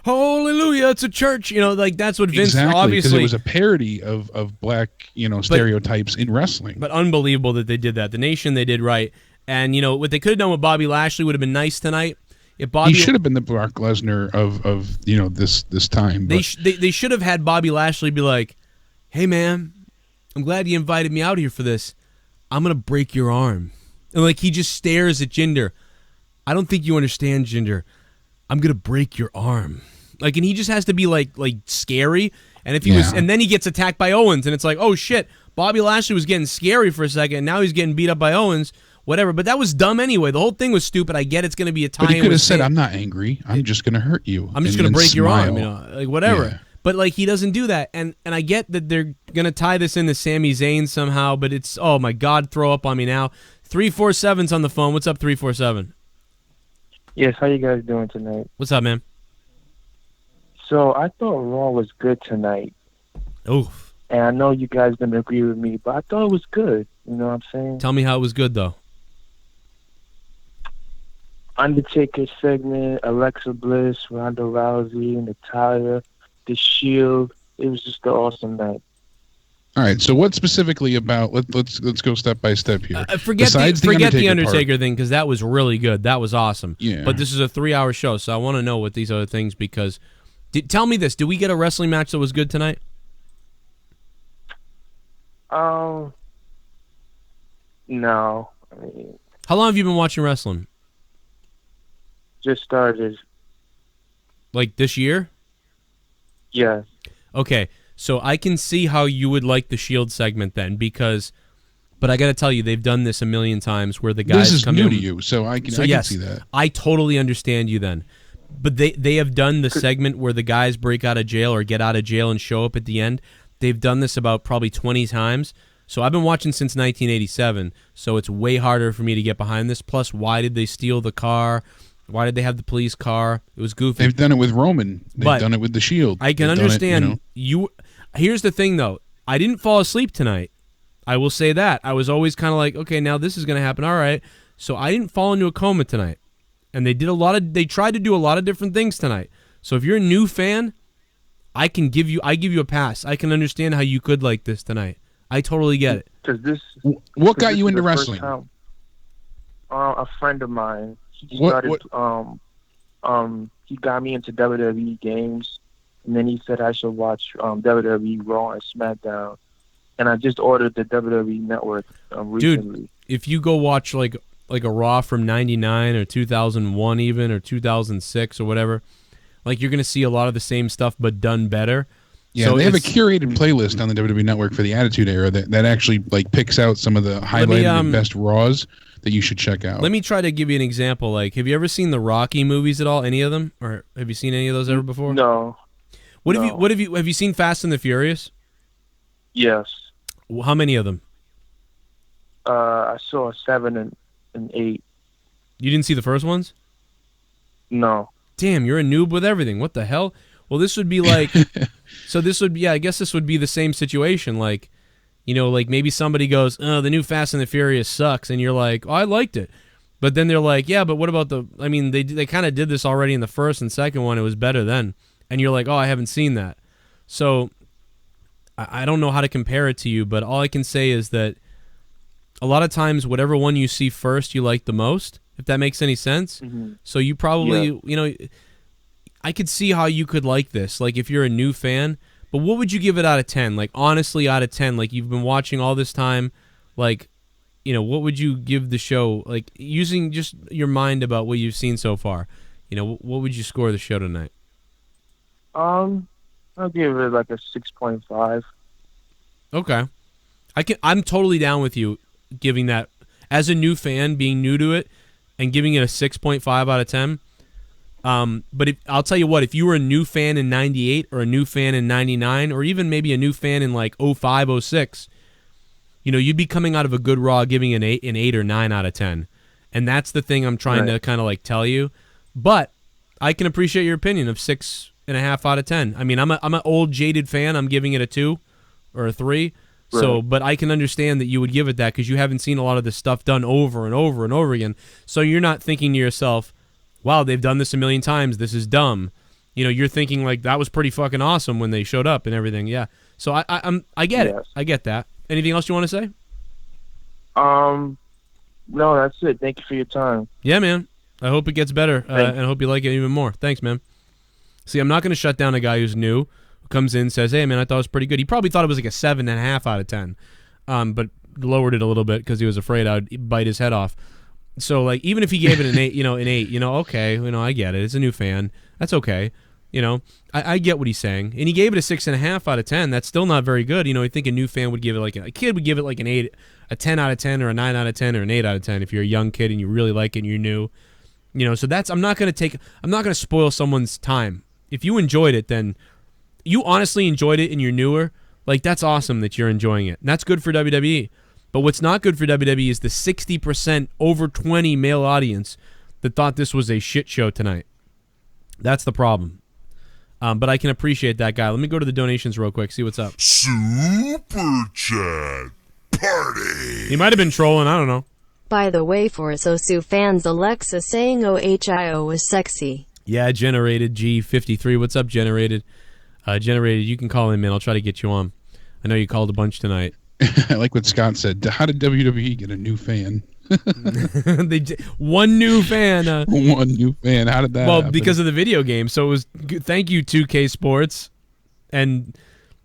hallelujah, it's a church. That's what Vince obviously... because it was a parody of black, stereotypes in wrestling. But unbelievable that they did that. The Nation, they did right. And, what they could have done with Bobby Lashley would have been nice tonight. If Bobby, he should have been the Brock Lesnar of this time. They should have had Bobby Lashley be like, hey, man, I'm glad you invited me out here for this. I'm going to break your arm. And he just stares at Jinder. I don't think you understand, Jinder. I'm going to break your arm. And he just has to be like scary. And if he was, and then he gets attacked by Owens, and it's like, oh shit, Bobby Lashley was getting scary for a second, and now he's getting beat up by Owens. Whatever, but that was dumb anyway. The whole thing was stupid. I get it's going to be a tie. But he could have said, "I'm not angry. I'm just going to hurt you. I'm just going to break your arm." Whatever. Yeah. But he doesn't do that, and I get that they're gonna tie this into Sami Zayn somehow. But it's, oh my god, throw up on me now. 347's on the phone. What's up, 347? Yes, how you guys doing tonight? What's up, man? So I thought Raw was good tonight. Oof. And I know you guys didn't agree with me, but I thought it was good. You know what I'm saying? Tell me how it was good, though. Undertaker segment, Alexa Bliss, Ronda Rousey, Natalya, The Shield. It was just an awesome night. All right, so what specifically about? Let's go step by step here. Forget the Undertaker part, thing because that was really good. That was awesome. Yeah. But this is a 3-hour show, so I want to know what these other things because. Tell me this: did we get a wrestling match that was good tonight? No. I mean, how long have you been watching wrestling? Just started. Like this year? Yeah. Okay, so I can see how you would like the Shield segment then, because, but I got to tell you, they've done this a million times where the guys this is come new in. to you, so I can see that. I totally understand you then. But they have done the segment where the guys break out of jail or get out of jail and show up at the end. They've done this about probably 20 times. So I've been watching since 1987, so it's way harder for me to get behind this. Plus, why did they steal the car? Why did they have the police car? It was goofy. They've done it with Roman. They've done it with the Shield. I can understand. Here's the thing, though. I didn't fall asleep tonight. I will say that. I was always kind of like, okay, now this is going to happen. All right. So I didn't fall into a coma tonight. And they tried to do a lot of different things tonight. So if you're a new fan, I give you a pass. I can understand how you could like this tonight. I totally get it. What got you into wrestling? A friend of mine. He started. He got me into WWE games, and then he said I should watch WWE RAW and Smackdown, and I just ordered the WWE Network recently. Dude, if you go watch like a Raw from '99 or 2001 even or 2006 or whatever, like you're gonna see a lot of the same stuff but done better. Yeah, so they have a curated playlist on the WWE Network for the Attitude Era that actually like picks out some of the highlighted and best Raws that you should check out. Let me try to give you an example. Like, have you ever seen the Rocky movies at all? Any of them, or have you seen any of those ever before? No. Have you seen Fast and the Furious? Yes. How many of them? I saw 7 and 8. You didn't see the first ones? No. Damn, you're a noob with everything. What the hell? Well, this would be like, I guess this would be the same situation. Like, like maybe somebody goes, oh, the new Fast and the Furious sucks. And you're like, oh, I liked it. But then they're like, yeah, but what about they kind of did this already in the first and second one. It was better then. And you're like, oh, I haven't seen that. So I don't know how to compare it to you, but all I can say is that a lot of times, whatever one you see first, you like the most, if that makes any sense. Mm-hmm. So you probably, I could see how you could like this, like if you're a new fan. But what would you give it out of 10? Like, honestly, out of 10, like you've been watching all this time, like, what would you give the show, like using just your mind about what you've seen so far? What would you score the show tonight? I'll give it like a 6.5. Okay. I'm totally down with you giving that, as a new fan, being new to it, and giving it a 6.5 out of 10. But I'll tell you what, if you were a new fan in 98 or a new fan in 99 or even maybe a new fan in like 05, 06, you'd be coming out of a good Raw giving an 8 or 9 out of 10. And that's the thing I'm trying to kind of like tell you. But I can appreciate your opinion of 6.5 out of 10. I mean, I'm an old jaded fan. I'm giving it a 2 or a 3. Right. So, but I can understand that you would give it that because you haven't seen a lot of this stuff done over and over and over again. So you're not thinking to yourself, wow, they've done this a million times. This is dumb. You're thinking like that was pretty fucking awesome when they showed up and everything. Yeah. So I get it. I get that. Anything else you want to say? No, that's it. Thank you for your time. Yeah, man. I hope it gets better, and I hope you like it even more. Thanks, man. See, I'm not going to shut down a guy who's new, who comes in, says, hey, man, I thought it was pretty good. He probably thought it was like a 7.5 out of 10, but lowered it a little bit because he was afraid I would bite his head off. So, like, even if he gave it an 8, okay, I get it. It's a new fan. That's okay. I get what he's saying. And he gave it a 6.5 out of 10. That's still not very good. I think a new fan would give it like a kid would give it like an 8, a 10 out of 10, or a 9 out of 10, or an 8 out of 10 if you're a young kid and you really like it and you're new. So that's, I'm not going to spoil someone's time. If you enjoyed it, then you honestly enjoyed it and you're newer. Like, that's awesome that you're enjoying it. And that's good for WWE. But what's not good for WWE is the 60% over 20 male audience that thought this was a shit show tonight. That's the problem. But I can appreciate that guy. Let me go to the donations real quick, see what's up. Super Chat Party. He might have been trolling, I don't know. By the way, for Sosu fans, Alexa saying OHIO was sexy. Yeah, Generated G53. What's up, Generated? Generated, you can call him in. I'll try to get you on. I know you called a bunch tonight. I like what Scott said. How did WWE get a new fan? One new fan. One new fan. How did that happen? Because of the video game. So it was thank you, 2K Sports, and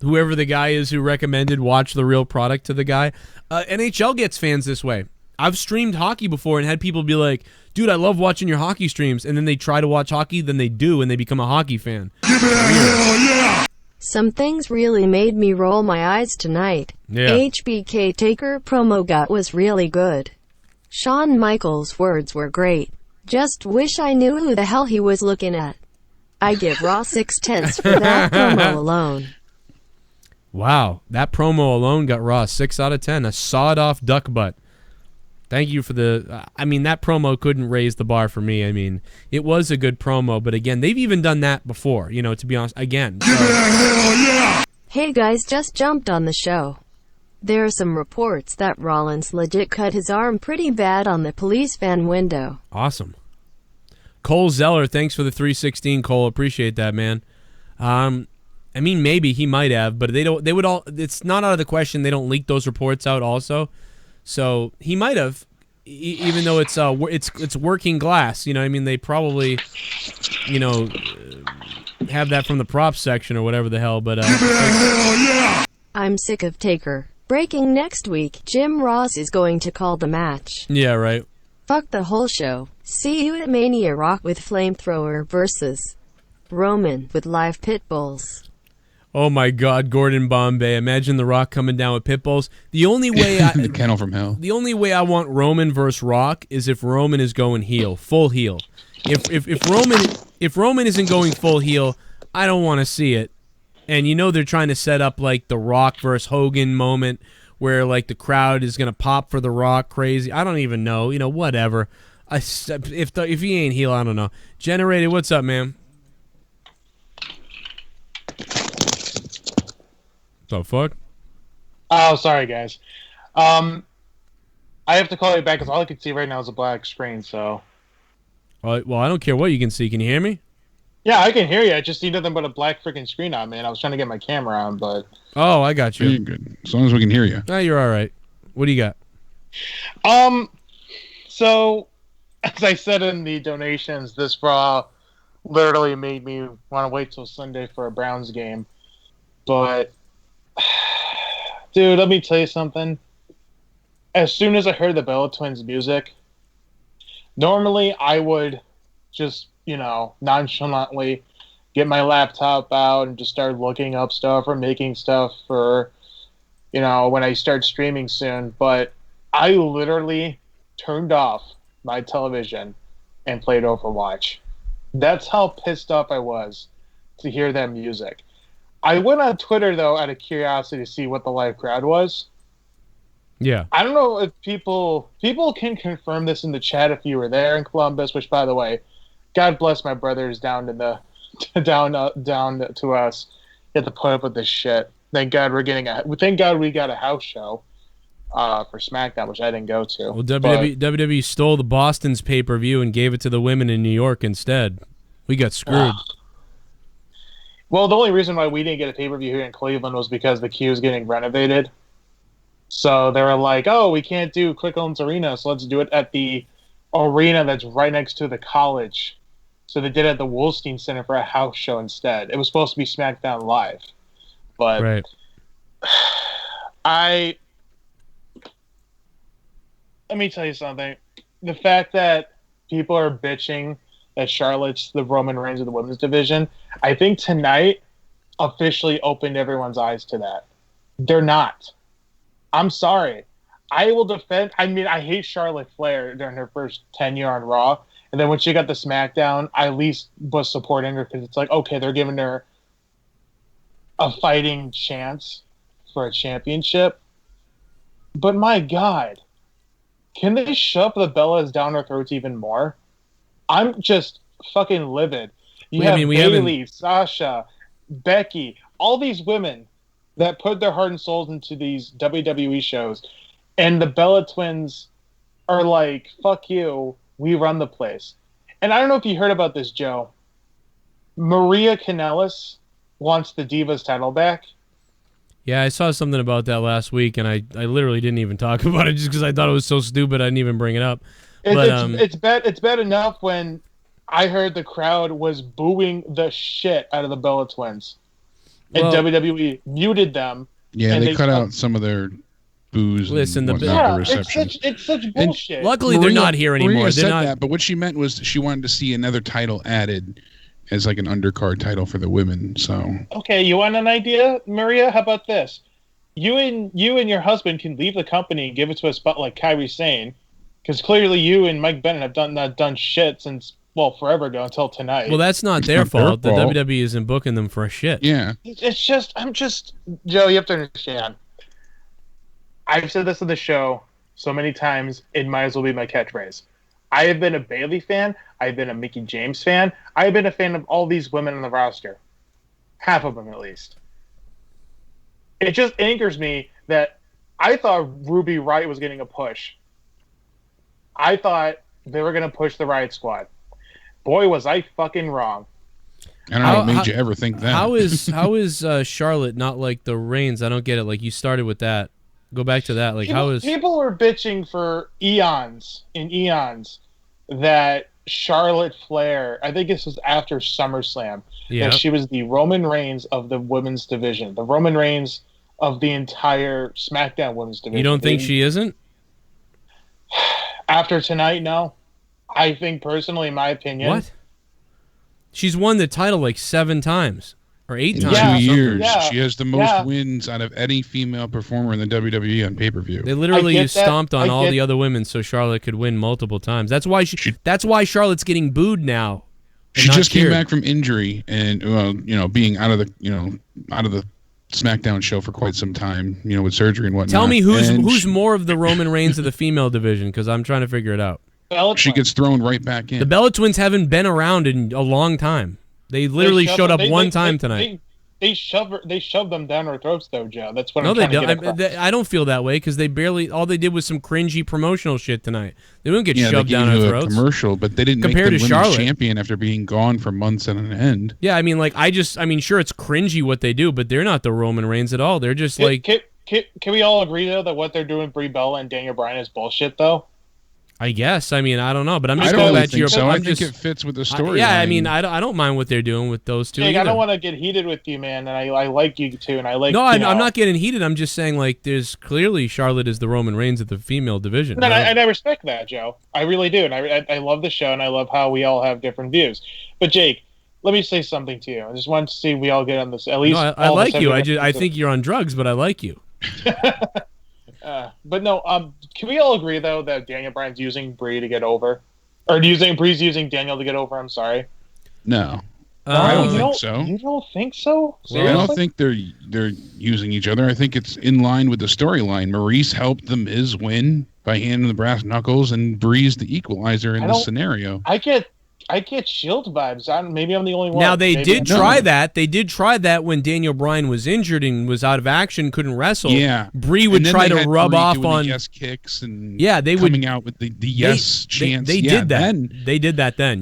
whoever the guy is who recommended watch the real product to the guy. NHL gets fans this way. I've streamed hockey before and had people be like, dude, I love watching your hockey streams. And then they try to watch hockey, then they do, and they become a hockey fan. Give it a hell yeah! Some things really made me roll my eyes tonight. Yeah. HBK Taker promo was really good. Shawn Michaels' words were great. Just wish I knew who the hell he was looking at. I give Raw 6/10 for that promo alone. Wow, that promo alone got Raw 6 out of 10. A sawed-off duck butt. Thank you for the... I mean, that promo couldn't raise the bar for me. I mean, it was a good promo, but again, they've even done that before, you know, to be honest. Again. Give it a hell yeah! Hey guys, just jumped on the show. There are some reports that Rollins legit cut his arm pretty bad on the police van window. Awesome. Cole Zeller, thanks for the 316, Cole. Appreciate that, man. I mean, maybe he might have, but they don't. They would all. It's not out of the question. They don't leak those reports out, also. So he might have, even though it's working glass. You know, I mean, they probably, you know, have that from the props section or whatever the hell. But give it a hell yeah! I'm sick of Taker. Breaking next week, Jim Ross is going to call the match. Yeah, right. Fuck the whole show. See you at Mania Rock with Flamethrower versus Roman with live pit bulls. Oh my God, Gordon Bombay! Imagine The Rock coming down with pit bulls. The only way the kennel from hell. The only way I want Roman versus Rock is if Roman is going heel, full heel. If Roman isn't going full heel, I don't want to see it. And you know they're trying to set up like the Rock versus Hogan moment where like the crowd is gonna pop for The Rock crazy. I don't even know. You know, whatever. If he ain't heel, I don't know. Generated, what's up, man? The fuck? Oh, sorry, guys. I have to call you back because all I can see right now is a black screen, so... Well, I don't care what you can see. Can you hear me? Yeah, I can hear you. I just see nothing but a black freaking screen on, man. I was trying to get my camera on, but... Oh, I got you. You're good. As long as we can hear you. No, you're all right. What do you got? So, as I said in the donations, this Raw literally made me want to wait till Sunday for a Browns game. But... Dude, let me tell you something. As soon as I heard the Bella Twins music, normally I would just, you know, nonchalantly get my laptop out and just start looking up stuff or making stuff for, you know, when I start streaming soon. But I literally turned off my television and played Overwatch. That's how pissed off I was to hear that music. I went on Twitter, though, out of curiosity to see what the live crowd was. Yeah. I don't know if people can confirm this in the chat if you were there in Columbus, which, by the way, God bless my brothers down to the down to us. You have to put up with this shit. Thank God we got a house show for SmackDown, which I didn't go to. Well, WWE stole the Boston's pay-per-view and gave it to the women in New York instead. We got screwed. Well, the only reason why we didn't get a pay-per-view here in Cleveland was because the queue is getting renovated. So they were like, oh, we can't do Quick Homes Arena, so let's do it at the arena that's right next to the college. So they did it at the Wolstein Center for a house show instead. It was supposed to be SmackDown Live. But right. Let me tell you something. The fact that people are bitching that Charlotte's the Roman Reigns of the women's division, I think tonight officially opened everyone's eyes to that. They're not. I'm sorry. I will defend... I mean, I hate Charlotte Flair during her first tenure on Raw, and then when she got the SmackDown, I at least was supporting her because it's like, okay, they're giving her a fighting chance for a championship. But my God, can they shove the Bellas down our throats even more? I'm just fucking livid. You have Bayley, Sasha, Becky, all these women that put their heart and souls into these WWE shows, and the Bella Twins are like, fuck you, we run the place. And I don't know if you heard about this, Joe. Maria Kanellis wants the Divas title back. Yeah, I saw something about that last week, and I literally didn't even talk about it just because I thought it was so stupid I didn't even bring it up. It's bad enough when I heard the crowd was booing the shit out of the Bella Twins. And WWE muted them. Yeah, they cut out some of their booze. Listen, the reception. It's such bullshit. Luckily, they're not here anymore. Maria they're said not. that, but what she meant was she wanted to see another title added as like an undercard title for the women. So okay, you want an idea, Maria? How about this? You and your husband can leave the company and give it to a spot like Kyrie's saying, because clearly you and Mike Bennett have not done shit since forever ago until tonight. Well, that's not their fault. The WWE isn't booking them for a shit. Yeah, it's just Joe. You have to understand. I've said this on the show so many times, it might as well be my catchphrase. I have been a Bayley fan. I've been a Mickie James fan. I've been a fan of all these women on the roster. Half of them, at least. It just angers me that I thought Ruby Riott was getting a push. I thought they were going to push the Riott Squad. Boy, was I fucking wrong. I don't know what made you ever think that. How is Charlotte not like the Reigns? I don't get it. Like, you started with that. Go back to that. Like, people were bitching for eons that Charlotte Flair, I think this was after SummerSlam, that she was the Roman Reigns of the women's division, the Roman Reigns of the entire SmackDown women's division. You don't think she isn't? After tonight, no. I think personally, in my opinion. What? She's won the title like 7 times. Or 8 times. In 2 years. Yeah. She has the most wins out of any female performer in the WWE on pay-per-view. They literally stomped on all the other women so Charlotte could win multiple times. That's why that's why Charlotte's getting booed now. She just came back from injury and being out of the SmackDown show for quite some time, with surgery and whatnot. Tell me who's more of the Roman Reigns of the female division, because I'm trying to figure it out. She gets thrown right back in. The Bella Twins haven't been around in a long time. They literally showed up one time tonight. They shoved them down our throats, though, Joe. That's what no, I'm they trying don't. to get across. I don't feel that way because all they did was some cringy promotional shit tonight. They didn't get they shoved down gave our you throats. A commercial, but they didn't Compared make to them women's Charlotte. champion after being gone for months on end. Yeah, I mean, sure, it's cringy what they do, but they're not the Roman Reigns at all. They're just Can we all agree, though, that what they're doing with Brie Bella and Daniel Bryan is bullshit, though? I guess. I mean, I don't know, but I'm just I going don't back to your. think so. I'm I think just, it fits with the story. Yeah, I mean, I don't mind what they're doing with those two. Jake, either. I don't want to get heated with you, man, and I like you too, and I like. No, I'm not getting heated. I'm just saying, like, there's clearly Charlotte is the Roman Reigns of the female division. No, and I respect that, Joe. I really do, and I love the show, and I love how we all have different views. But Jake, let me say something to you. I just want to see we all get on this. At least no, I like you. I think you're on drugs, but I like you. But no, can we all agree though that Daniel Bryan's using Brie to get over, or Brie's using Daniel to get over? I'm sorry. No, I don't think so. You don't think so? Seriously? I don't think they're using each other. I think it's in line with the storyline. Maurice helped the Miz win by handing the brass knuckles, and Brie's the equalizer in this scenario. I get Shield vibes. Maybe I'm the only one. Now they did try that. They did try that when Daniel Bryan was injured and was out of action, couldn't wrestle. Yeah, Brie would try to rub off on yes kicks and they coming out with the yes chance. They did that. They did that then,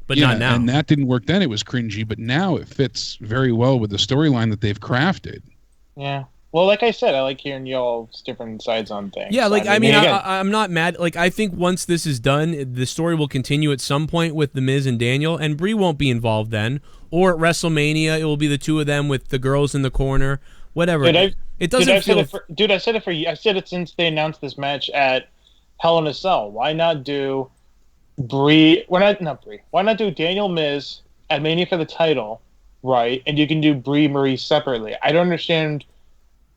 but not now. And that didn't work then. It was cringy, but now it fits very well with the storyline that they've crafted. Yeah. Well, like I said, I like hearing y'all's different sides on things. Yeah, like I'm not mad. Like I think once this is done, the story will continue at some point with the Miz and Daniel, and Brie won't be involved then. Or at WrestleMania, it will be the two of them with the girls in the corner. Whatever. It doesn't feel. I said it since they announced this match at Hell in a Cell. Why not do Brie? Why not do Daniel Miz at Mania for the title, right? And you can do Brie Marie separately. I don't understand.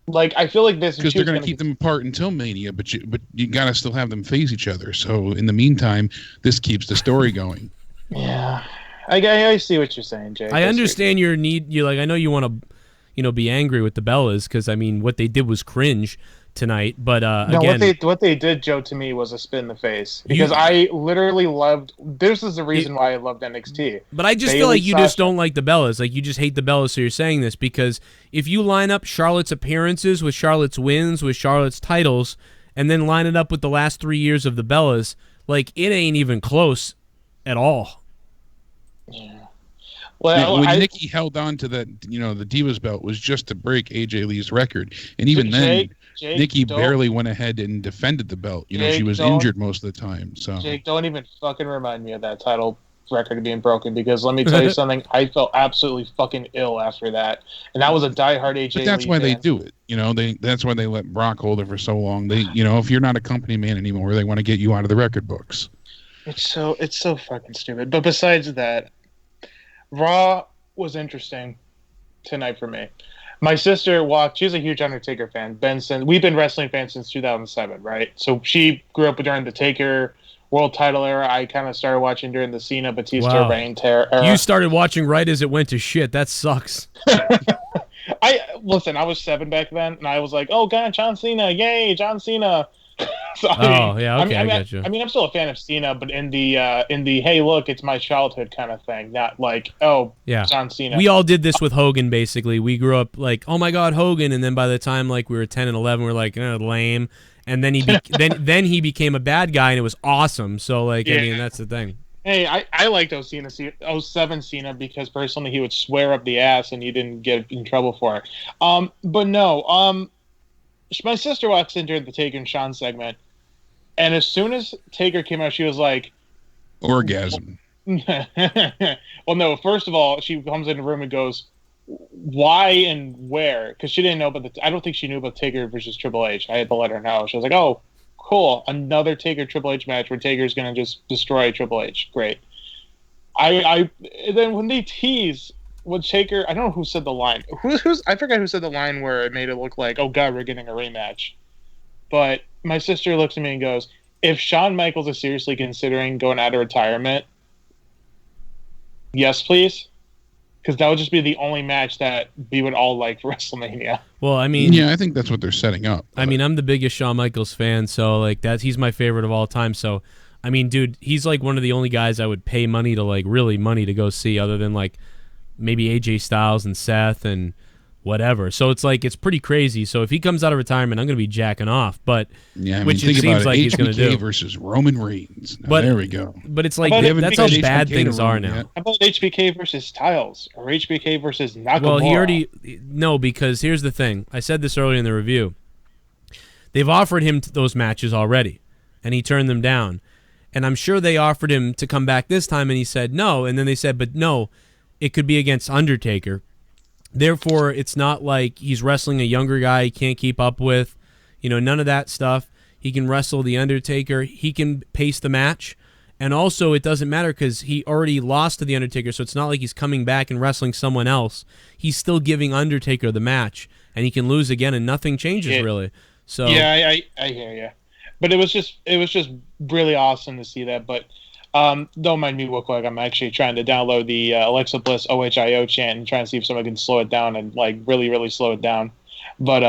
Like, I feel like this because they're going to keep them apart until Mania, but you got to still have them face each other. So in the meantime, this keeps the story going. Yeah, I see what you're saying, Jay. I understand your need. I know you want to, be angry with the Bellas because I mean what they did was cringe tonight. But again, what they did, Joe, to me was a spit in the face because I literally loved. This is the reason why I loved NXT. But I just feel like you just don't like the Bellas. Like you just hate the Bellas, so you're saying this because if you line up Charlotte's appearances with Charlotte's wins with Charlotte's titles, and then line it up with the last 3 years of the Bellas, like, it ain't even close at all. Well, when Nikki held on to that, the Divas belt was just to break AJ Lee's record, and even then, Nikki barely went ahead and defended the belt. She was injured most of the time. So Jake, don't even fucking remind me of that title record being broken, because let me tell you something, I felt absolutely fucking ill after that, and that was a diehard AJ. But that's Lee why fan. they do it. That's why they let Brock hold it for so long. They, if you're not a company man anymore, they want to get you out of the record books. It's so fucking stupid. But besides that, Raw was interesting tonight for me. My sister watched. She's a huge Undertaker fan. We've been wrestling fans since 2007, right? So she grew up during the Taker world title era. I kind of started watching during the Cena Batista Reign era. You started watching right as it went to shit. That sucks. I was 7 back then, and I was like, "Oh God, John Cena! Yay, John Cena!" So, I got you. I mean, I'm still a fan of Cena, but in the hey, look, it's my childhood kind of thing, not like John Cena. We all did this with Hogan. Basically, we grew up like, oh my God, Hogan, and then by the time like we were 10 and 11, we were like, lame. And then then he became a bad guy, and it was awesome. So like, I mean, that's the thing. Hey, I liked 07 Cena because personally he would swear up the ass and he didn't get in trouble for it. But no, my sister walks in during the Taker and Sean segment, and as soon as Taker came out, she was like, orgasm. Well, no, first of all, she comes in the room and goes, why and where? Because she didn't know about I don't think she knew about Taker versus Triple H. I had to let her know. She was like, oh, cool, another Taker Triple H match where Taker's going to just destroy Triple H. Great. Then when they tease with Taker, I don't know who said the line. I forgot who said the line where it made it look like, oh God, we're getting a rematch. But my sister looks at me and goes, if Shawn Michaels is seriously considering going out of retirement, yes, please. Because that would just be the only match that we would all like for WrestleMania. Well, I mean, yeah, I think that's what they're setting up. I mean, I'm the biggest Shawn Michaels fan, so like he's my favorite of all time. So, I mean, dude, he's like one of the only guys I would pay money to to go see, other than like maybe AJ Styles and Seth and whatever. So it's like, it's pretty crazy. So if he comes out of retirement, I'm going to be jacking off. But yeah, which it seems like he's going to do versus Roman Reigns. Now, there we go. But it's like that's how bad things are now. How about HBK versus Styles or HBK versus Nakamura? Well, he already because here's the thing. I said this earlier in the review. They've offered him those matches already, and he turned them down. And I'm sure they offered him to come back this time, and he said no. And then they said, but no, it could be against Undertaker. Therefore, it's not like he's wrestling a younger guy he can't keep up with. None of that stuff. He can wrestle the Undertaker. He can pace the match. And also, it doesn't matter because he already lost to the Undertaker, so it's not like he's coming back and wrestling someone else. He's still giving Undertaker the match, and he can lose again, and nothing changes really. So yeah, I hear you. But it was just really awesome to see that. But don't mind me look like I'm actually trying to download the Alexa Bliss OHIO chant and trying to see if someone can slow it down and like really, really slow it down. But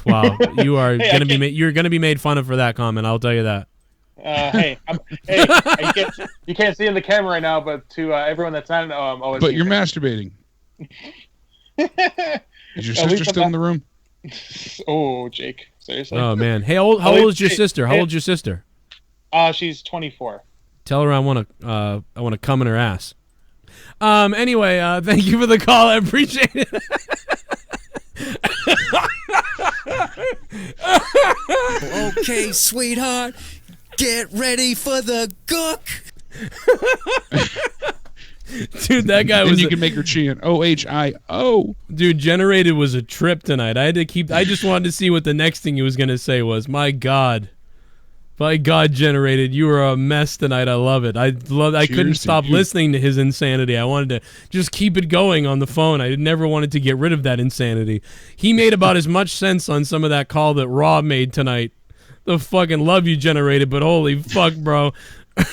wow, you are you're gonna be made fun of for that comment. I'll tell you that. You can't see in the camera right now, but to everyone that's not OSC. But you're masturbating. Is your sister still in the room? Oh, Jake, seriously? Oh man, hey, how old is your sister? How old is your sister? She's 24. Tell her I want to come in her ass. Anyway, thank you for the call. I appreciate it. Okay, sweetheart, get ready for the gook. Dude, that guy was. And you can make her chant OHIO. Dude, Generated was a trip tonight. I just wanted to see what the next thing he was gonna say was. My God, Generated, you were a mess tonight. I love it. I couldn't stop listening to his insanity. I wanted to just keep it going on the phone. I never wanted to get rid of that insanity. He made about as much sense on some of that call that Raw made tonight. The fucking love you, Generated, but holy fuck, bro.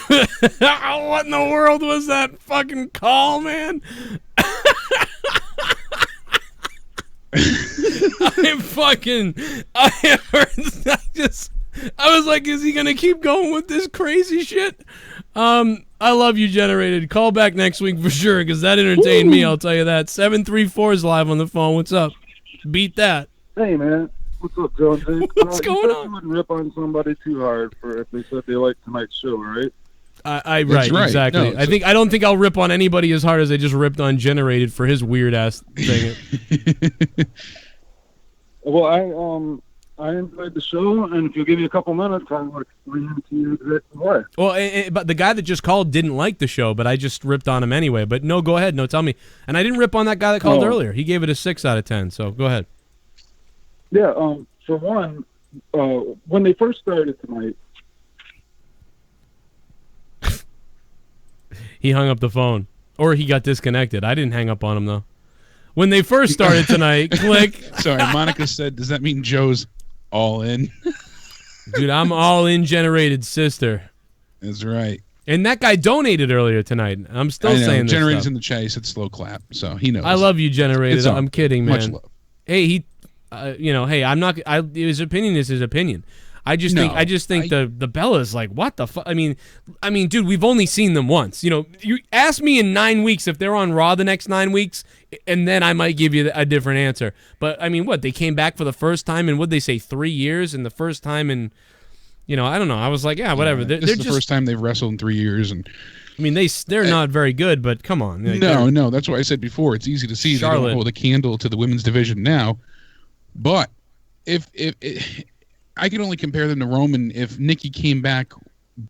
What in the world was that fucking call, man? I was like, is he gonna keep going with this crazy shit? I love you, Generated. Call back next week for sure, because that entertained me, I'll tell you that. 734 is live on the phone. What's up? Beat that. Hey, man. What's up, Jones? What's going on? You wouldn't rip on somebody too hard for if they said they like tonight's show, right? Right, right. exactly. No, I don't think I'll rip on anybody as hard as I just ripped on Generated for his weird ass thing. Well, I enjoyed the show, and if you'll give me a couple minutes, I'll explain to you exactly why. Well, but the guy that just called didn't like the show, but I just ripped on him anyway. But no, go ahead. No, tell me. And I didn't rip on that guy that called earlier. He gave it a 6 out of 10. So go ahead. Yeah. For one, when they first started tonight. He hung up the phone, or he got disconnected. I didn't hang up on him though. When they first started tonight, click. Sorry, Monica said, "Does that mean Joe's all in?" Dude, I'm all in Generated, sister. That's right. And that guy donated earlier tonight. I'm still saying this Generated's stuff. in the chat. He said slow clap, so he knows. I love you, Generated. I'm kidding, man. Much love. Hey, hey, I'm not. His opinion is his opinion. I just think the Bellas, like, what the fuck? I mean, dude, we've only seen them once. You ask me in 9 weeks if they're on Raw the next 9 weeks, and then I might give you a different answer. But I mean, what, they came back for the first time in, what'd they say, 3 years, and the first time in, I don't know. I was like, yeah, whatever. Yeah, this is the first time they've wrestled in 3 years, and I mean, they're not very good, but come on. Like, no, that's why I said before. It's easy to see Charlotte. they don't hold a candle to the women's division now, but if I can only compare them to Roman if Nikki came back,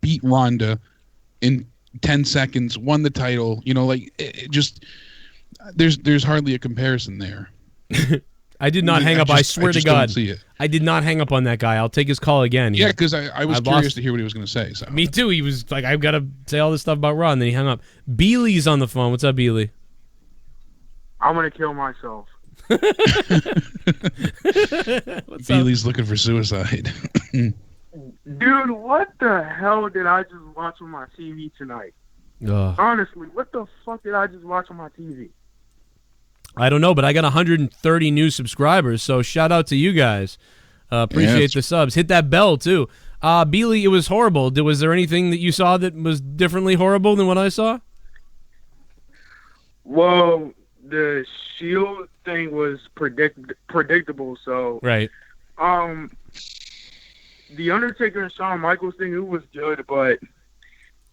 beat Ronda in 10 seconds, won the title. There's hardly a comparison there. I did not hang up. I swear to God, don't see it. I did not hang up on that guy. I'll take his call again. Yeah, because I was curious to hear what he was going to say. So me too. He was like, I've got to say all this stuff about Raw, and then he hung up. Beely's on the phone. What's up, Beely? I'm gonna kill myself. Beely's looking for suicide. Dude, what the hell did I just watch on my TV tonight? Honestly, what the fuck did I just watch on my TV? I don't know, but I got 130 new subscribers, so shout out to you guys. Appreciate the subs. Hit that bell, too. Beely, it was horrible. Was there anything that you saw that was differently horrible than what I saw? Well, the Shield thing was predictable, so... Right. The Undertaker and Shawn Michaels thing, it was good, but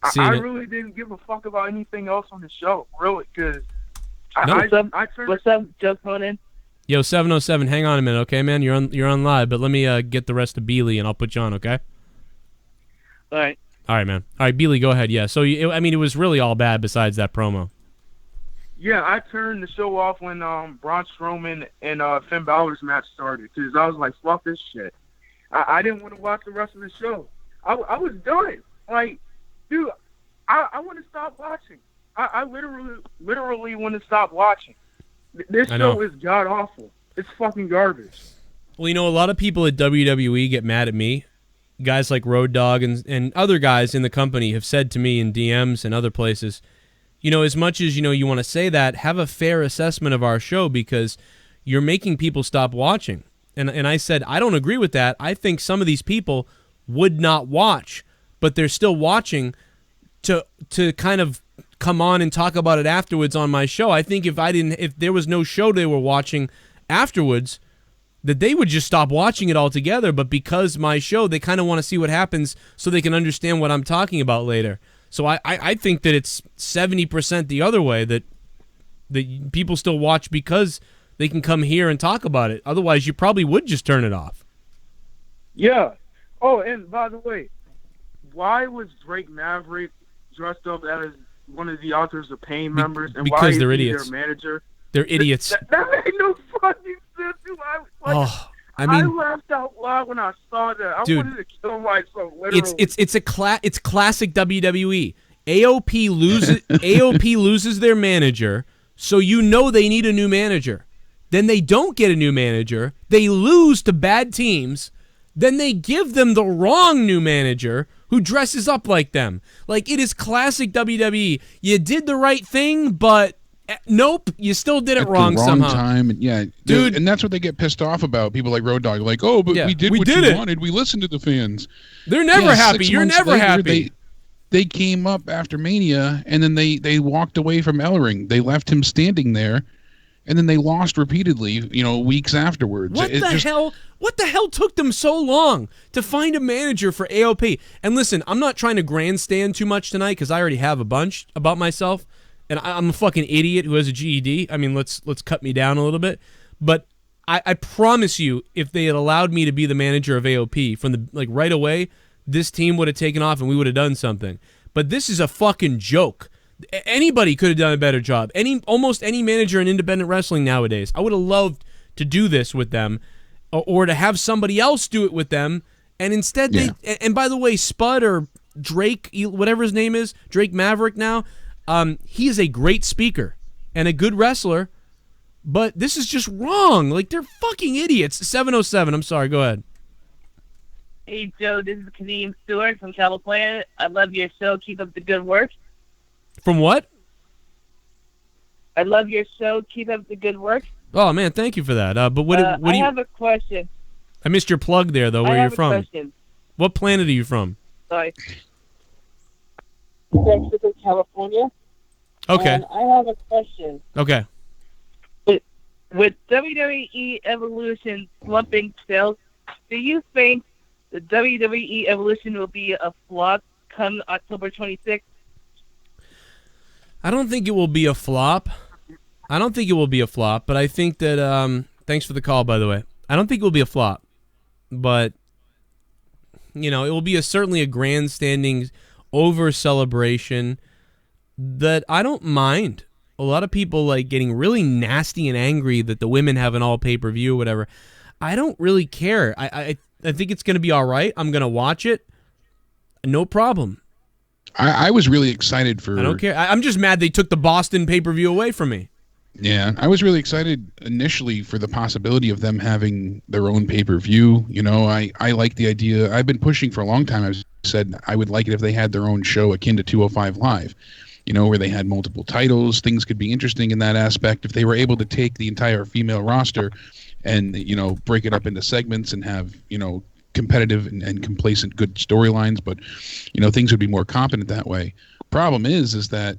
I really didn't give a fuck about anything else on the show, really, because... What's up, Joe Cronin? Yo, 707, hang on a minute, okay, man? You're on live, but let me get the rest of Beely, and I'll put you on, okay? All right. All right, man. All right, Beely, go ahead, yeah. So, it was really all bad besides that promo. Yeah, I turned the show off when Braun Strowman and Finn Balor's match started, because I was like, fuck this shit. I didn't want to watch the rest of the show. I was done. Like, dude, I want to stop watching. I literally want to stop watching. This show is god-awful. It's fucking garbage. Well, a lot of people at WWE get mad at me. Guys like Road Dogg and other guys in the company have said to me in DMs and other places, as much as, you want to say that, have a fair assessment of our show because you're making people stop watching. And I said, I don't agree with that. I think some of these people would not watch, but they're still watching to kind of come on and talk about it afterwards on my show. I think if there was no show they were watching afterwards, that they would just stop watching it altogether. But because my show, they kind of want to see what happens so they can understand what I'm talking about later. So I think that it's 70% the other way, that people still watch because they can come here and talk about it. Otherwise, you probably would just turn it off. Yeah. Oh, and by the way, why was Drake Maverick dressed up as one of the Authors of Pain members, and because why is they're he idiots. their manager? They're idiots. That made no fucking sense. Dude. I laughed out loud when I saw that. I wanted to kill myself. Literally. It's classic WWE. AOP loses their manager, so they need a new manager. Then they don't get a new manager. They lose to bad teams. Then they give them the wrong new manager who dresses up like them. Like, it is classic WWE. You did the right thing, but nope, you still did it wrong somehow. Time, yeah, dude, and that's what they get pissed off about. People like Road Dogg, like, oh, but we did what you wanted. We listened to the fans. They're never happy. You're never happy. They came up after Mania, and then they walked away from Ellering. They left him standing there, and then they lost repeatedly, weeks afterwards. What the hell took them so long to find a manager for AOP? And listen, I'm not trying to grandstand too much tonight because I already have a bunch about myself, and I'm a fucking idiot who has a GED. I mean, let's cut me down a little bit. But I promise you, if they had allowed me to be the manager of AOP from the right away, this team would have taken off and we would have done something. But this is a fucking joke. Anybody could have done a better job. Almost any manager in independent wrestling nowadays. I would have loved to do this with them, or to have somebody else do it with them. And instead, and by the way, Spud or Drake, whatever his name is, Drake Maverick now, he is a great speaker and a good wrestler. But this is just wrong. Like, they're fucking idiots. 707, I'm sorry, go ahead. Hey, Joe, this is Kadeem Stewart from California. I love your show. Keep up the good work. From what? I love your show. Keep up the good work. Oh, man, thank you for that. But what do you... I have a question. I missed your plug there, though, where you're from. Question. What planet are you from? Sorry. Mexico, California. Okay. And I have a question. Okay. With WWE Evolution slumping sales, do you think the WWE Evolution will be a flop come October 26th? I don't think it will be a flop. But I think that, thanks for the call, by the way. I don't think it will be a flop. But, it will be certainly a grandstanding over-celebration that I don't mind. A lot of people getting really nasty and angry that the women have an all pay-per-view or whatever. I don't really care. I think it's going to be all right. I'm going to watch it. No problem. I was really excited for... I don't care. I'm just mad they took the Boston pay-per-view away from me. Yeah, I was really excited initially for the possibility of them having their own pay-per-view. I like the idea. I've been pushing for a long time. I said I would like it if they had their own show akin to 205 Live. Where they had multiple titles. Things could be interesting in that aspect if they were able to take the entire female roster and, break it up into segments and have, competitive and complacent good storylines. But, things would be more competent that way. Problem is that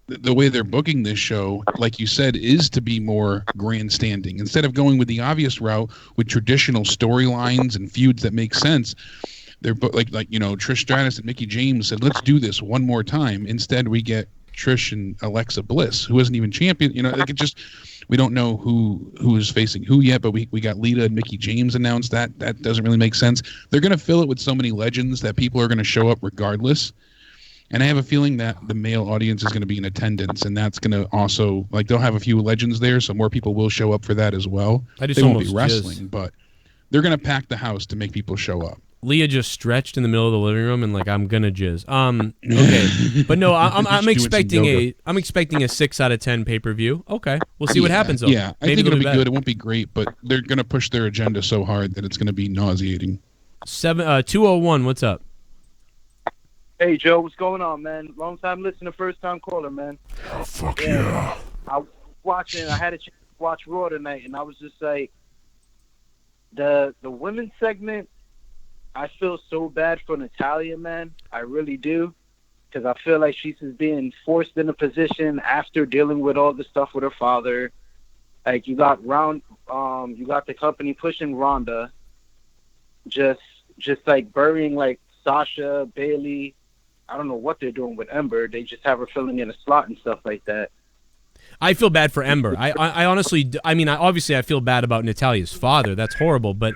the way they're booking this show, like you said, is to be more grandstanding. Instead of going with the obvious route with traditional storylines and feuds that make sense, they're like Trish Stratus and Mickie James said, let's do this one more time. Instead, we get Trish and Alexa Bliss, who isn't even champion. We don't know who is facing who yet, but we got Lita and Mickie James announced. That doesn't really make sense. They're going to fill it with so many legends that people are going to show up regardless. And I have a feeling that the male audience is going to be in attendance, and that's going to also, they'll have a few legends there, so more people will show up for that as well. They won't be wrestling, but they're going to pack the house to make people show up. Leah just stretched in the middle of the living room and I'm gonna jizz. Okay, but no, I'm expecting a 6 out of 10 pay-per-view. Okay, we'll see what happens though. Yeah, I think it'll be good. It won't be great, but they're gonna push their agenda so hard that it's gonna be nauseating. 201, what's up? Hey Joe, what's going on, man? Long time listener, first time caller, man. Oh, fuck yeah. I was watching. I had a chance to watch Raw tonight, and I was just like, the women's segment. I feel so bad for Natalya, man. I really do, because I feel like she's just being forced in a position after dealing with all the stuff with her father. You got the company pushing Ronda, just burying Sasha, Bayley. I don't know what they're doing with Ember. They just have her filling in a slot and stuff like that. I feel bad for Ember. I honestly, obviously I feel bad about Natalya's father. That's horrible, but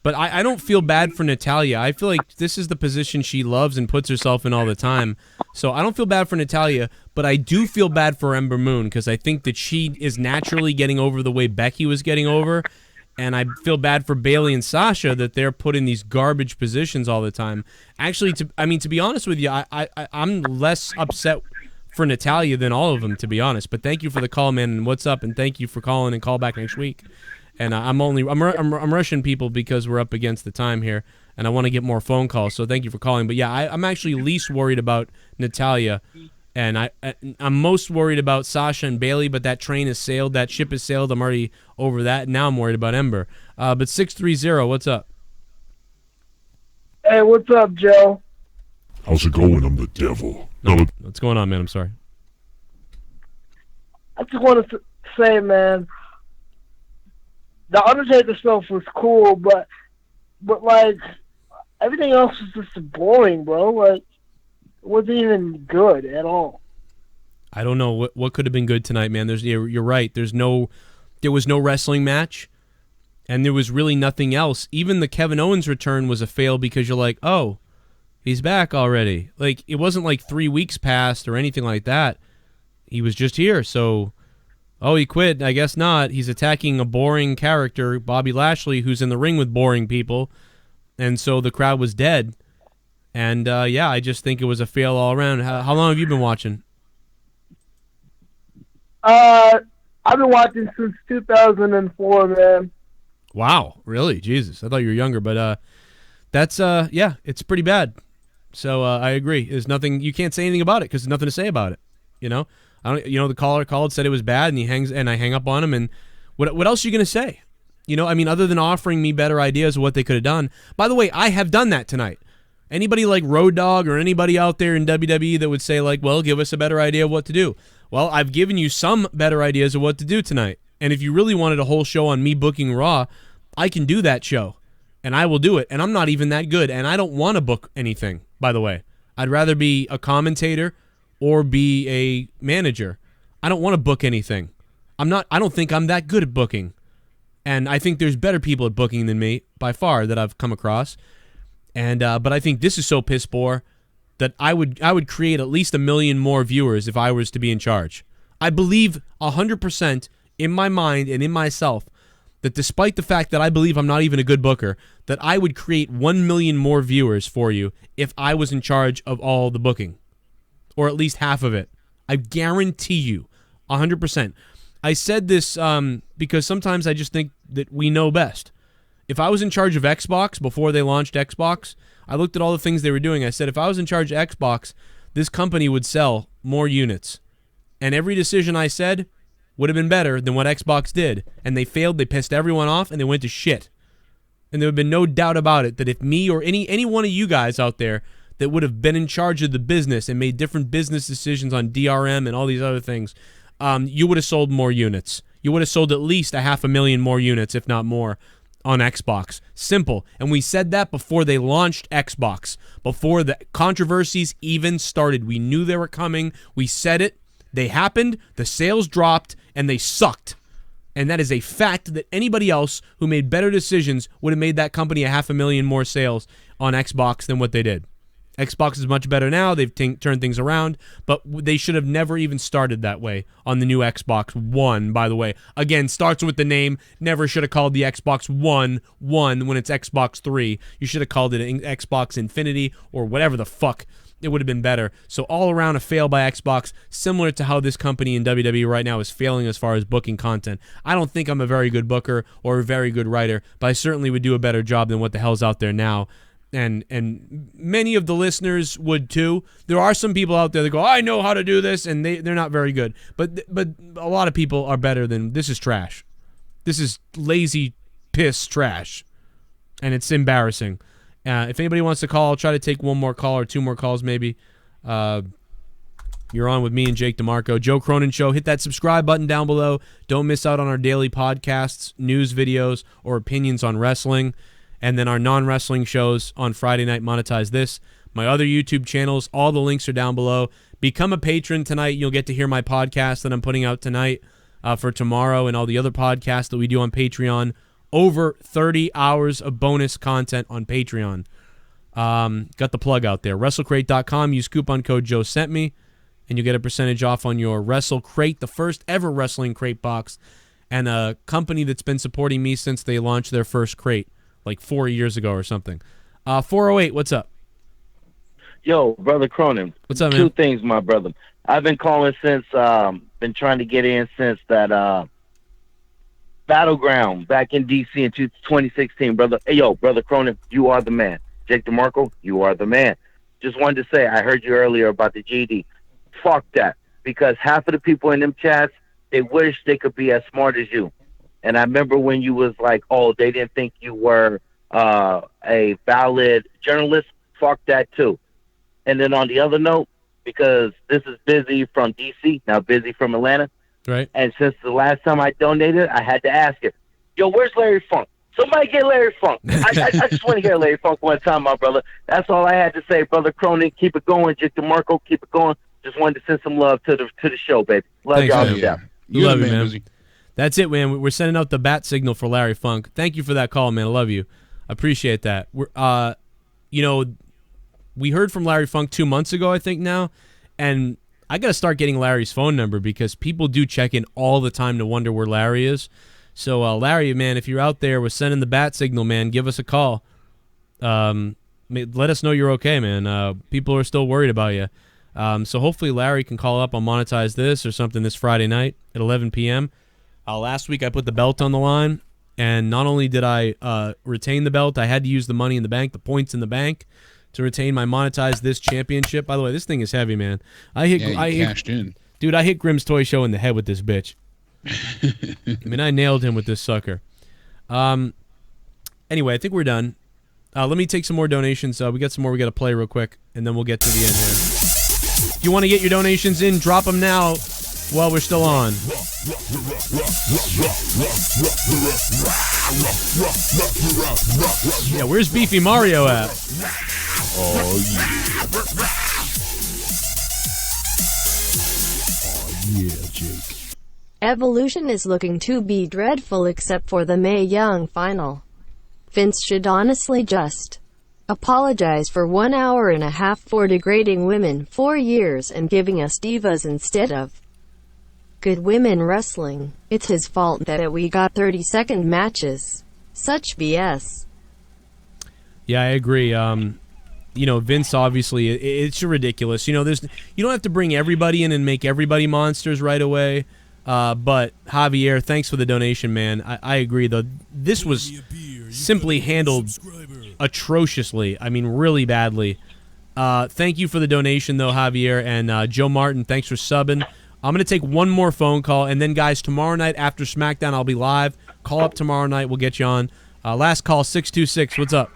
I don't feel bad for Natalya. I feel like this is the position she loves and puts herself in all the time. So I don't feel bad for Natalya, but I do feel bad for Ember Moon because I think that she is naturally getting over the way Becky was getting over. And I feel bad for Bayley and Sasha that they're put in these garbage positions all the time. Actually, to be honest with you, I'm less upset for Natalya than all of them, to be honest. But thank you for the call, man. And what's up? And thank you for calling and call back next week. And I'm rushing people because we're up against the time here, and I want to get more phone calls. So thank you for calling. But yeah, I'm actually least worried about Natalya, and I'm most worried about Sasha and Bayley. But that train has sailed, that ship has sailed. I'm already over that. Now I'm worried about Ember. But 630, what's up? Hey, what's up, Joe? How's it going? I'm the devil. What's going on, man? I'm sorry. I just want to say, man, the Undertaker stuff was cool, but like everything else was just boring, bro. Like, it wasn't even good at all. I don't know what could have been good tonight, man. You're right. There was no wrestling match, and there was really nothing else. Even the Kevin Owens return was a fail because you're like, oh, he's back already. Like, it wasn't like 3 weeks passed or anything like that. He was just here, so, oh, he quit. I guess not. He's attacking a boring character, Bobby Lashley, who's in the ring with boring people, and so the crowd was dead. And, yeah, I just think it was a fail all around. How long have you been watching? I've been watching since 2004, man. Wow, really? Jesus, I thought you were younger, but that's yeah, it's pretty bad. So I agree. There's nothing you can't say anything about it because there's nothing to say about it. You know, the caller called, said it was bad, and I hang up on him. And what else are you gonna say? You know, I mean, other than offering me better ideas of what they could have done. By the way, I have done that tonight. Anybody like Road Dogg or anybody out there in WWE that would say like, well, give us a better idea of what to do. Well, I've given you some better ideas of what to do tonight. And if you really wanted a whole show on me booking Raw, I can do that show. And I will do it. And I'm not even that good. And I don't want to book anything, by the way. I'd rather be a commentator or be a manager. I don't want to book anything. I don't think I'm that good at booking. And I think there's better people at booking than me, by far, that I've come across. And but I think this is so piss poor that I would create at least 1 million more viewers if I was to be in charge. I believe 100% in my mind and in myself that despite the fact that I believe I'm not even a good booker, that I would create 1 million more viewers for you if I was in charge of all the booking, or at least half of it. I guarantee you, 100%. I said this because sometimes I just think that we know best. If I was in charge of Xbox before they launched Xbox, I looked at all the things they were doing. I said, if I was in charge of Xbox, this company would sell more units. And every decision I said would have been better than what Xbox did. And they failed, they pissed everyone off, and they went to shit. And there would have been no doubt about it that if me or any one of you guys out there that would have been in charge of the business and made different business decisions on DRM and all these other things, you would have sold more units. You would have sold at least 500,000 more units, if not more, on Xbox. Simple. And we said that before they launched Xbox, before the controversies even started. We knew they were coming. We said it. They happened. The sales dropped, and they sucked. And that is a fact that anybody else who made better decisions would have made that company 500,000 more sales on Xbox than what they did. Xbox is much better now. They've turned things around, but they should have never even started that way on the new Xbox One, by the way. Again, starts with the name. Never should have called the Xbox One when it's Xbox 3. You should have called it Xbox Infinity or whatever the fuck. It would have been better. So all around a fail by Xbox, similar to how this company in WWE right now is failing as far as booking content. I don't think I'm a very good booker or a very good writer, but I certainly would do a better job than what the hell's out there now. And many of the listeners would too. There are some people out there that go, I know how to do this, and they're not very good. But a lot of people are better than, this is trash. This is lazy piss trash. And it's embarrassing. If anybody wants to call, I'll try to take one more call or two more calls maybe. You're on with me and Jake DeMarco. Joe Cronin Show. Hit that subscribe button down below. Don't miss out on our daily podcasts, news videos, or opinions on wrestling. And then our non-wrestling shows on Friday night, Monetize This. My other YouTube channels, all the links are down below. Become a patron tonight. You'll get to hear my podcast that I'm putting out tonight for tomorrow and all the other podcasts that we do on Patreon. Over 30 hours of bonus content on Patreon. Got the plug out there. WrestleCrate.com. Use coupon code Joe Sent Me, and you get a percentage off on your Wrestle Crate, the first ever wrestling crate box, and a company that's been supporting me since they launched their first crate. Like 4 years ago or something. 408, what's up? Yo, Brother Cronin. What's up, man? Two things, my brother. I've been calling since, been trying to get in since that Battleground back in D.C. in 2016, brother. Hey, yo, Brother Cronin, you are the man. Jake DeMarco, you are the man. Just wanted to say, I heard you earlier about the GD. Fuck that. Because half of the people in them chats, they wish they could be as smart as you. And I remember when you was like, oh, they didn't think you were a valid journalist. Fuck that, too. And then on the other note, because this is Busy from D.C., now Busy from Atlanta. Right. And since the last time I donated, I had to ask it. Yo, where's Larry Funk? Somebody get Larry Funk. I just want to hear Larry Funk one time, my brother. That's all I had to say, brother Cronin. Keep it going, Jake DeMarco. Keep it going. Just wanted to send some love to the show, baby. Love Thanks, y'all man. to death. Love you, man. That's it, man. We're sending out the bat signal for Larry Funk. Thank you for that call, man. I love you. Appreciate that. We're, you know, we heard from Larry Funk 2 months ago, I think now, and I got to start getting Larry's phone number because people do check in all the time to wonder where Larry is. So, Larry, man, if you're out there, we're sending the bat signal, man. Give us a call. Let us know you're okay, man. People are still worried about you. So hopefully Larry can call up on Monetize This or something this Friday night at 11 p.m. Last week I put the belt on the line, and not only did I retain the belt, I had to use the money in the bank, the points in the bank, to retain my Monetize This championship. By the way, this thing is heavy, man. I cashed in. Dude, I hit Grimm's Toy Show in the head with this bitch. I mean, I nailed him with this sucker. Anyway, I think we're done. Let me take some more donations. We got some more we got to play real quick, and then we'll get to the end here. If you want to get your donations in, drop them now while we're still on. Yeah, where's Beefy Mario at? Oh, yeah, Jake. Evolution is looking to be dreadful except for the Mae Young final. Vince should honestly just apologize for 1 hour and a half for degrading women 4 years and giving us divas instead of good women wrestling. It's his fault that we got 30-second matches. Such BS. Yeah, I agree. You know, Vince, obviously, it's ridiculous. You know, you don't have to bring everybody in and make everybody monsters right away. But Javier, thanks for the donation, man. I agree, though. This was simply handled atrociously. I mean, really badly. Thank you for the donation, though, Javier. And Joe Martin, thanks for subbing. I'm going to take one more phone call. And then, guys, tomorrow night after SmackDown, I'll be live. Call up tomorrow night. We'll get you on. Last call, 626. What's up?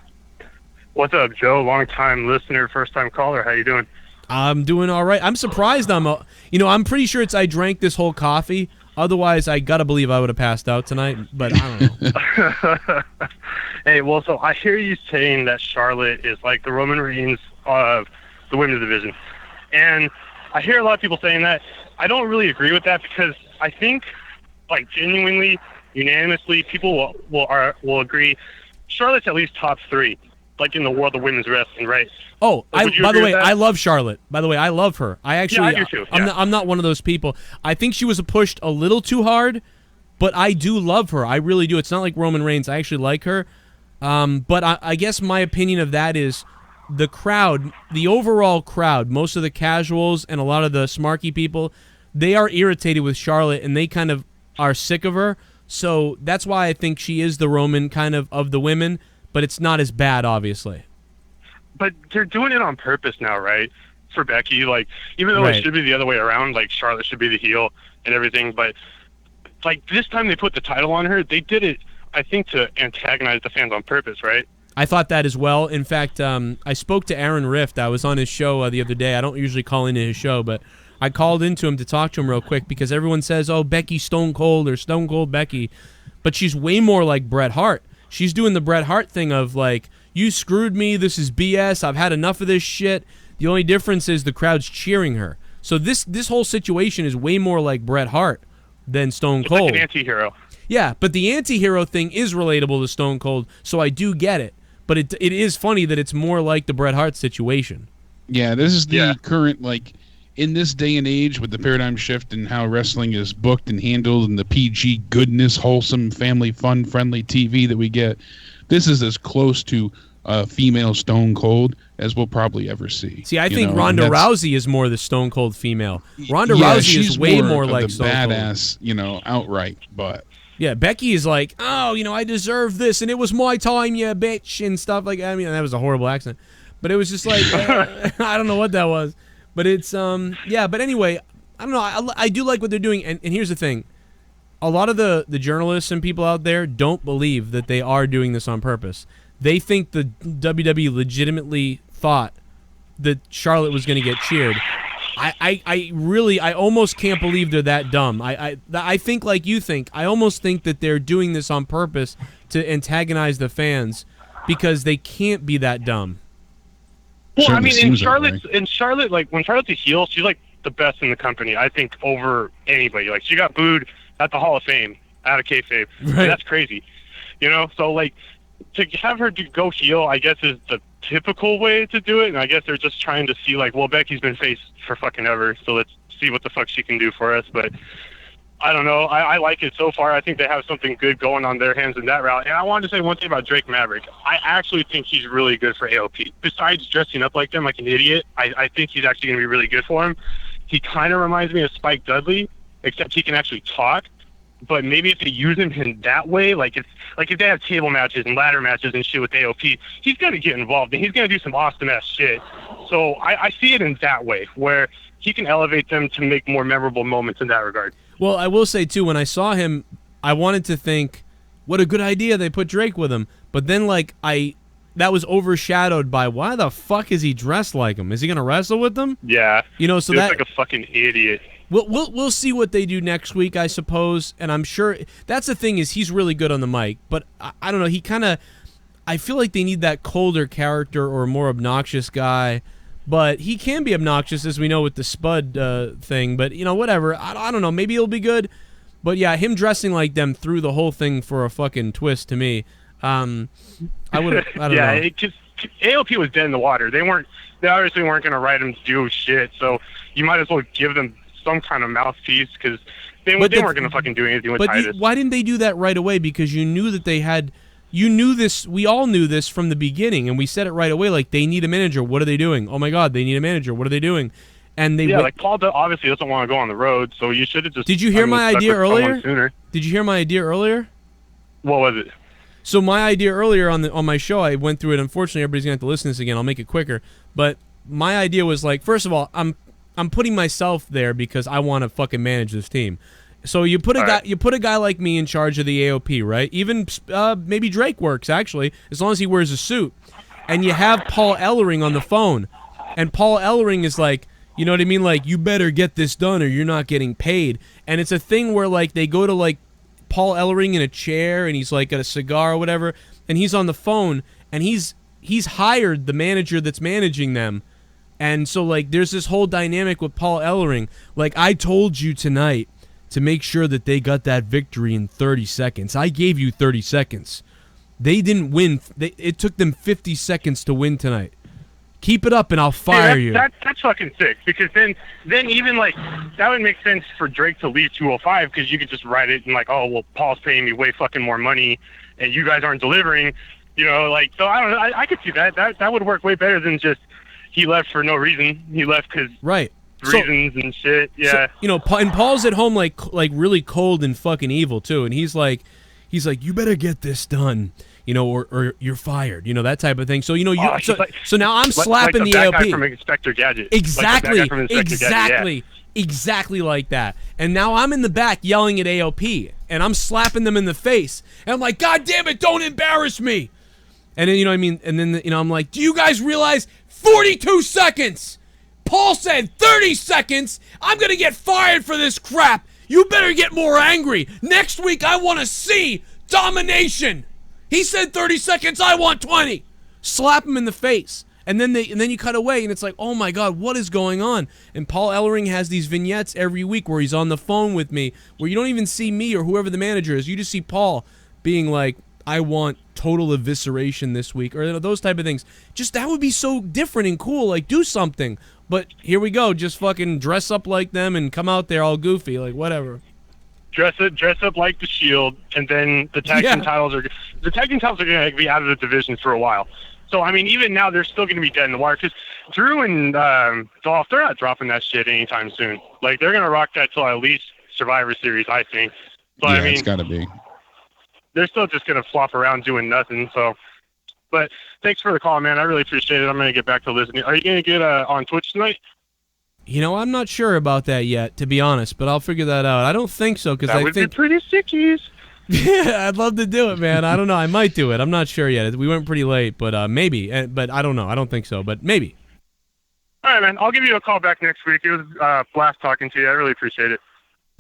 What's up, Joe? Long-time listener, first-time caller. How you doing? I'm doing all right. I'm surprised I'm pretty sure I drank this whole coffee. Otherwise, I got to believe I would have passed out tonight, but I don't know. Hey, well, so I hear you saying that Charlotte is like the Roman Reigns of the women's division. And I hear a lot of people saying that. I don't really agree with that because I think, like, genuinely, unanimously, people will agree Charlotte's at least top 3, like, in the world of women's wrestling, right? Oh, Like, by the way, I love Charlotte. By the way, I love her. I do too. Yeah. I'm not one of those people. I think she was pushed a little too hard, but I do love her. I really do. It's not like Roman Reigns. I actually like her. But I guess my opinion of that is the crowd, the overall crowd, most of the casuals and a lot of the smarky people, they are irritated with Charlotte, and they kind of are sick of her. So that's why I think she is the Roman kind of the women, but it's not as bad, obviously. But they're doing it on purpose now, right? For Becky, like, even though it should be the other way around, like, Charlotte should be the heel and everything, but, like, this time they put the title on her, they did it, I think, to antagonize the fans on purpose, right? I thought that as well. In fact, I spoke to Aaron Rift. I was on his show the other day. I don't usually call into his show, but I called into him to talk to him real quick because everyone says, oh, Becky Stone Cold or Stone Cold Becky, but she's way more like Bret Hart. She's doing the Bret Hart thing of, like, you screwed me, this is BS, I've had enough of this shit. The only difference is the crowd's cheering her. So this whole situation is way more like Bret Hart than Stone Cold. It's like an anti-hero. Yeah, but the anti-hero thing is relatable to Stone Cold, so I do get it. But it is funny that it's more like the Bret Hart situation. Yeah, this is the current, like, in this day and age with the paradigm shift and how wrestling is booked and handled and the PG goodness, wholesome, family fun, friendly TV that we get, this is as close to female Stone Cold as we'll probably ever see. See, I think Ronda Rousey is more the Stone Cold female. Ronda Rousey is way more like the Stone badass, Cold. Outright, but... Yeah, Becky is like, oh, I deserve this, and it was my time, yeah, bitch, and stuff like that. I mean, that was a horrible accent. But it was just like, I don't know what that was. But it's, yeah, but anyway, I don't know. I do like what they're doing, and here's the thing. A lot of the journalists and people out there don't believe that they are doing this on purpose. They think the WWE legitimately thought that Charlotte was going to get cheered. I almost can't believe they're that dumb. I think like you think. I almost think that they're doing this on purpose to antagonize the fans because they can't be that dumb. Well, I mean, in Charlotte, like when Charlotte's a heel, she's like the best in the company. I think over anybody. Like she got booed at the Hall of Fame out of kayfabe. Right. And that's crazy. You know, so like to have her go heel, I guess is the typical way to do it. And I guess they're just trying to see like, well, Becky's been face for fucking ever, so let's see what the fuck she can do for us. But I don't know. I like it so far. I think they have something good going on their hands in that route. And I wanted to say one thing about Drake Maverick. I actually think he's really good for AOP. Besides dressing up like them like an idiot, I think he's actually going to be really good for him. He kind of reminds me of Spike Dudley, except he can actually talk. But maybe if they use him in that way, like if they have table matches and ladder matches and shit with AOP, he's going to get involved and he's going to do some awesome-ass shit. So I see it in that way, where he can elevate them to make more memorable moments in that regard. Well, I will say, too, when I saw him, I wanted to think, what a good idea they put Drake with him. But then, like, that was overshadowed by, why the fuck is he dressed like him? Is he going to wrestle with them? Yeah. You know, so he that looks like a fucking idiot. We'll see what they do next week, I suppose. And I'm sure that's the thing is he's really good on the mic. But I don't know. He kind of I feel like they need that colder character or a more obnoxious guy. But he can be obnoxious, as we know with the Spud thing. But, you know, whatever. I don't know. Maybe it'll be good. But, yeah, him dressing like them threw the whole thing for a fucking twist to me. I don't know. Yeah, because AOP was dead in the water. They obviously weren't going to write him to do shit. So you might as well give them some kind of mouthpiece because they weren't going to fucking do anything with Titus. Why didn't they do that right away? Because you knew that they had... You knew this. We all knew this from the beginning, and we said it right away. Like, they need a manager. What are they doing? Oh, my God, they need a manager. What are they doing? And they like Paul obviously doesn't want to go on the road, so you should have just... Did you hear my idea earlier? Sooner. Did you hear my idea earlier? What was it? So my idea earlier on my show, I went through it. Unfortunately, everybody's going to have to listen to this again. I'll make it quicker. But my idea was like, first of all, I'm putting myself there because I want to fucking manage this team. So you put a guy like me in charge of the AOP, right? Even maybe Drake works actually, as long as he wears a suit. And you have Paul Ellering on the phone, and Paul Ellering is like, you know what I mean? Like, you better get this done or you're not getting paid. And it's a thing where like they go to like Paul Ellering in a chair and he's like got a cigar or whatever, and he's on the phone and he's hired the manager that's managing them. And so like there's this whole dynamic with Paul Ellering. Like, I told you tonight to make sure that they got that victory in 30 seconds. I gave you 30 seconds. They didn't win. It took them 50 seconds to win tonight. Keep it up and I'll fire you. That's fucking sick, because then even like that would make sense for Drake to leave 205, because you could just write it and like, oh, well, Paul's paying me way fucking more money and you guys aren't delivering. You know, like, so I don't know. I could see that. That would work way better than just he left for no reason. He left because reasons and shit. Yeah. So, you know, and Paul's at home like really cold and fucking evil too, and he's like, you better get this done, you know, or you're fired, you know, that type of thing. So you know, so now I'm slapping the AOP. Guy from Inspector Gadget. Exactly, Gadget, exactly like that. And now I'm in the back yelling at AOP, and I'm slapping them in the face, and I'm like, God damn it, don't embarrass me. And then, you know what I mean? And then, you know, I'm like, do you guys realize 42 seconds? Paul said 30 seconds. I'm going to get fired for this crap. You better get more angry. Next week, I want to see domination. He said 30 seconds. I want 20. Slap him in the face. And then you cut away, and it's like, oh, my God, what is going on? And Paul Ellering has these vignettes every week where he's on the phone with me, where you don't even see me or whoever the manager is. You just see Paul being like, I want total evisceration this week, or those type of things. Just that would be so different and cool. Like, do something. But here we go. Just fucking dress up like them and come out there all goofy, like whatever. Dress up like the Shield, and then the tag team titles are going to be out of the division for a while. So I mean, even now they're still going to be dead in the water, because Drew and Dolph, they're not dropping that shit anytime soon. Like, they're going to rock that till at least Survivor Series, I think. But yeah, I mean, it's got to be. They're still just going to flop around doing nothing. So, but thanks for the call, man. I really appreciate it. I'm going to get back to listening. Are you going to get on Twitch tonight? You know, I'm not sure about that yet, to be honest, but I'll figure that out. I don't think so, because I think... That would be pretty sickies. Yeah, I'd love to do it, man. I don't know. I might do it. I'm not sure yet. We went pretty late, but maybe. But I don't know. I don't think so, but maybe. All All right, man. I'll give you a call back next week. It was a blast talking to you. I really appreciate it.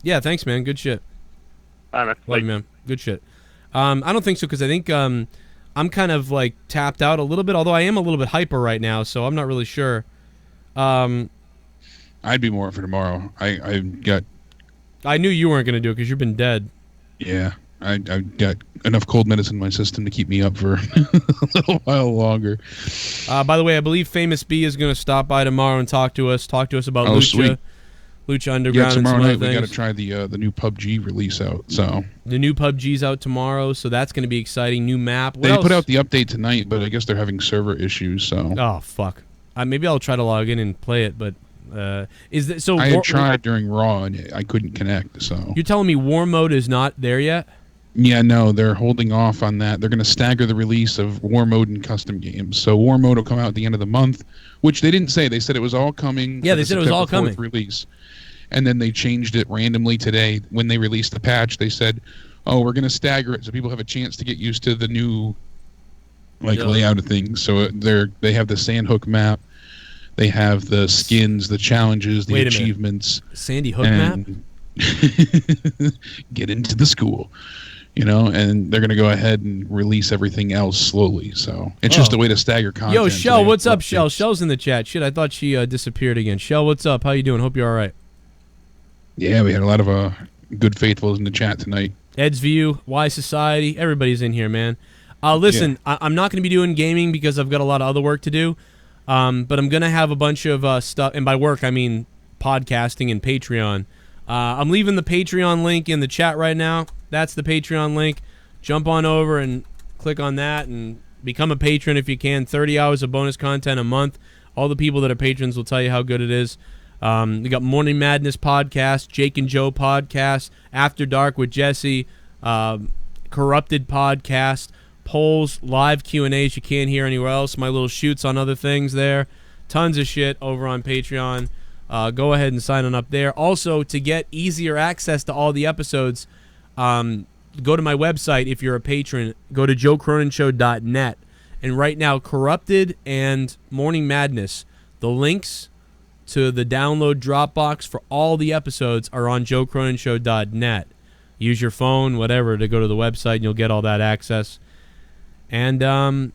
Yeah, thanks, man. Good shit. All right, man. Love you, man. Good shit. I don't think so because I think I'm kind of like tapped out a little bit, although I am a little bit hyper right now, so I'm not really sure. I'd be more for tomorrow. I knew you weren't going to do it because you've been dead. Yeah, I got enough cold medicine in my system to keep me up for a little while longer. By the way, I believe Famous B is going to stop by tomorrow and talk to us about Lucha. Sweet. Lucha Underground. Yeah, tomorrow and some night other we got to things. try the new PUBG release out. So The new PUBG's out tomorrow, so that's going to be exciting. New map. What they else? put out the update tonight, but I guess they're having server issues. So Oh fuck. Maybe I'll try to log in and play it, but is that so? I had tried during Raw and I couldn't connect. So You're telling me War Mode is not there yet? yeah, no, they're holding off on that. They're going to stagger the release of War Mode and custom games. So War Mode will come out at the end of the month, which they didn't say. They said it was all coming. Yeah, for they the said it was all September 4th coming. Release. And then they changed it randomly today. When they released the patch, they said, oh, we're going to stagger it so people have a chance to get used to the new layout of things. So they have the Sandhook map. They have the skins, the challenges, the Wait a minute. achievements. Sandy Hook map? Get into the school. And they're going to go ahead and release everything else slowly. So it's just a way to stagger content. Yo, Shell, So they what's have up, Shell? Shell's in the chat. Shit, I thought she disappeared again. Shell, what's up? How you doing? Hope you're all right. Yeah, we had a lot of good faithfuls in the chat tonight. Ed's View, Y Society, everybody's in here, man. Listen, I'm not going to be doing gaming because I've got a lot of other work to do, but I'm going to have a bunch of stuff, and by work I mean podcasting and Patreon. I'm leaving the Patreon link in the chat right now. That's the Patreon link. Jump on over and click on that and become a patron if you can. 30 hours of bonus content a month. All the people that are patrons will tell you how good it is. We got Morning Madness podcast, Jake and Joe podcast, After Dark with Jesse, Corrupted podcast, polls, live Q&As you can't hear anywhere else, my little shoots on other things there. Tons of shit over on Patreon. Go ahead and sign on up there. Also, to get easier access to all the episodes, go to my website if you're a patron. Go to joecroninshow.net. And right now, Corrupted and Morning Madness, the links to the download Dropbox for all the episodes are on joecroninshow.net. Use your phone, whatever, to go to the website, and you'll get all that access. And I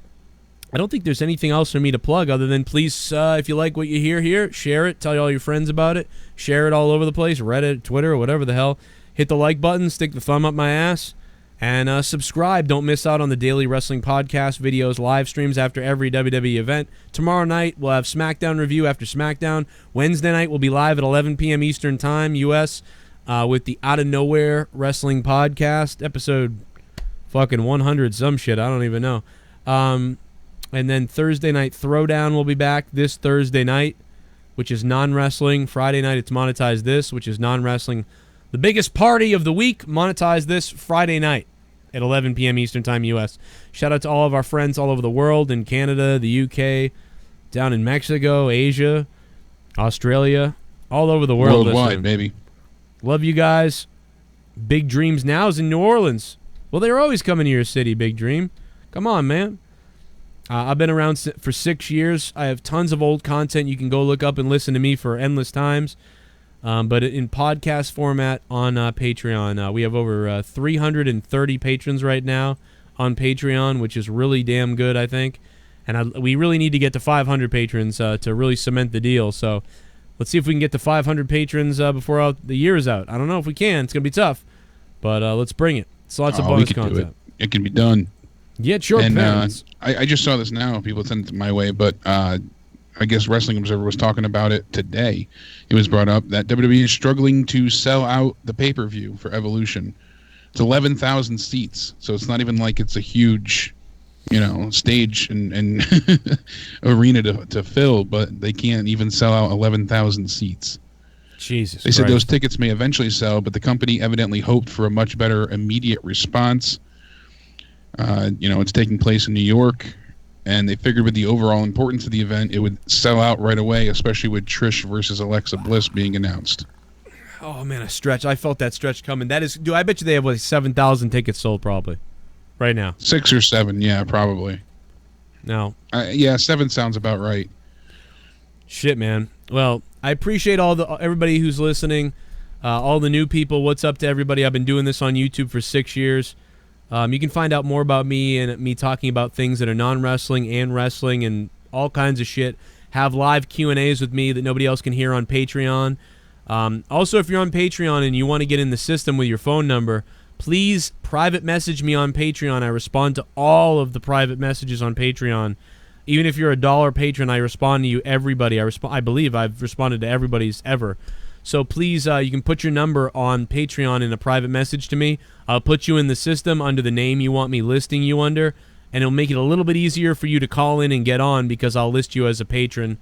don't think there's anything else for me to plug other than please, if you like what you hear here, share it, tell all your friends about it, share it all over the place, Reddit, Twitter, or whatever the hell. Hit the like button, stick the thumb up my ass, and subscribe. Don't miss out on the daily wrestling podcast, videos, live streams after every WWE event. Tomorrow night, we'll have SmackDown review after SmackDown. Wednesday night, we'll be live at 11 p.m. Eastern Time, U.S., with the Out of Nowhere Wrestling Podcast, episode fucking 100 some shit. I don't even know. And then Thursday night Throwdown will be back this Thursday night, which is non-wrestling. Friday night, it's Monetize This, which is non-wrestling. The biggest party of the week, Monetize This Friday night at 11 p.m. Eastern Time, U.S. Shout out to all of our friends all over the world, in Canada, the U.K., down in Mexico, Asia, Australia, all over the world. Worldwide, listening. baby. Love you guys. Big Dreams Now is in New Orleans. Well, they're always coming to your city, Big Dream. Come on, man. I've been around for 6 years. I have tons of old content you can go look up and listen to me for endless times. But in podcast format on Patreon. We have over 330 patrons right now on Patreon, which is really damn good, I think. And we really need to get to 500 patrons to really cement the deal. So let's see if we can get to 500 patrons before the year is out. I don't know if we can. It's going to be tough. But let's bring it. It's lots of bonus content. It can be done. Yeah, sure. And I just saw this now. People sent it my way, but I guess Wrestling Observer was talking about it today. It was brought up that WWE is struggling to sell out the pay-per-view for Evolution. It's 11,000 seats, so it's not even like it's a huge, stage and arena to fill, but they can't even sell out 11,000 seats. Jesus They said Christ. those tickets may eventually sell, but the company evidently hoped for a much better immediate response. It's taking place in New York, and they figured with the overall importance of the event, it would sell out right away, especially with Trish versus Alexa Bliss being announced. Oh, man, a stretch. I felt that stretch coming. That is, dude, I bet you they have like 7,000 tickets sold probably right now. 6 or 7, yeah, probably. No. Yeah, 7 sounds about right. Shit, man. Well, I appreciate everybody who's listening, all the new people. What's up to everybody? I've been doing this on YouTube for 6 years. You can find out more about me and me talking about things that are non-wrestling and wrestling and all kinds of shit. Have live Q&As with me that nobody else can hear on Patreon. Also, if you're on Patreon and you want to get in the system with your phone number, please private message me on Patreon. I respond to all of the private messages on Patreon. Even if you're a $1 patron, I respond to you, everybody. I believe I've responded to everybody's ever. So please, you can put your number on Patreon in a private message to me. I'll put you in the system under the name you want me listing you under, and it'll make it a little bit easier for you to call in and get on because I'll list you as a patron.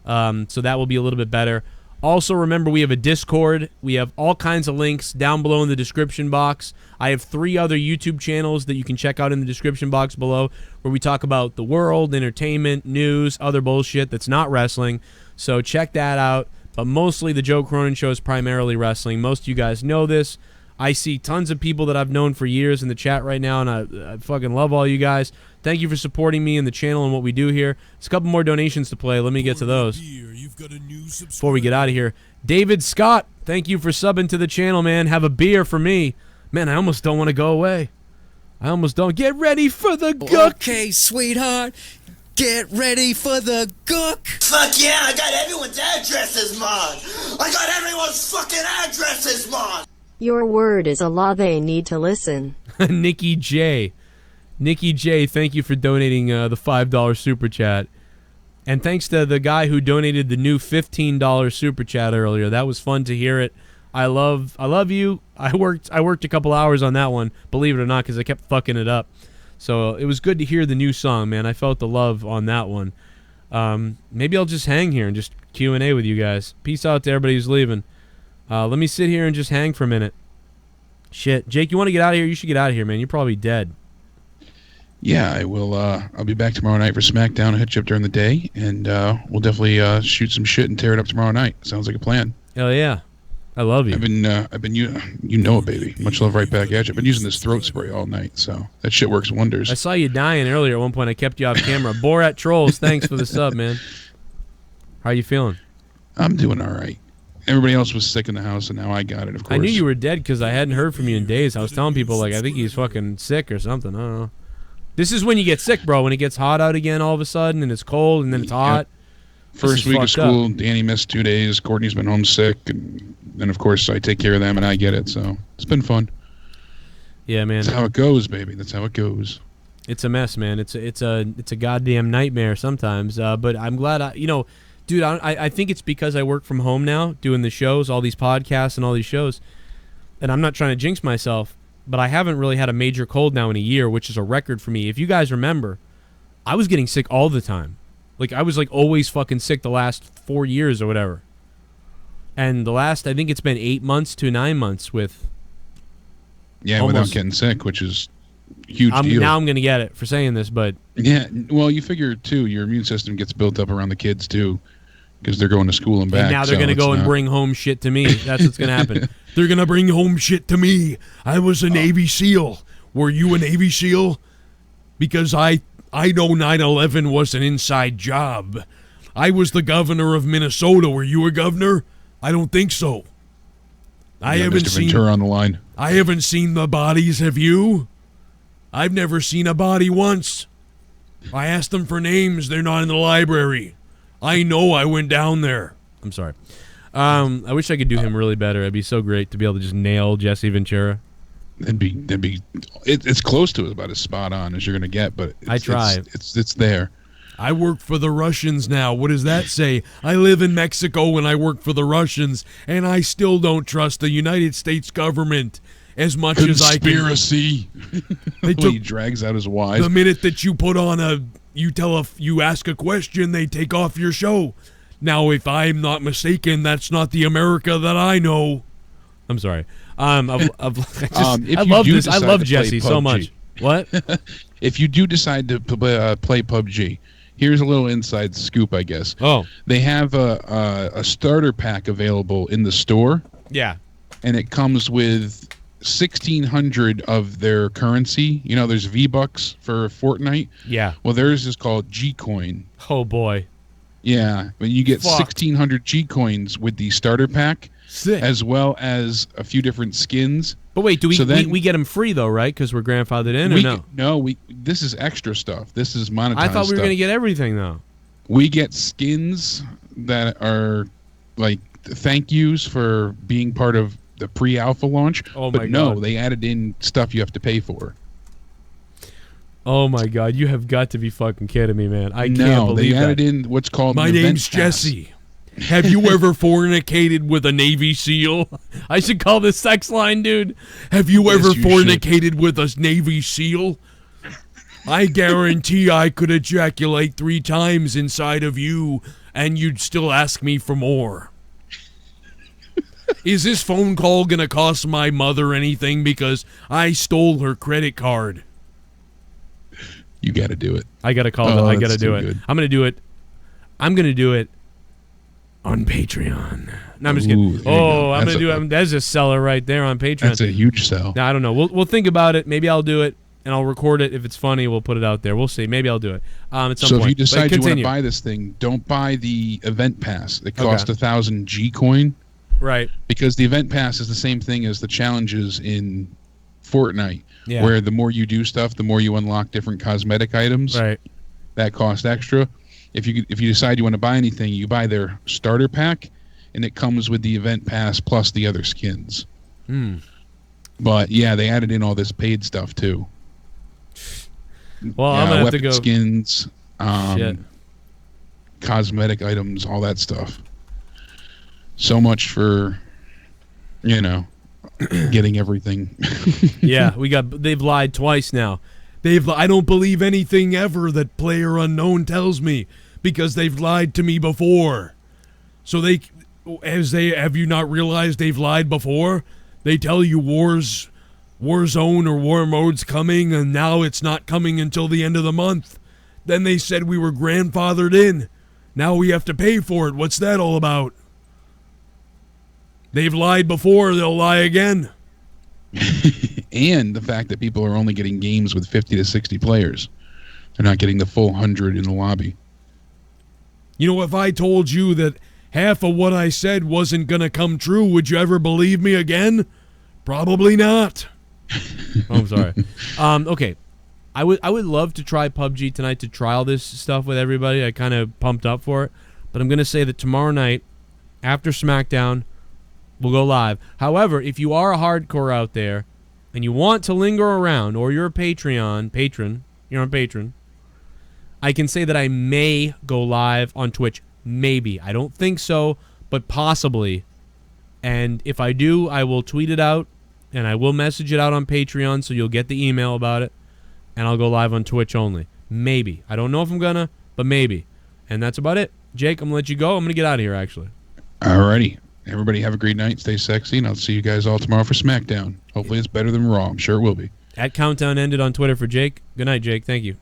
So that will be a little bit better. Also, remember, we have a Discord. We have all kinds of links down below in the description box. I have 3 other YouTube channels that you can check out in the description box below where we talk about the world, entertainment, news, other bullshit that's not wrestling. So check that out. But mostly the Joe Cronin Show is primarily wrestling. Most of you guys know this. I see tons of people that I've known for years in the chat right now, and I fucking love all you guys. Thank you for supporting me and the channel and what we do here. There's a couple more donations to play. Let me get to those before we get out of here. David Scott, thank you for subbing to the channel, man. Have a beer for me. Man, I almost don't want to go away. I almost don't. Get ready for the gook. Okay, sweetheart. Get ready for the gook. Fuck yeah, I got everyone's addresses, Mon. I got everyone's fucking addresses, Mon. Your word is a law, they need to listen. Nikki J. Nikki J, thank you for donating the $5 super chat. And thanks to the guy who donated the new $15 super chat earlier. That was fun to hear it. I love you. I worked a couple hours on that one, believe it or not, because I kept fucking it up. So it was good to hear the new song, man. I felt the love on that one. Maybe I'll just hang here and just Q&A with you guys. Peace out to everybody who's leaving. Let me sit here and just hang for a minute. Shit. Jake, you want to get out of here? You should get out of here, man. You're probably dead. Yeah, I will. I'll be back tomorrow night for Smackdown. I'll hit you up during the day, and we'll definitely shoot some shit and tear it up tomorrow night. Sounds like a plan. Hell yeah. I love you. I've been you know it, baby. Much love right back at you. I've been using this throat spray all night, so that shit works wonders. I saw you dying earlier at one point. I kept you off camera. Borat Trolls, thanks for the sub, man. How you feeling? I'm doing all right. Everybody else was sick in the house, and now I got it, of course. I knew you were dead because I hadn't heard from you in days. I was telling people, like, I think he's fucking sick or something. I don't know. This is when you get sick, bro, when it gets hot out again all of a sudden, and it's cold, and then it's hot. First week of school, Danny missed 2 days. Courtney's been home sick, and then, of course, I take care of them, and I get it, so it's been fun. Yeah, man. That's how it goes, baby. That's how it goes. It's a mess, man. It's a goddamn nightmare sometimes, but I'm glad dude, I think it's because I work from home now, doing the shows, all these podcasts and all these shows, and I'm not trying to jinx myself, but I haven't really had a major cold now in a year, which is a record for me. If you guys remember, I was getting sick all the time. Like, I was, like, always fucking sick the last 4 years or whatever. And the last, I think it's been 8 months to 9 months with... Yeah, without getting sick, which is a huge deal. Now I'm going to get it for saying this, but... Yeah, well, you figure, too, your immune system gets built up around the kids, too, because they're going to school and back. And now they're going to go and bring home shit to me. That's what's going to happen. They're going to bring home shit to me. I was a Navy SEAL. Were you a Navy SEAL? Because I know 9/11 was an inside job. I was the governor of Minnesota. Were you a governor? I don't think so. I haven't Mr. Ventura on the line. I haven't seen the bodies, have you? I've never seen a body once. I asked them for names. They're not in the library. I know I went down there. I'm sorry. I wish I could do him really better. It'd be so great to be able to just nail Jesse Ventura. It's close to about as spot on as you're gonna get, but I try. It's there. I work for the Russians now. What does that say? I live in Mexico and I work for the Russians, and I still don't trust the United States government as much as I can. Conspiracy. He drags out his wife. The minute that you put on you ask a question, they take off your show. Now, if I'm not mistaken, that's not the America that I know. I'm sorry. I love this. I love Jesse so much. What? If you do decide to play PUBG, here's a little inside scoop, I guess. Oh. They have a starter pack available in the store. Yeah. And it comes with 1,600 of their currency. You know, there's V-Bucks for Fortnite. Yeah. Well, theirs is called G-Coin. Oh, boy. Yeah, but you get Fuck. 1,600 G coins with the starter pack, as well as a few different skins. But wait, do we So then- we get them free though, right? Because we're grandfathered in, or no? No, this is extra stuff. This is monetized I thought we were stuff. gonna get everything though. We get skins that are like thank yous for being part of the pre-alpha launch. Oh but my no, God. they added in stuff you have to pay for. Oh my God, you have got to be fucking kidding me, man! I can't No, believe they that. added in what's called My an event name's pass. Jesse. Have you ever fornicated with a Navy SEAL? I should call this sex line, dude. Have you Yes, ever you fornicated with a Navy SEAL? I guarantee I could ejaculate 3 times inside of you, and you'd still ask me for more. Is this phone call gonna cost my mother anything because I stole her credit card? You got to do it. I gotta call. Oh, I that's gotta do too it. good. I'm gonna do it. I'm gonna do it on Patreon. No, I'm just kidding. Ooh, there you Oh, go. I'm That's gonna do a- it. That's a seller right there on Patreon. That's a huge sell. No, I don't know. We'll think about it. Maybe I'll do it and I'll record it. If it's funny, we'll put it out there. We'll see. Maybe I'll do it. At some So point. if you But decide you want to continue. buy this thing, don't buy the event pass. It Okay. costs 1,000 G coin. Right. Because the event pass is the same thing as the challenges in Fortnite, Yeah. where the more you do stuff, the more you unlock different cosmetic items. Right. That cost extra. If you decide you want to buy anything, you buy their starter pack, and it comes with the event pass plus the other skins. Hmm. But yeah, they added in all this paid stuff too. Well, I'm gonna have to weapon go. skins, Shit. cosmetic items, all that stuff. So much for, getting everything. Yeah, they've lied twice now. I don't believe anything ever that Player Unknown tells me because they've lied to me before. So have you not realized they've lied before? They tell you Warzone or War Mode's coming, and now it's not coming until the end of the month. Then they said we were grandfathered in. Now we have to pay for it. What's that all about? They've lied before, they'll lie again. And the fact that people are only getting games with 50 to 60 players. They're not getting the full 100 in the lobby. You know, if I told you that half of what I said wasn't going to come true, would you ever believe me again? Probably not. Oh, I'm sorry. Okay. I would love to try PUBG tonight to trial this stuff with everybody. I kind of pumped up for it. But I'm going to say that tomorrow night, after SmackDown, we'll go live. However, if you are a hardcore out there and you want to linger around, or you're a patron, you're on Patreon, I can say that I may go live on Twitch. Maybe. I don't think so, but possibly. And if I do, I will tweet it out, and I will message it out on Patreon, so you'll get the email about it, and I'll go live on Twitch only. Maybe. I don't know if I'm gonna, but maybe. And that's about it. Jake, I'm gonna let you go. I'm gonna get out of here, actually. Alrighty. Everybody have a great night. Stay sexy, and I'll see you guys all tomorrow for SmackDown. Hopefully it's better than Raw. I'm sure it will be. At Countdown Ended on Twitter for Jake. Good night, Jake. Thank you.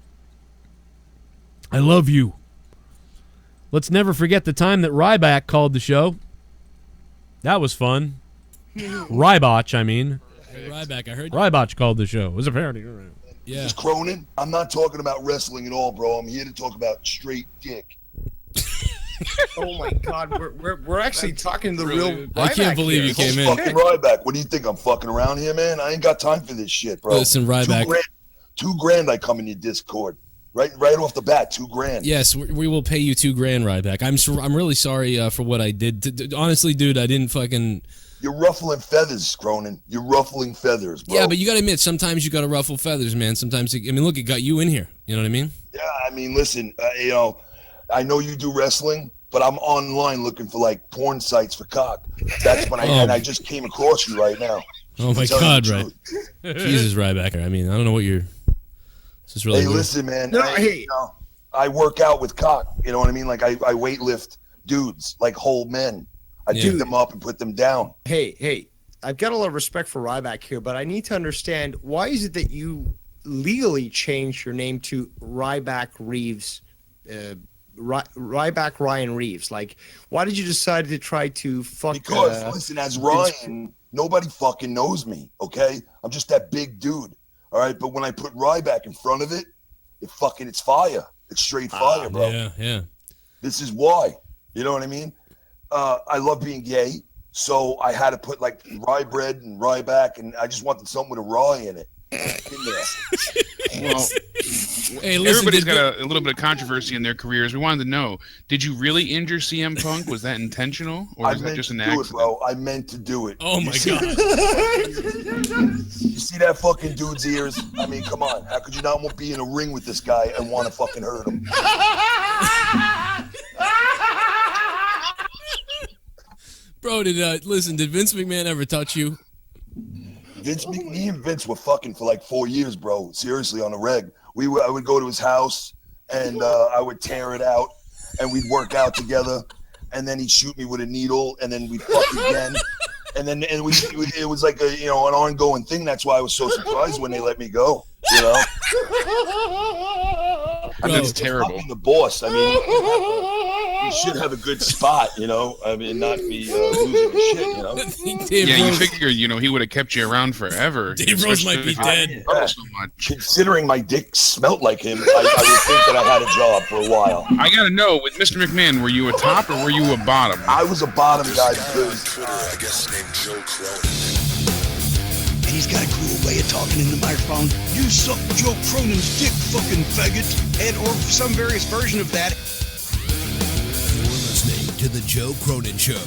I love you. Let's never forget the time that Rybotch called the show. That was fun. Rybotch, I mean. Hey, Rybotch, I heard. Rybotch called the show. It was a parody. Yeah. This is Cronin. I'm not talking about wrestling at all, bro. I'm here to talk about straight dick. Oh my God, we're actually talking the real. I can't believe you came in. Fucking Ryback. What do you think? I'm fucking around here, man? I ain't got time for this shit, bro. Listen, Ryback. $2,000 I come in your Discord. Right off the bat, $2,000. Yes, we will pay you $2,000, Ryback. I'm really sorry for what I did. Honestly, dude, I didn't fucking. You're ruffling feathers, Cronin. You're ruffling feathers, bro. Yeah, but you got to admit, sometimes you got to ruffle feathers, man. Sometimes, look, it got you in here. You know what I mean? Yeah, I mean, listen, I know you do wrestling, but I'm online looking for like porn sites for cock. That's when and I just came across you right now. Oh my God, right? Jesus, Rybacker. I mean, I don't know what you're. This is really. Hey, weird. listen, man. I work out with cock. You know what I mean? Like I weightlift dudes, like whole men. I pick them up and put them down. Hey, I've got a lot of respect for Rybotch here, but I need to understand, why is it that you legally changed your name to Rybotch Reeves, Rybotch Ryan Reeves? Like, why did you decide to try to fuck? Because listen, as Ryan, nobody fucking knows me. Okay, I'm just that big dude. All right, but when I put Rybotch in front of it, it's fire. It's straight fire, bro. Yeah. This is why. You know what I mean? I love being gay, so I had to put like rye bread and rye back, and I just wanted something with a rye in it. Well, Hey, listen, everybody's got a little bit of controversy in their careers. We wanted to know: did you really injure CM Punk? Was that intentional, or was that just an accident? Bro. I meant to do it. Oh my god! You see that fucking dude's ears? I mean, come on. How could you not want to be in a ring with this guy and want to fucking hurt him? Bro, did Vince McMahon ever touch you? Me and Vince were fucking for like 4 years, bro. Seriously, on the reg. I would go to his house and I would tear it out, and we'd work out together, and then he'd shoot me with a needle, and then we'd fuck again, and it was like an ongoing thing. That's why I was so surprised when they let me go. You know, that's terrible. I'm the boss. I mean, you should have a good spot. You know, I mean, not be losing your shit. You know. You figure, he would have kept you around forever. Dave Rose might be dead. So much. Considering my dick smelt like him, I would think that I had a job for a while. I gotta know, with Mr. McMahon, were you a top or were you a bottom? I was a bottom guy because Twitter, I guess, named Joe Cronin. And he's got a cool way of talking in the microphone. You suck Joe Cronin's dick, fucking faggot. And or some various version of that. You're listening to The Joe Cronin Show.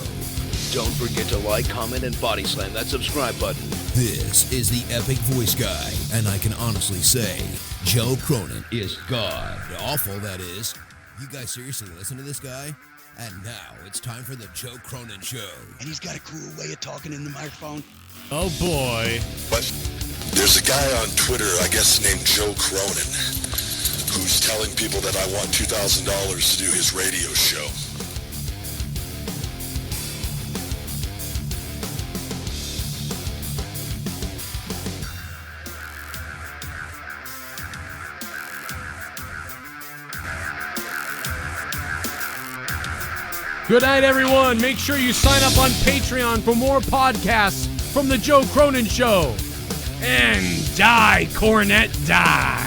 Don't forget to like, comment, and body slam that subscribe button. This is the Epic Voice Guy, and I can honestly say, Joe Cronin is god awful, that is. You guys seriously listen to this guy? And now it's time for The Joe Cronin Show. And he's got a cool way of talking in the microphone. Oh boy. But there's a guy on Twitter, I guess, named Joe Cronin, who's telling people that I want $2,000 to do his radio show. Good night, everyone. Make sure you sign up on Patreon for more podcasts from The Joe Cronin Show. And die, Cornet, die.